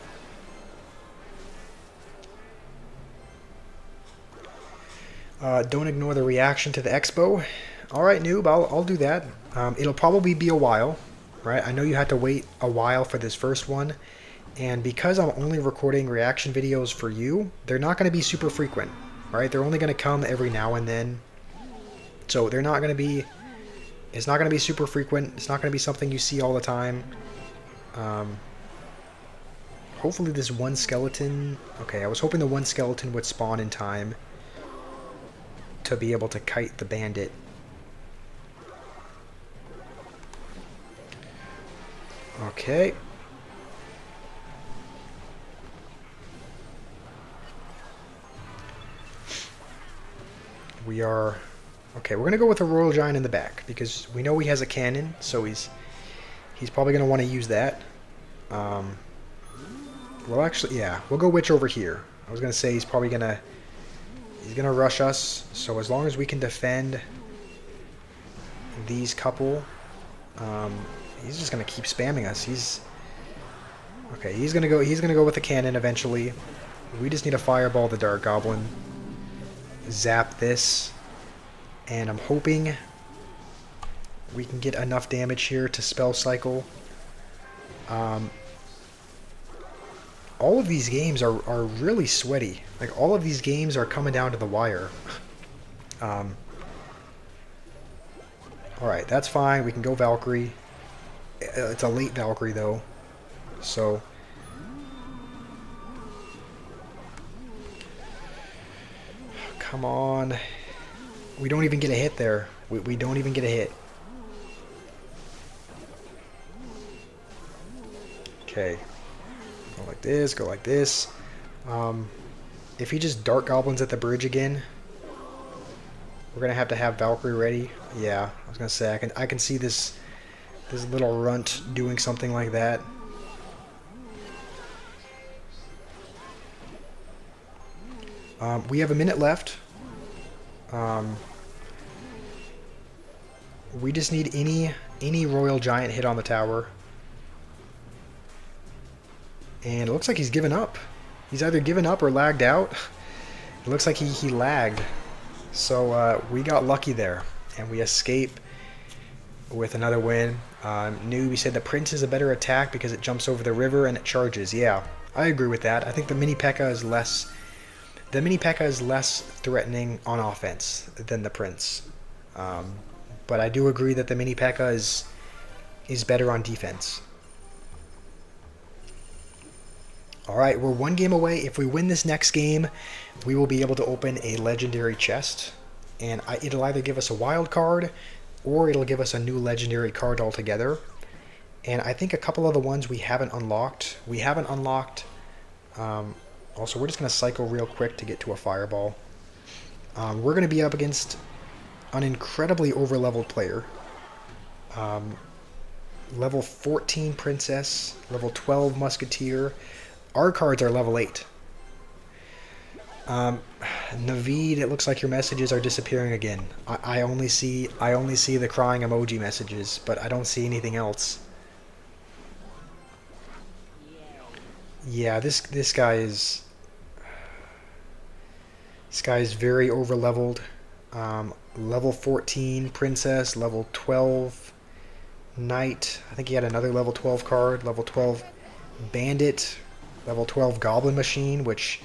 Don't ignore the reaction to the expo. Alright, noob, I'll do that. It'll probably be a while, right? I know you had to wait a while for this first one, and because I'm only recording reaction videos for you, they're not going to be super frequent, right? They're only going to come every now and then. So they're not going to be... It's not going to be super frequent. It's not going to be something you see all the time. Hopefully this one skeleton... Okay, I was hoping the one skeleton would spawn in time to be able to kite the bandit. Okay. We are... Okay, we're going to go with a Royal Giant in the back, because we know he has a cannon, so he's probably going to want to use that. Well, actually, yeah, we'll go Witch over here. I was going to say he's probably going to... He's going to rush us, so as long as we can defend these couple, he's just going to keep spamming us. Okay, he's going to go with the cannon eventually. We just need to fireball the Dark Goblin. Zap this. And I'm hoping we can get enough damage here to spell cycle. All of these games are really sweaty. Like, all of these games are coming down to the wire. Alright, that's fine. We can go Valkyrie. It's a late Valkyrie, though. So, Come on. We don't even get a hit there. We don't even get a hit. Okay. Go like this, go like this. If he just Dark Goblins at the bridge again, we're going to have Valkyrie ready. Yeah, I was going to say, I can see this little runt doing something like that. We have a minute left. We just need any Royal Giant hit on the tower. And it looks like he's given up. He's either given up or lagged out. It looks like he lagged. So we got lucky there. And we escape with another win. Noob said the Prince is a better attack because it jumps over the river and it charges. Yeah, I agree with that. I think the Mini P.E.K.K.A. is less... The Mini P.E.K.K.A. is less threatening on offense than the Prince. But I do agree that the Mini P.E.K.K.A. is better on defense. Alright, we're one game away. If we win this next game, we will be able to open a legendary chest. And it'll either give us a wild card, or it'll give us a new legendary card altogether. And I think a couple of the ones we haven't unlocked. We haven't unlocked... also, we're just going to cycle real quick to get to a fireball. We're going to be up against an incredibly over-leveled player. Level 14 Princess, level 12 Musketeer. Our cards are level 8. Naveed, it looks like your messages are disappearing again. I only see the crying emoji messages, but I don't see anything else. Yeah, this guy is very over-leveled. Level 14 Princess, level 12 Knight. I think he had another level 12 card. Level 12 Bandit. Level 12 Goblin Machine, which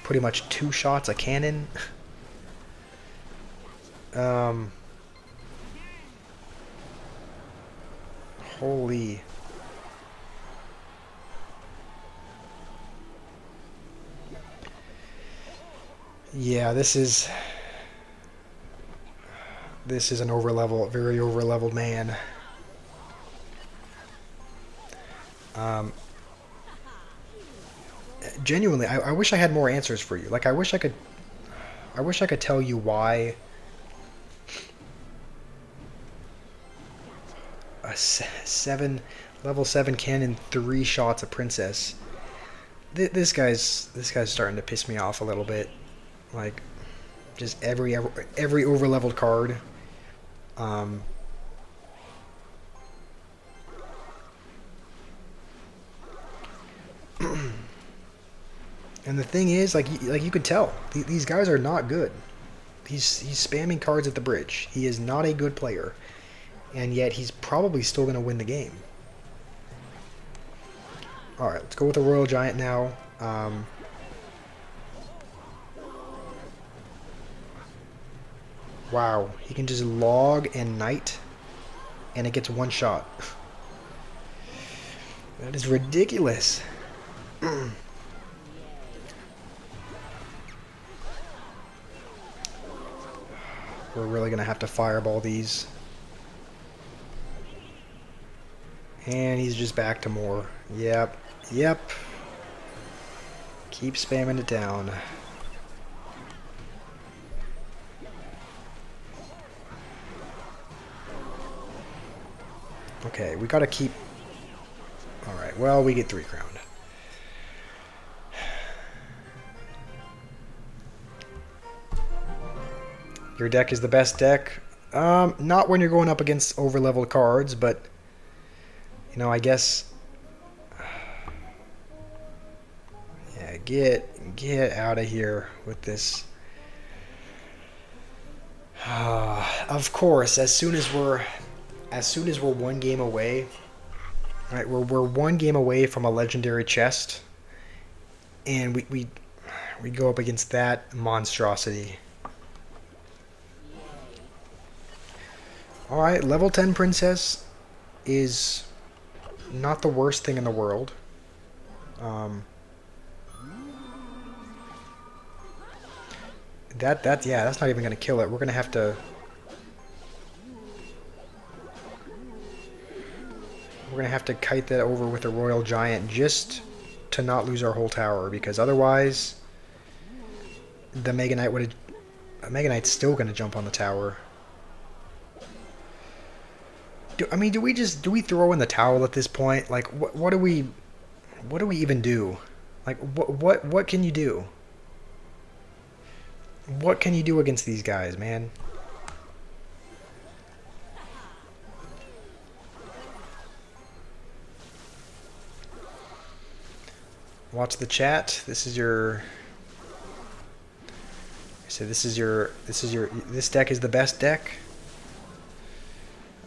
pretty much two shots a cannon. Holy. Yeah, this is an very over-leveled man. Genuinely, I wish I had more answers for you. Like, I wish I could tell you why a level 7 cannon 3 shots a princess. This guy's starting to piss me off a little bit. Like, just every over-leveled card. And the thing is, like you could tell, these guys are not good. He's spamming cards at the bridge. He is not a good player, and yet he's probably still going to win the game. All right, let's go with the Royal Giant now. Wow, he can just log and knight, and it gets one shot. That is ridiculous. We're really going to have to fireball these. And he's just back to more. Yep. Keep spamming it down. Okay, we got to keep... Alright, well, we get 3 crowned. Your deck is the best deck. Not when you're going up against over-leveled cards, but you know, I guess. Yeah, get out of here with this. Of course, as soon as we're 1 game away, right? We're 1 game away from a legendary chest, and we go up against that monstrosity. Alright, level 10 Princess is not the worst thing in the world. Yeah, that's not even gonna kill it. We're gonna have to. We're gonna have to kite that over with a Royal Giant just to not lose our whole tower, because otherwise the Mega Knight would have. Mega Knight's still gonna jump on the tower. I mean, do we throw in the towel at this point? Like, what do we even do? Like, what can you do? What can you do against these guys, man? Watch the chat. This is your. So this deck is the best deck.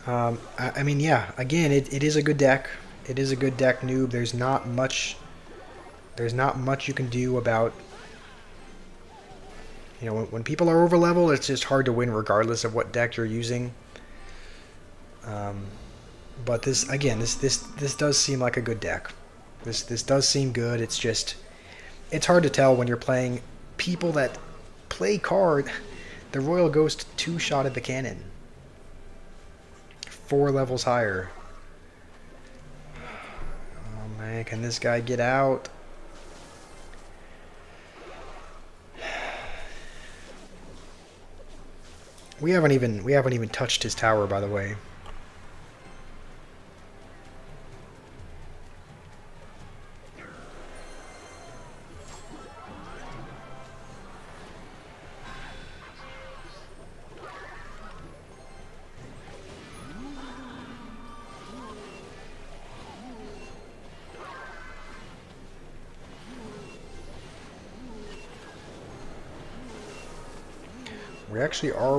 I mean, yeah. Again, it is a good deck. It is a good deck, noob. There's not much. There's not much you can do about. You know, when people are over level, it's just hard to win regardless of what deck you're using. But this again, this does seem like a good deck. This does seem good. It's just, it's hard to tell when you're playing people that play card. The Royal Ghost two-shotted the cannon. 4 levels higher. Oh man, can this guy get out? We haven't even touched his tower, by the way.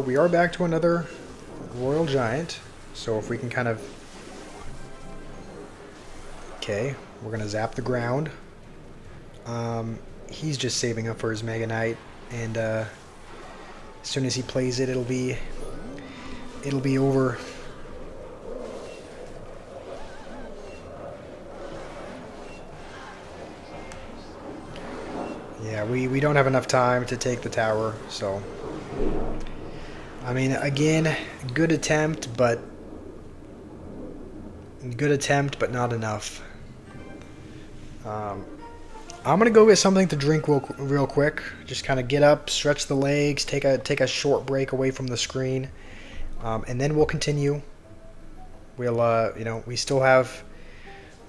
We are back to another Royal Giant. So if we can kind of... Okay, we're going to zap the ground. He's just saving up for his Mega Knight, and as soon as he plays it, it'll be over. Yeah, we don't have enough time to take the tower, so... I mean, again, good attempt, but not enough. I'm gonna go get something to drink real quick. Just kind of get up, stretch the legs, take a short break away from the screen, and then we'll continue. We'll you know,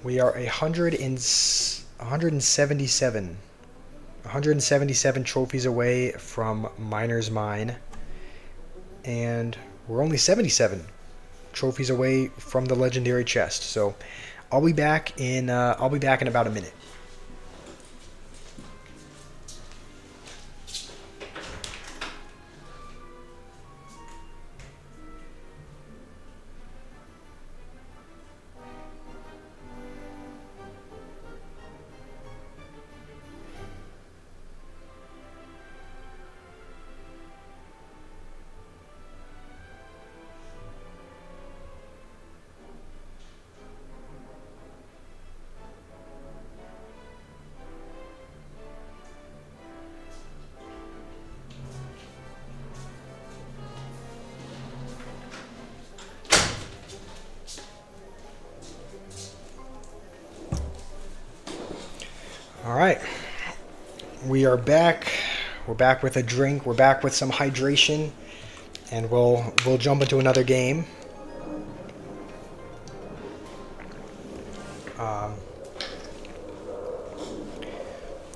we are 177 trophies away from Miner's Mine. And we're only 77 trophies away from the legendary chest. So I'll be back in about a minute. All right, we are back. We're back with a drink. We're back with some hydration, and we'll jump into another game.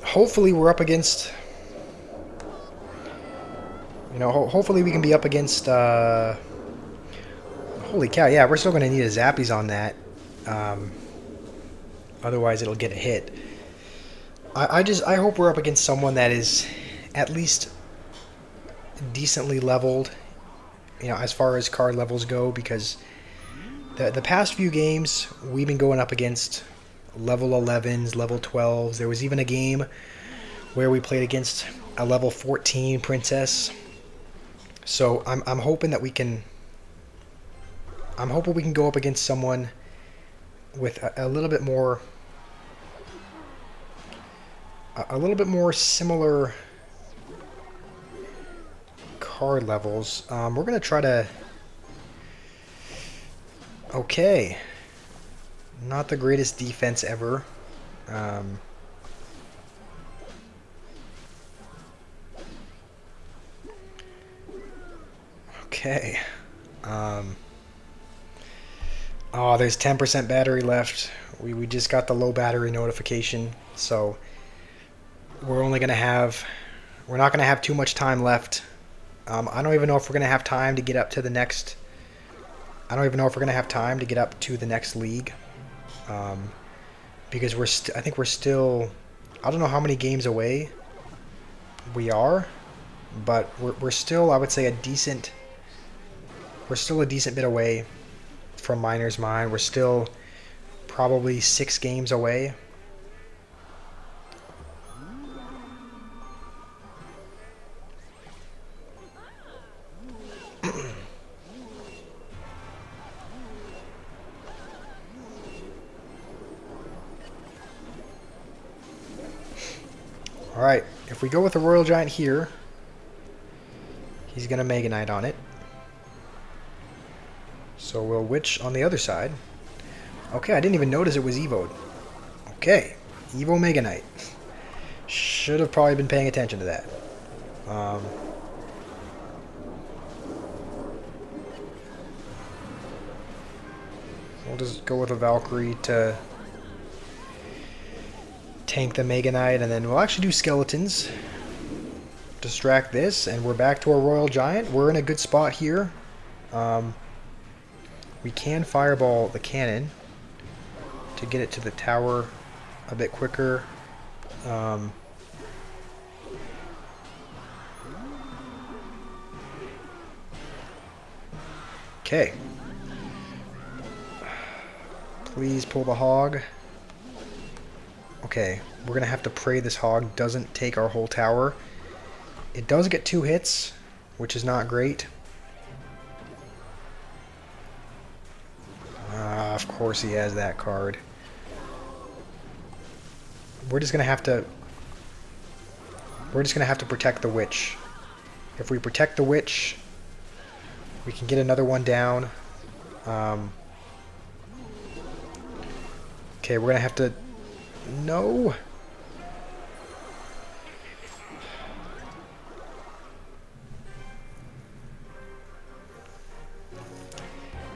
Hopefully, we're up against. You know, hopefully we can be up against. Holy cow! Yeah, we're still going to need a Zappies on that. Otherwise, it'll get a hit. I hope we're up against someone that is at least decently leveled, you know, as far as card levels go, because the past few games we've been going up against level 11s, level 12s. There was even a game where we played against a level 14 princess. So I'm hoping that we can. I'm hoping we can go up against someone with a little bit more. A little bit more similar card levels. We're gonna try to. Okay, not the greatest defense ever. Okay. Oh, there's 10% battery left. We just got the low battery notification, so we're only gonna have. We're not gonna have too much time left. I don't even know if we're gonna have time to get up to the next. I don't even know if we're gonna have time to get up to the next league, because I think we're still. I don't know how many games away we are, but we're still. I would say a decent. We're still a decent bit away from Miner's Mine. We're still probably 6 games away. Alright, if we go with the Royal Giant here, he's going to Mega Knight on it. So we'll Witch on the other side. Okay, I didn't even notice it was Evo'd. Okay, Evo Mega Knight. Should have probably been paying attention to that. We'll just go with a Valkyrie to tank the Mega Knight, and then we'll actually do skeletons. Distract this, and we're back to our Royal Giant. We're in a good spot here. We can fireball the cannon to get it to the tower a bit quicker. Okay. Please pull the hog. Okay, we're going to have to pray this hog doesn't take our whole tower. It does get 2 hits, which is not great. Of course he has that card. We're just going to have to... We're just going to have to protect the witch. If we protect the witch, we can get another one down. Okay, we're going to have to... No!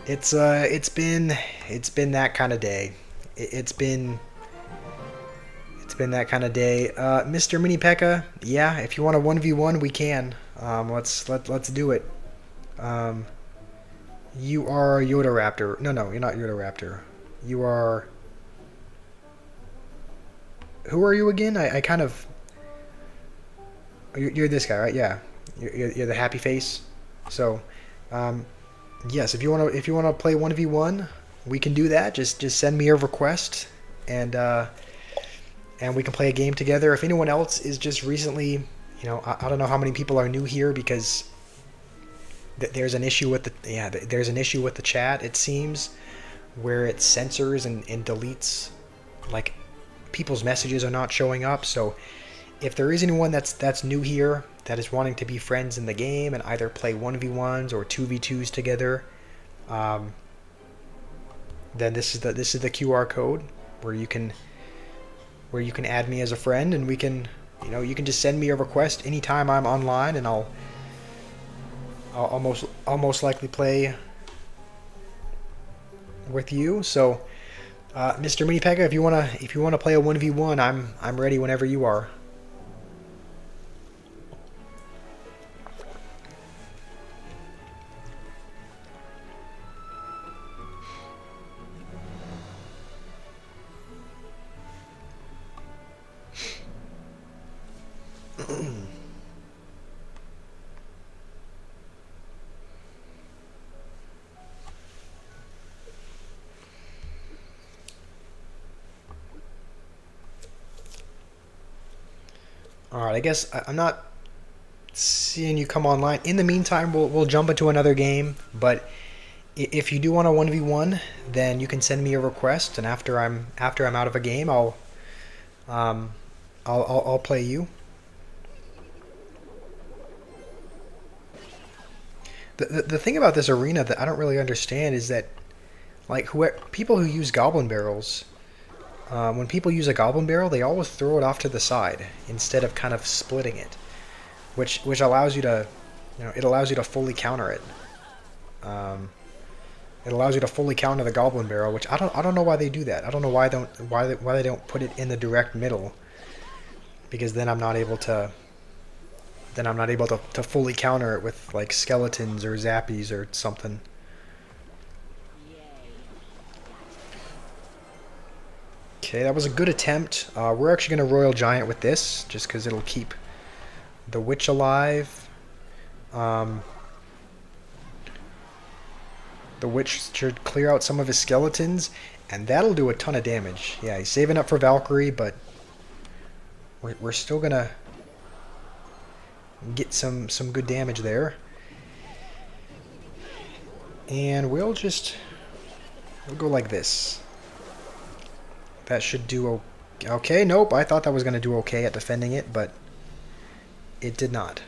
It's been that kind of day. It's been that kind of day. Mr. Mini P.E.K.K.A., yeah, if you want a 1v1, we can. Let's do it. You are Yoda Raptor. No, you're not Yoda Raptor. You are... Who are you again? I kind of... You're this guy, right? Yeah. You're the happy face. So, yes, if you want to play 1v1, we can do that. Just send me a request, and we can play a game together. If anyone else is just recently, I don't know how many people are new here, because there's an issue with there's an issue with the chat, it seems, where it censors and deletes, like, people's messages are not showing up. So if there is anyone that's new here that is wanting to be friends in the game and either play 1v1s or 2v2s together, then this is the QR code where you can add me as a friend, and we can, you can just send me a request anytime I'm online, and I'll most likely play with you. So Mr. Mini P.E.K.K.A., if you wanna play a 1v1, I'm ready whenever you are. Alright, I guess I'm not seeing you come online. In the meantime, we'll jump into another game, but if you do want a 1v1, then you can send me a request, and after I'm out of a game, I'll play you. The thing about this arena that I don't really understand is that, like, people who use goblin barrels, when people use a goblin barrel, they always throw it off to the side instead of kind of splitting it, which allows you to, it allows you to fully counter it. It allows you to fully counter the goblin barrel, which I don't know why they do that. I don't know why they don't put it in the direct middle, because then I'm not able to fully counter it with like skeletons or zappies or something. Okay, that was a good attempt. We're actually going to Royal Giant with this, just because it'll keep the witch alive. The witch should clear out some of his skeletons, and that'll do a ton of damage. Yeah, he's saving up for Valkyrie, but we're still going to get some good damage there. And we'll go like this. That should do okay. Nope, I thought that was going to do okay at defending it, but it did not.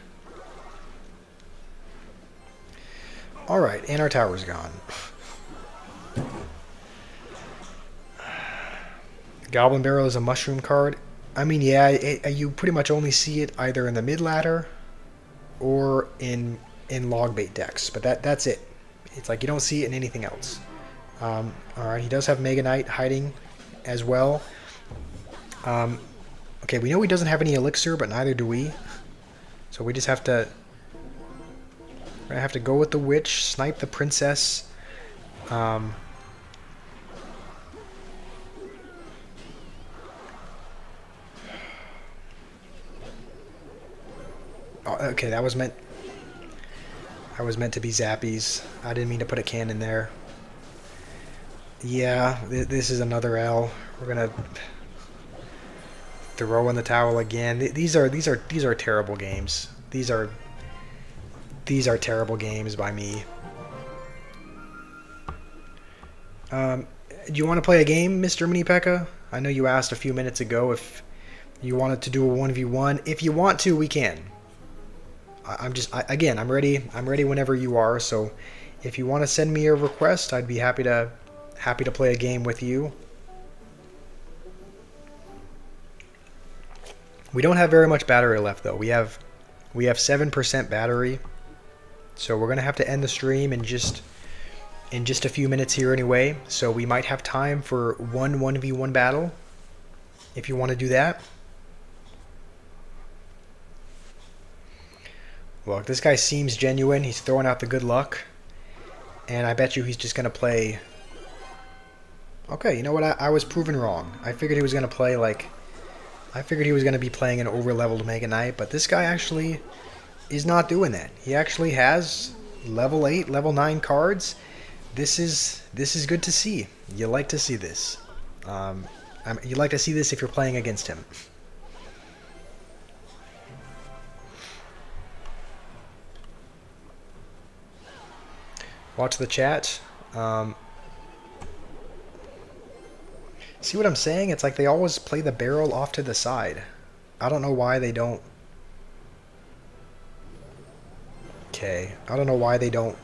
Alright, and our tower's gone. Goblin Barrel is a mushroom card. I mean, yeah, you pretty much only see it either in the mid ladder or in log bait decks, but that's it. It's like you don't see it in anything else. Alright, he does have Mega Knight hiding as well. Okay, we know he doesn't have any elixir, but neither do we. So we just have to... We're going to have to go with the witch, snipe the princess. Okay, that was meant to be zappies. I didn't mean to put a cannon there. Yeah, this is another L. We're gonna throw in the towel again. These are terrible games. These are terrible games by me. Do you want to play a game, Mr. Mini P.E.K.K.A? I know you asked a few minutes ago if you wanted to do a 1v1. If you want to, we can. Again, I'm ready. I'm ready whenever you are. So, if you want to send me a request, I'd be happy to play a game with you. We don't have very much battery left, though. We have 7% battery, so we're gonna have to end the stream in just a few minutes here anyway. So we might have time for one 1v1 battle, if you want to do that. Look, this guy seems genuine. He's throwing out the good luck. And I bet you he's just going to play... Okay, you know what? I was proven wrong. I figured he was going to play like... I figured he was going to be playing an over-leveled Mega Knight, but this guy actually is not doing that. He actually has level 8, level 9 cards. This is good to see. You like to see this. You like to see this if you're playing against him. Watch the chat. See what I'm saying? It's like they always play the barrel off to the side. I don't know why they don't. Okay, I don't know why they don't.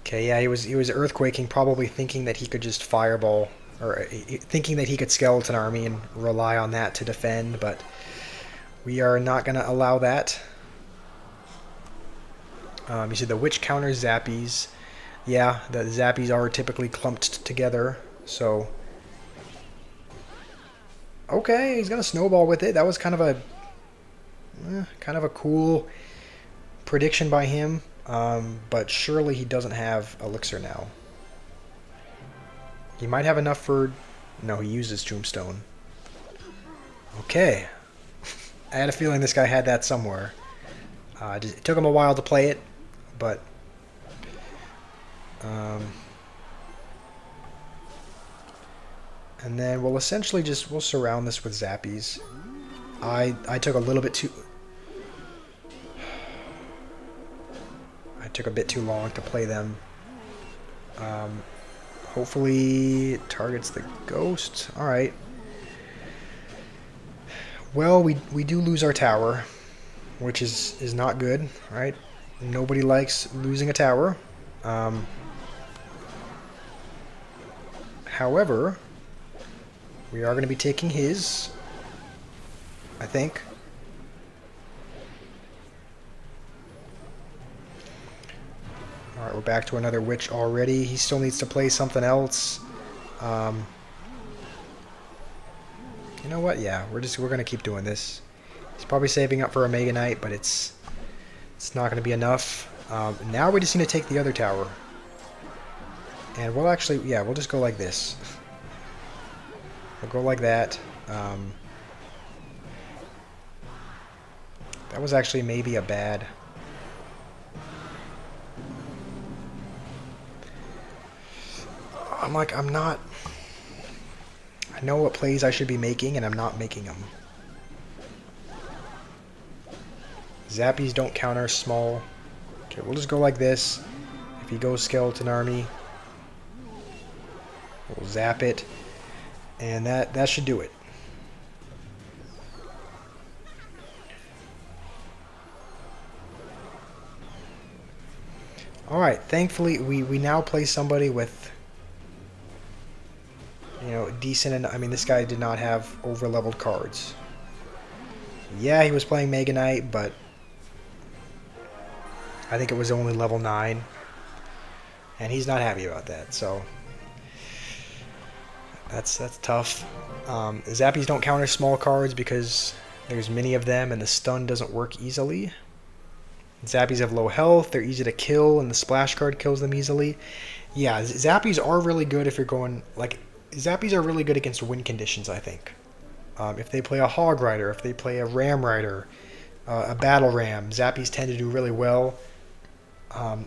Okay, yeah, he was earthquaking, probably thinking that he could just fireball, or thinking that he could skeleton army and rely on that to defend, but we are not going to allow that. You see the witch counters zappies. Yeah, the zappies are typically clumped together, so... Okay, he's gonna snowball with it. That was kind of a cool prediction by him, but surely he doesn't have elixir now. He might have enough for... No, he uses tombstone. Okay. I had a feeling this guy had that somewhere. It took him a while to play it, but... and then we'll essentially we'll surround this with zappies. I took a little bit too... I took a bit too long to play them. Hopefully it targets the ghost. Alright. Well, we do lose our tower, which is not good, right? Nobody likes losing a tower. However, we are going to be taking his, I think. Alright, we're back to another witch already. He still needs to play something else. You know what? Yeah, we're going to keep doing this. He's probably saving up for a Mega Knight, but it's not going to be enough. Now we just need to take the other tower. And we'll actually, yeah, we'll just go like this. We'll go like that. That was actually maybe a bad... I'm not... I know what plays I should be making, and I'm not making them. Zappies don't counter small. Okay, we'll just go like this. If he goes Skeleton Army, we'll zap it. And that should do it. Alright, thankfully we now play somebody with, you know, decent, and I mean, this guy did not have over-leveled cards. Yeah, he was playing Mega Knight, but I think it was only level 9. And he's not happy about that, so that's tough. Zappies don't counter small cards because there's many of them and the stun doesn't work easily. Zappies have low health, they're easy to kill, and the splash card kills them easily. Yeah, Zappies are really good if you're going, like, Zappies are really good against win conditions, I think. If they play a Hog Rider, if they play a Ram Rider, a Battle Ram, Zappies tend to do really well.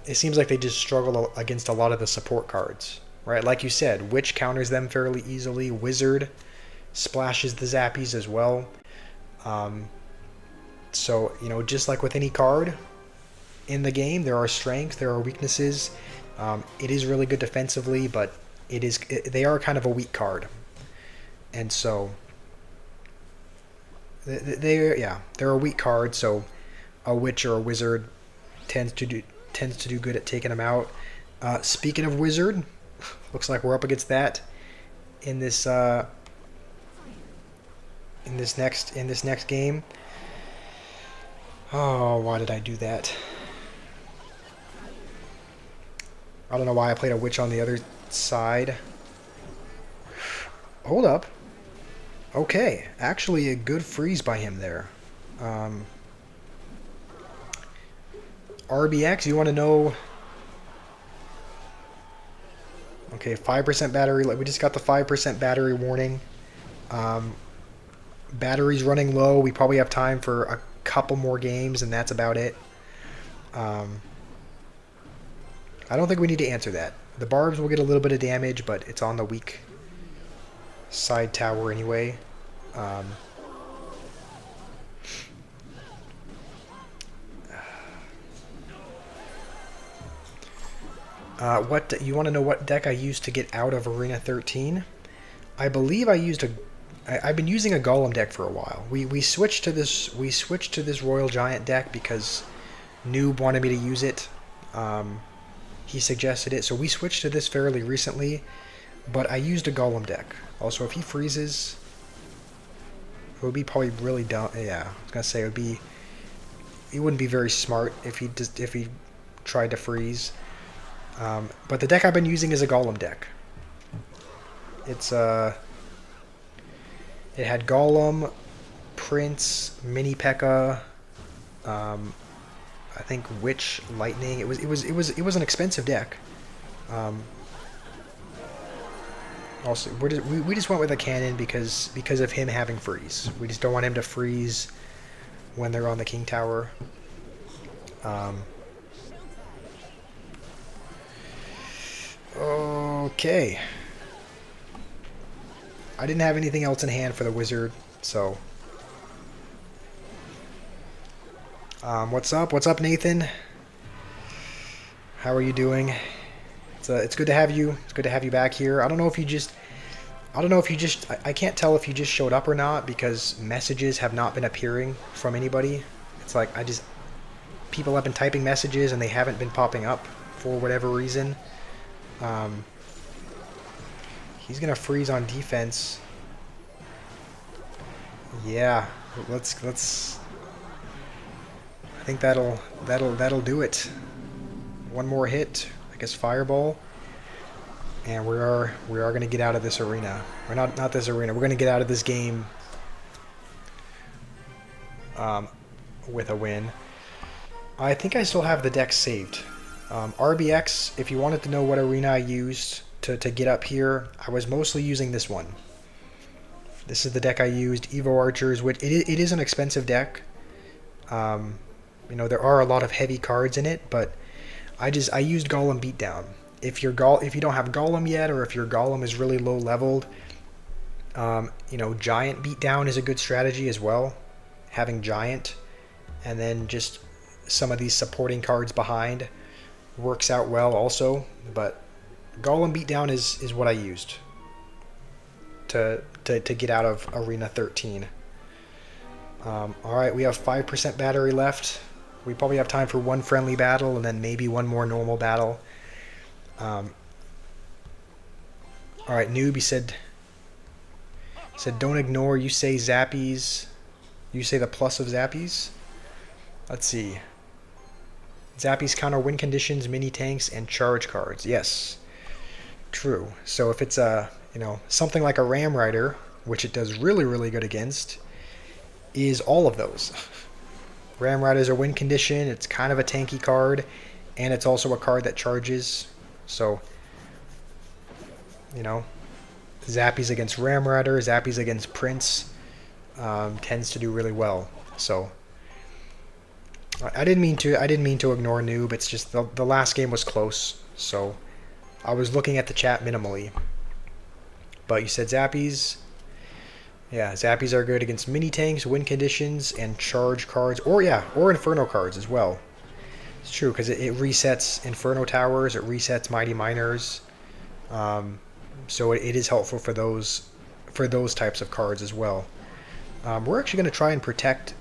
It seems like they just struggle against a lot of the support cards, right? Like you said, Witch counters them fairly easily. Wizard splashes the Zappies as well. So, you know, just like with any card in the game, there are strengths, there are weaknesses. It is really good defensively, but they are kind of a weak card. And so they're a weak card, so a Witch or a Wizard tends to do good at taking them out. Speaking of Wizard, looks like we're up against that in this next game. Oh, why did I do that? I don't know why I played a Witch on the other side. Hold up. Okay, actually a good freeze by him there. RBX, you want to know... Okay, 5% battery. We just got the 5% battery warning. Battery's running low. We probably have time for a couple more games, and that's about it. I don't think we need to answer that. The barbs will get a little bit of damage, but it's on the weak side tower anyway. What you want to know? What deck I used to get out of Arena 13? I believe I used I've been using a Golem deck for a while. We switched to this. We switched to this Royal Giant deck because Noob wanted me to use it. He suggested it, so we switched to this fairly recently. But I used a Golem deck. Also, if he freezes, it would be probably really dumb. Yeah, I was gonna say it wouldn't be very smart if he tried to freeze. But the deck I've been using is a Golem deck. It had Golem, Prince, Mini P.E.K.K.A. I think Witch, Lightning. It was an expensive deck. Also, we just went with a cannon because of him having freeze. We just don't want him to freeze when they're on the King Tower. Okay. I didn't have anything else in hand for the Wizard, so... what's up? What's up, Nathan? How are you doing? It's good to have you. It's good to have you back here. I don't know if you just... I can't tell if you just showed up or not because messages have not been appearing from anybody. It's like, people have been typing messages and they haven't been popping up for whatever reason. He's gonna freeze on defense. Yeah, let's. I think that'll do it. One more hit, I guess fireball, and we are gonna get out of this arena. Or not this arena. We're gonna get out of this game with a win. I think I still have the deck saved. RBX, if you wanted to know what arena I used to get up here, I was mostly using this one. This is the deck I used, Evo Archers, which it is an expensive deck. You know, there are a lot of heavy cards in it, but I used Golem Beatdown. If you don't have Golem yet, or if your Golem is really low leveled, you know, Giant Beatdown is a good strategy as well. Having Giant, and then just some of these supporting cards behind works out well also. But Golem Beatdown is what I used to get out of Arena 13. Alright, we have 5% battery left. We probably have time for one friendly battle and then maybe one more normal battle. Alright, Noob, he said don't ignore, you say Zappies. You say the plus of Zappies? Let's see. Zappies counter win conditions, mini tanks, and charge cards. Yes. True. So if it's you know, something like a Ram Rider, which it does really, really good against, is all of those. Ram Rider is a win condition, it's kind of a tanky card, and it's also a card that charges. So, you know, Zappies against Ram Rider, Zappies against Prince, tends to do really well. So I didn't mean to ignore Noob. It's just the last game was close, so I was looking at the chat minimally. But you said Zappies. Yeah, Zappies are good against mini tanks, win conditions, and charge cards, or Inferno cards as well. It's true because it resets Inferno towers, it resets Mighty Miners, so it is helpful for those types of cards as well. We're actually going to try and protect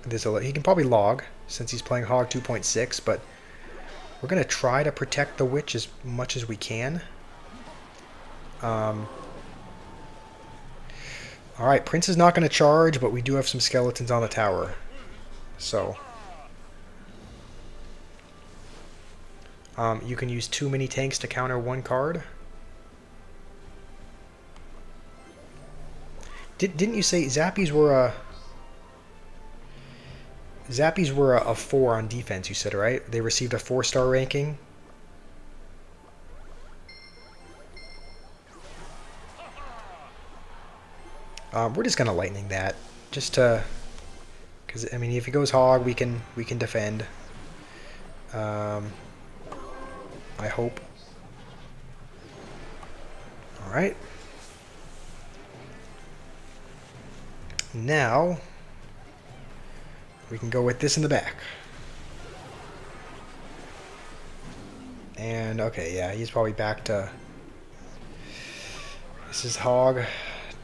this. He can probably log since he's playing Hog 2.6, but we're going to try to protect the Witch as much as we can. Alright, Prince is not going to charge, but we do have some skeletons on the tower. So, you can use 2 mini tanks to counter 1 card. Didn't you say Zappies were a 4 on defense, you said, right? They received a 4-star ranking. We're just gonna lightning that, just to, because I mean, if he goes hog, we can defend. I hope. All right. Now we can go with this in the back. And okay, yeah, he's probably back to. This is hog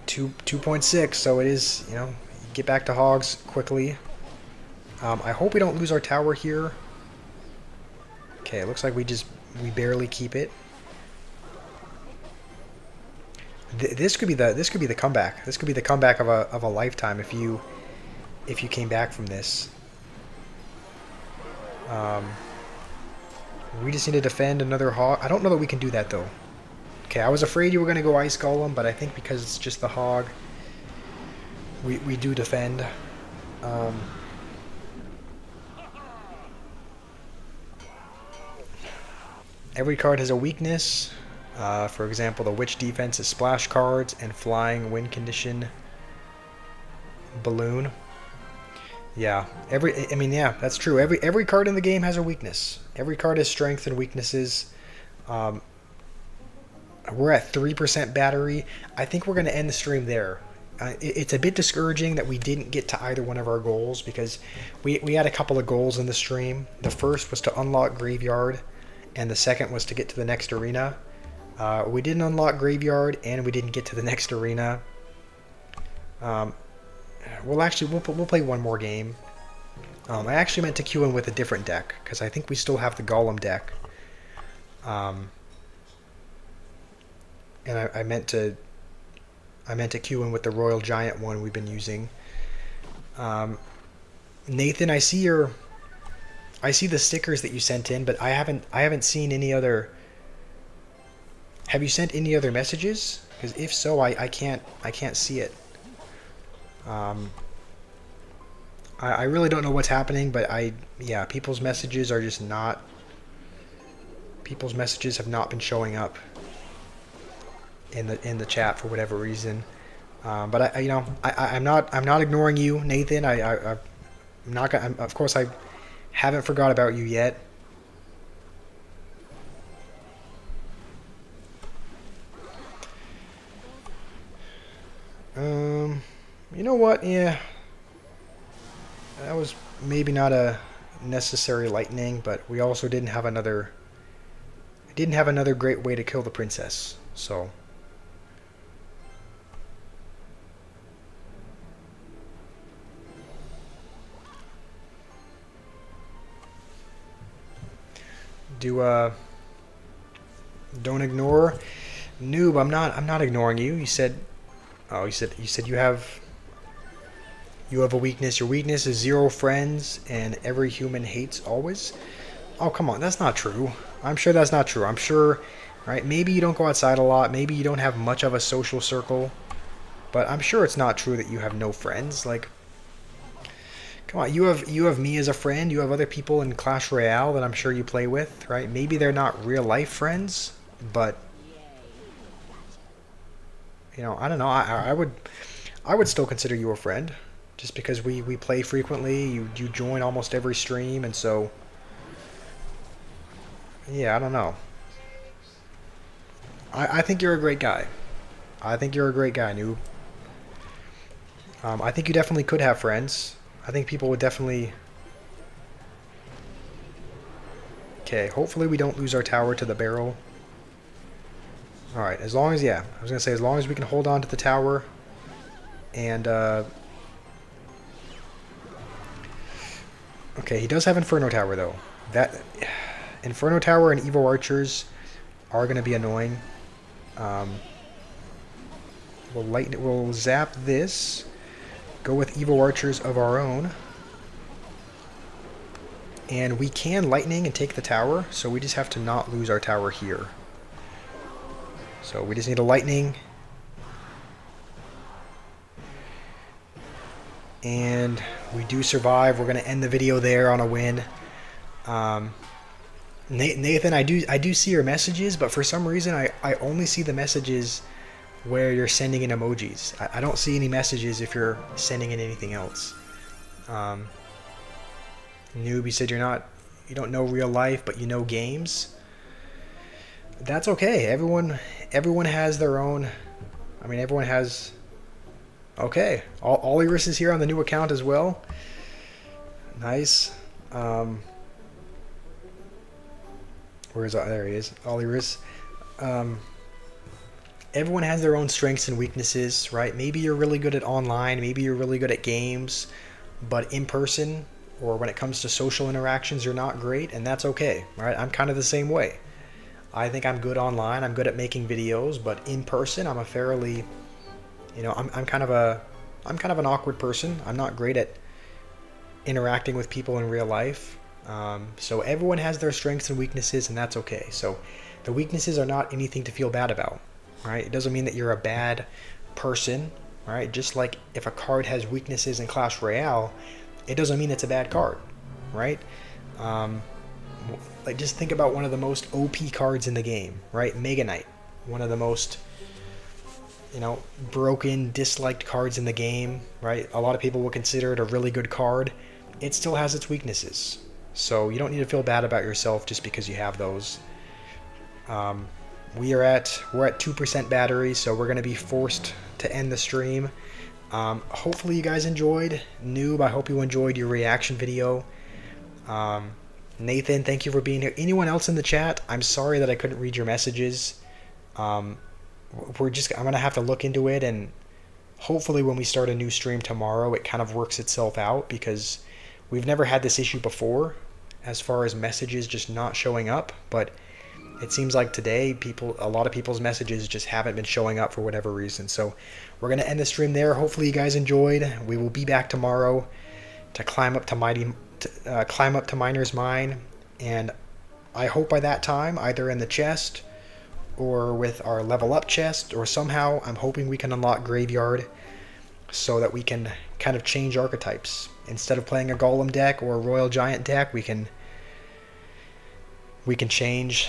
2.6, so it is, you know, get back to hogs quickly. I hope we don't lose our tower here. Okay, it looks like we barely keep it. This could be the comeback. This could be the comeback of a lifetime if you came back from this. We just need to defend another hog. I don't know that we can do that though. Okay, I was afraid you were going to go Ice Golem, but I think because it's just the hog, we do defend. Every card has a weakness. For example, the Witch defense is splash cards and flying win condition balloon. Yeah, yeah, that's true. Every card in the game has a weakness. Every card has strengths and weaknesses. We're at 3% battery. I think we're going to end the stream there. It's a bit discouraging that we didn't get to either one of our goals because we had a couple of goals in the stream. The first was to unlock Graveyard, and the second was to get to the next arena. We didn't unlock Graveyard, and we didn't get to the next arena. We'll play one more game. I actually meant to queue in with a different deck because I think we still have the Golem deck. Um, and I meant to queue in with the Royal Giant one we've been using. Nathan, I see the stickers that you sent in, but I haven't seen any other. Have you sent any other messages? Because if so, I can't see it. I really don't know what's happening, but yeah, people's messages are just not. People's messages have not been showing up in the chat for whatever reason. But I'm not ignoring you, Nathan. I'm not gonna. Of course, I haven't forgot about you yet. You know what? Yeah, that was maybe not a necessary lightning, but we also didn't have another great way to kill the princess. So don't ignore noob. I'm not ignoring you. You said you have a weakness. Your weakness is 0 friends and every human hates always. Oh, come on. That's not true. I'm sure that's not true. I'm sure, right? Maybe you don't go outside a lot. Maybe you don't have much of a social circle. But I'm sure it's not true that you have no friends. Like, come on. You have me as a friend. You have other people in Clash Royale that I'm sure you play with, right? Maybe they're not real life friends, but I don't know. I would still consider you a friend, just because we play frequently. You join almost every stream, and so yeah, I don't know. I think you're a great guy. I think you're a great guy, noob. I think you definitely could have friends. I think people would definitely. Okay, hopefully we don't lose our tower to the barrel. Alright, as long as, yeah, I was going to say, as long as we can hold on to the tower, and, okay, he does have Inferno Tower, though. That, Inferno Tower and Evo Archers are going to be annoying. We'll zap this, go with Evo Archers of our own, and we can Lightning and take the tower, so we just have to not lose our tower here. So we just need a Lightning. And we do survive. We're going to end the video there on a win. Nathan, I do see your messages, but for some reason I only see the messages where you're sending in emojis. I don't see any messages if you're sending in anything else. Noob, you said you don't know real life, but you know games. That's okay. Everyone has their own. I mean, everyone has. Okay, Oliris is here on the new account as well. Nice. There he is, Oliris. Everyone has their own strengths and weaknesses, right? Maybe you're really good at online, maybe you're really good at games, but in person or when it comes to social interactions, you're not great, and that's okay, right? I'm kind of the same way. I think I'm good online, I'm good at making videos, but in person, I'm a fairly, I'm kind of an awkward person. I'm not great at interacting with people in real life. So everyone has their strengths and weaknesses, and that's okay. So the weaknesses are not anything to feel bad about, right? It doesn't mean that you're a bad person, right? Just like if a card has weaknesses in Clash Royale, it doesn't mean it's a bad card, right? Like just think about one of the most OP cards in the game, right? Mega Knight, one of the most broken, disliked cards in the game, right? A lot of people will consider it a really good card. It still has its weaknesses. So you don't need to feel bad about yourself just because you have those. We're at 2% battery, so we're going to be forced to end the stream. Hopefully you guys enjoyed. Noob, I hope you enjoyed your reaction video. Nathan, thank you for being here. Anyone else in the chat, I'm sorry that I couldn't read your messages. I'm gonna have to look into it, and hopefully when we start a new stream tomorrow it kind of works itself out, because we've never had this issue before as far as messages just not showing up, but it seems like today a lot of people's messages just haven't been showing up for whatever reason. So we're going to end the stream there. Hopefully you guys enjoyed. We will be back tomorrow to climb up to Miner's Mine, and I hope by that time, either in the chest or with our level up chest, or somehow I'm hoping we can unlock Graveyard so that we can kind of change archetypes. Instead of playing a Golem deck or a Royal Giant deck, we can change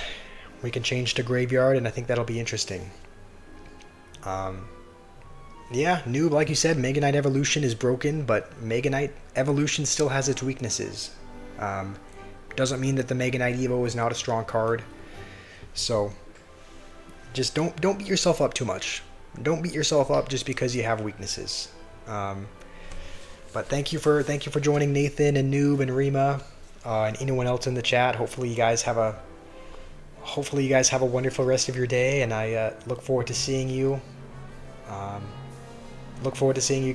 to Graveyard, and I think that'll be interesting. Yeah, Noob, like you said, Mega Knight Evolution is broken, but Mega Knight Evolution still has its weaknesses. Doesn't mean that the Mega Knight Evo is not a strong card. So just don't beat yourself up too much. Don't beat yourself up just because you have weaknesses. But thank you for joining Nathan and Noob and Rima and anyone else in the chat. Hopefully you guys have a wonderful rest of your day, and I look forward to seeing you. Look forward to seeing you guys